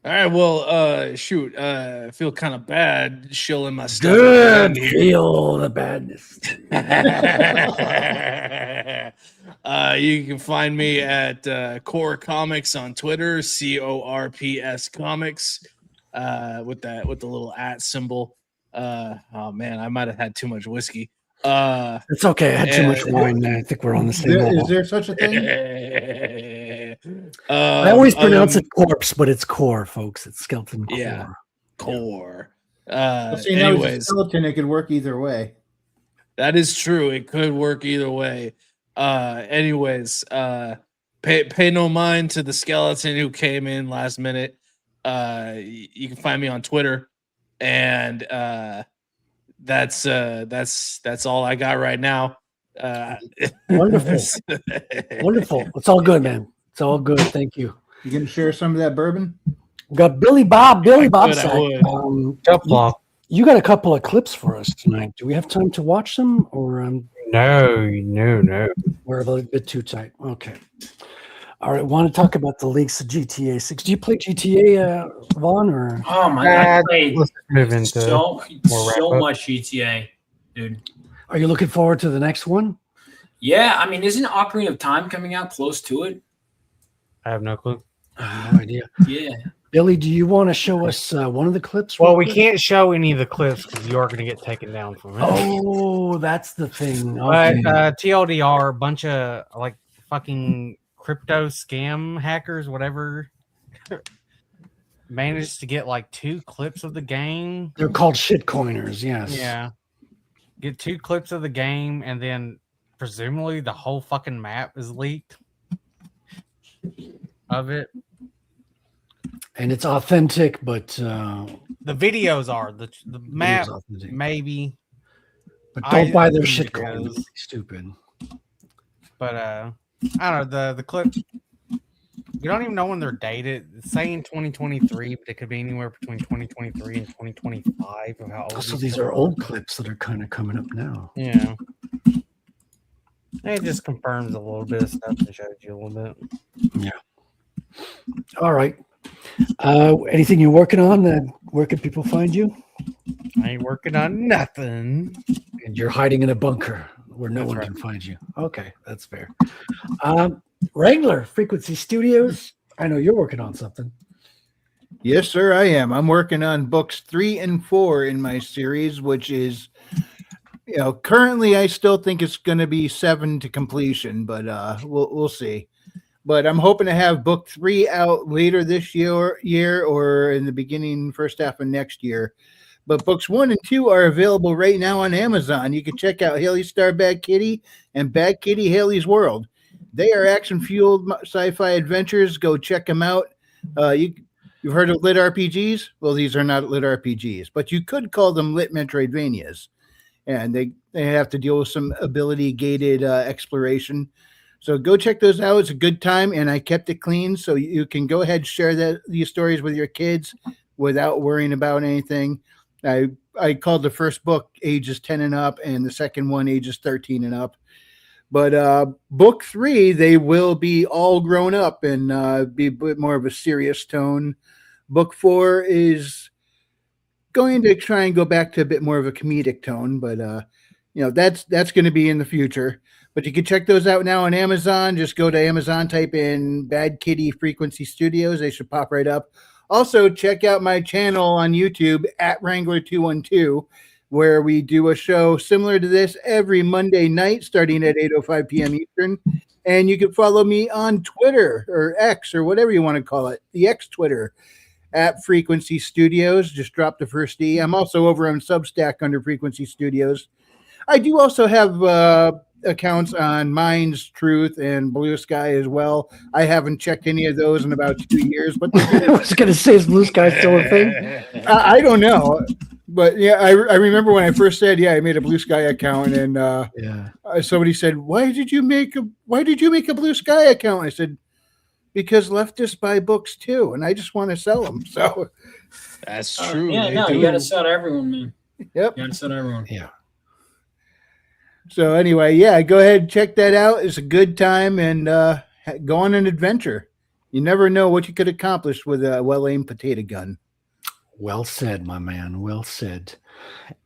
I: All right, well, shoot, I feel kind of bad shilling my stuff.
C: Good, feel the badness.
I: You can find me at Core Comics on Twitter, CORPS Comics, with the little @ symbol. Oh man, I might have had too much whiskey.
C: It's okay. I had too much wine. I think we're on the same level.
D: Is there such a thing?
C: I always pronounce it corpse, but it's core, folks. It's skeleton core.
I: Yeah, core.
D: See, now it's a skeleton. It could work either way.
I: That is true. It could work either way. Anyways, pay no mind to the skeleton who came in last minute. You can find me on Twitter, and that's all I got right now.
C: Wonderful. Wonderful. It's all good, man. It's all good. Thank you.
D: You gonna share some of that bourbon?
C: We got Billy Bob.
I: I
C: you got a couple of clips for us tonight. Do we have time to watch them, or
E: No.
C: we're a little bit too tight? Okay. All right. Want to talk about the links to GTA 6? Do you play GTA, Vaughn? Or
G: Oh my God, I played
E: Let's move into
G: so
E: wrap-up.
G: much GTA, dude.
C: are you looking forward to the next one?
G: Yeah, I mean, isn't Ocarina of Time coming out close to it?
E: I have no clue.
C: I have no idea.
G: Yeah.
C: Billy, do you want to show us one of the clips?
E: Well,
C: real
E: we
C: quick?
E: can't show any of the clips because you are going to get taken down from it.
C: Oh, that's the thing.
E: But
C: Okay.
E: TLDR, a bunch of like fucking crypto scam hackers, whatever, managed to get like 2 clips of the game.
C: They're called shitcoiners. Yes.
E: Yeah. Get 2 clips of the game, and then presumably the whole fucking map is leaked of it.
C: And it's authentic, but
E: The videos are the map,
C: authentic.
E: maybe.
C: But don't buy their
E: think it
C: shitcoin.
E: is.
C: Stupid.
E: But I don't know, the clip. We don't even know when they're dated. It's saying 2023, but it could be anywhere between 2023 and 2025 of how old.
C: So these are old clips that are kind of coming up now.
E: Yeah. It just confirms a little bit of stuff and shows you a little bit.
C: Yeah. All right. Anything you're working on? Where can people find you?
E: I ain't working on nothing.
C: And you're hiding in a bunker where no
E: That's
C: one
E: right.
C: can find you. Okay, that's fair. Wrangler Frequency Studios. I know you're working on something.
D: Yes, sir, I am. I'm working on books 3 and 4 in my series, which is, currently I still think it's going to be 7 to completion, but we'll see. But I'm hoping to have book 3 out later this year or in the first half of next year. But books 1 and 2 are available right now on Amazon. You can check out Haley Star Bad Kitty and Bad Kitty Haley's World. They are action-fueled sci-fi adventures. Go check them out. You've heard of lit RPGs? Well, these are not lit RPGs, but you could call them lit Metroidvanias. And they have to deal with some ability-gated exploration. So go check those out. It's a good time, and I kept it clean, so you can go ahead and share these stories with your kids without worrying about anything. I called the first book ages 10 and up, and the second one ages 13 and up. But book 3, they will be all grown up and be a bit more of a serious tone. Book 4 is going to try and go back to a bit more of a comedic tone, but that's going to be in the future. But you can check those out now on Amazon. Just go to Amazon, type in Bad Kitty Frequency Studios. They should pop right up. Also, check out my channel on YouTube at Wrangler212, where we do a show similar to this every Monday night starting at 8:05 p.m. Eastern. And you can follow me on Twitter or X or whatever you want to call it, the X Twitter, at Frequency Studios. Just drop the first E. I'm also over on Substack under Frequency Studios. I do also have accounts on Minds, Truth, and Blue Sky as well. I haven't checked any of those in about 2 years. But
C: I was going to say, is Blue Sky still a thing?
D: I don't know. But yeah, I remember when I first said, I made a Blue Sky account, and somebody said, "Why did you make a Blue Sky account?" I said, "Because leftists buy books too, and I just want to sell them." So
I: that's true.
G: You got to sell to everyone, man.
D: Yep,
G: you got to sell to everyone.
C: Yeah.
D: So anyway, go ahead and check that out. It's a good time, and go on an adventure. You never know what you could accomplish with a well-aimed potato gun.
C: Well said, my man. Well said.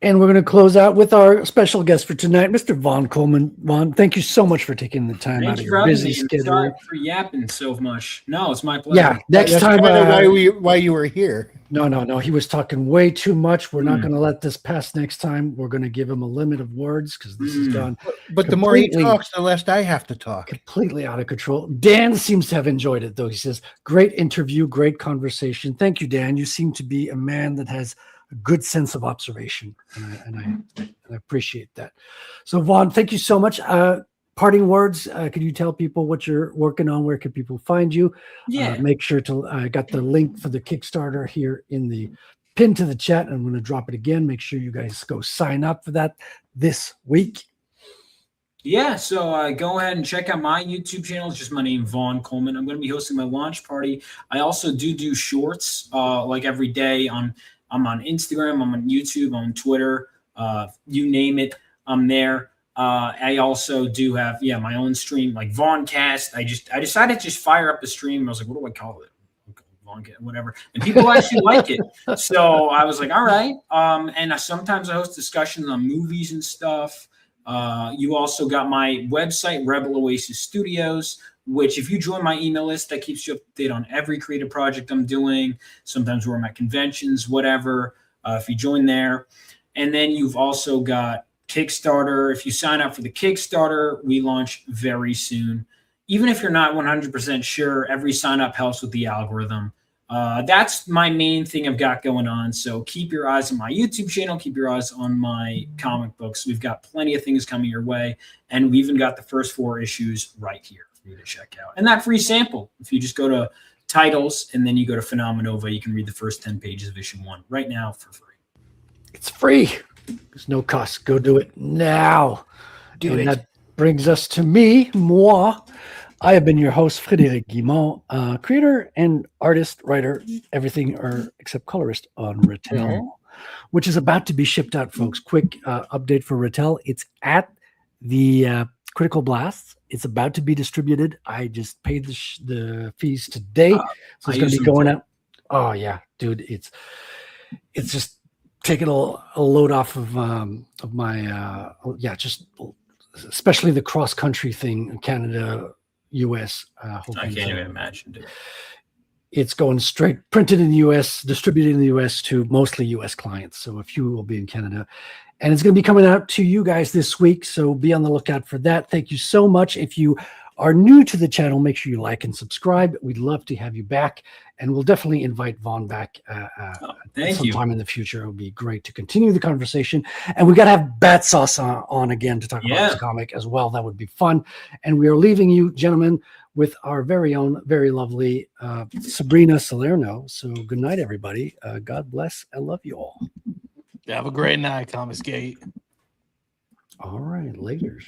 C: And we're going to close out with our special guest for tonight, Mr. Vaughn Coleman. Vaughn, thank you so much for taking the time out of your busy schedule.
G: Sorry for yapping so much. No, it's my pleasure.
C: Yeah, next
D: That's
C: time.
D: Why you were here?
C: No. He was talking way too much. We're not going to let this pass next time. We're going to give him a limit of words because this has gone.
D: But the more he talks, the less I have to talk.
C: Completely out of control. Dan seems to have enjoyed it, though. He says, "Great interview, great conversation." Thank you, Dan. You seem to be a man that has a good sense of observation, and I appreciate that. So, Vaughn, thank you so much. Parting words. Could you tell people what you're working on? Where can people find you?
G: Yeah.
C: Make sure to. I got the link for the Kickstarter here in the pin to the chat. I'm going to drop it again. Make sure you guys go sign up for that this week.
G: Yeah, so go ahead and check out my YouTube channel. It's just my name, Vaughn Coleman. I'm going to be hosting my launch party. I also do shorts like every day. I'm on Instagram. I'm on YouTube. I'm on Twitter. You name it, I'm there. I also do have my own stream, like Vaughncast. I decided to just fire up a stream. I was like, what do I call it? Vaughncast, whatever. And people actually like it. So I was like, all right. And sometimes I host discussions on movies and stuff. You also got my website, Rebel Oasis Studios, which if you join my email list, that keeps you up to date on every creative project I'm doing, sometimes we're at conventions, whatever, if you join there. And then you've also got Kickstarter. If you sign up for the Kickstarter, we launch very soon. Even if you're not 100% sure, every sign up helps with the algorithm. That's my main thing I've got going on. So keep your eyes on my YouTube channel. Keep your eyes on my comic books. We've got plenty of things coming your way. And we even got the first 4 issues right here for you to check out. And that free sample, if you just go to titles and then you go to Phenomenova, you can read the first 10 pages of issue 1 right now for free.
C: It's free. There's no cost. Go do it now.
D: Do it.
C: That brings us to me, moi. I have been your host, Frédéric Guimont, creator and artist, writer, everything except colorist on Rattel, which is about to be shipped out, folks. Quick update for Rattel. It's at the Critical Blasts. It's about to be distributed. I just paid the fees today. So it's going to be going out. Oh, yeah, dude. It's just taking a load off of my, just especially the cross-country thing, Canada, US.
G: I can't even imagine, dude.
C: It's going straight, printed in the US, distributed in the US to mostly US clients. So a few will be in Canada. And it's going to be coming out to you guys this week. So be on the lookout for that. Thank you so much. If you are new to the channel, make sure you like and subscribe. We'd love to have you back. And we'll definitely invite Vaughn back sometime in the future. It would be great to continue the conversation. And we got to have Bat Sauce on again to talk about this comic as well. That would be fun. And we are leaving you, gentlemen, with our very own, very lovely Sabrina Salerno. So good night, everybody. God bless. I love you all.
I: Have a great night, Thomas Gate.
C: All right. Laters.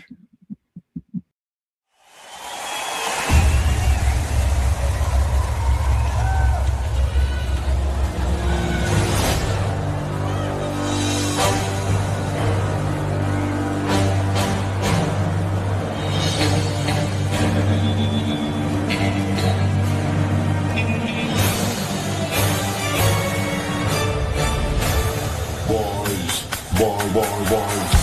H: Boys.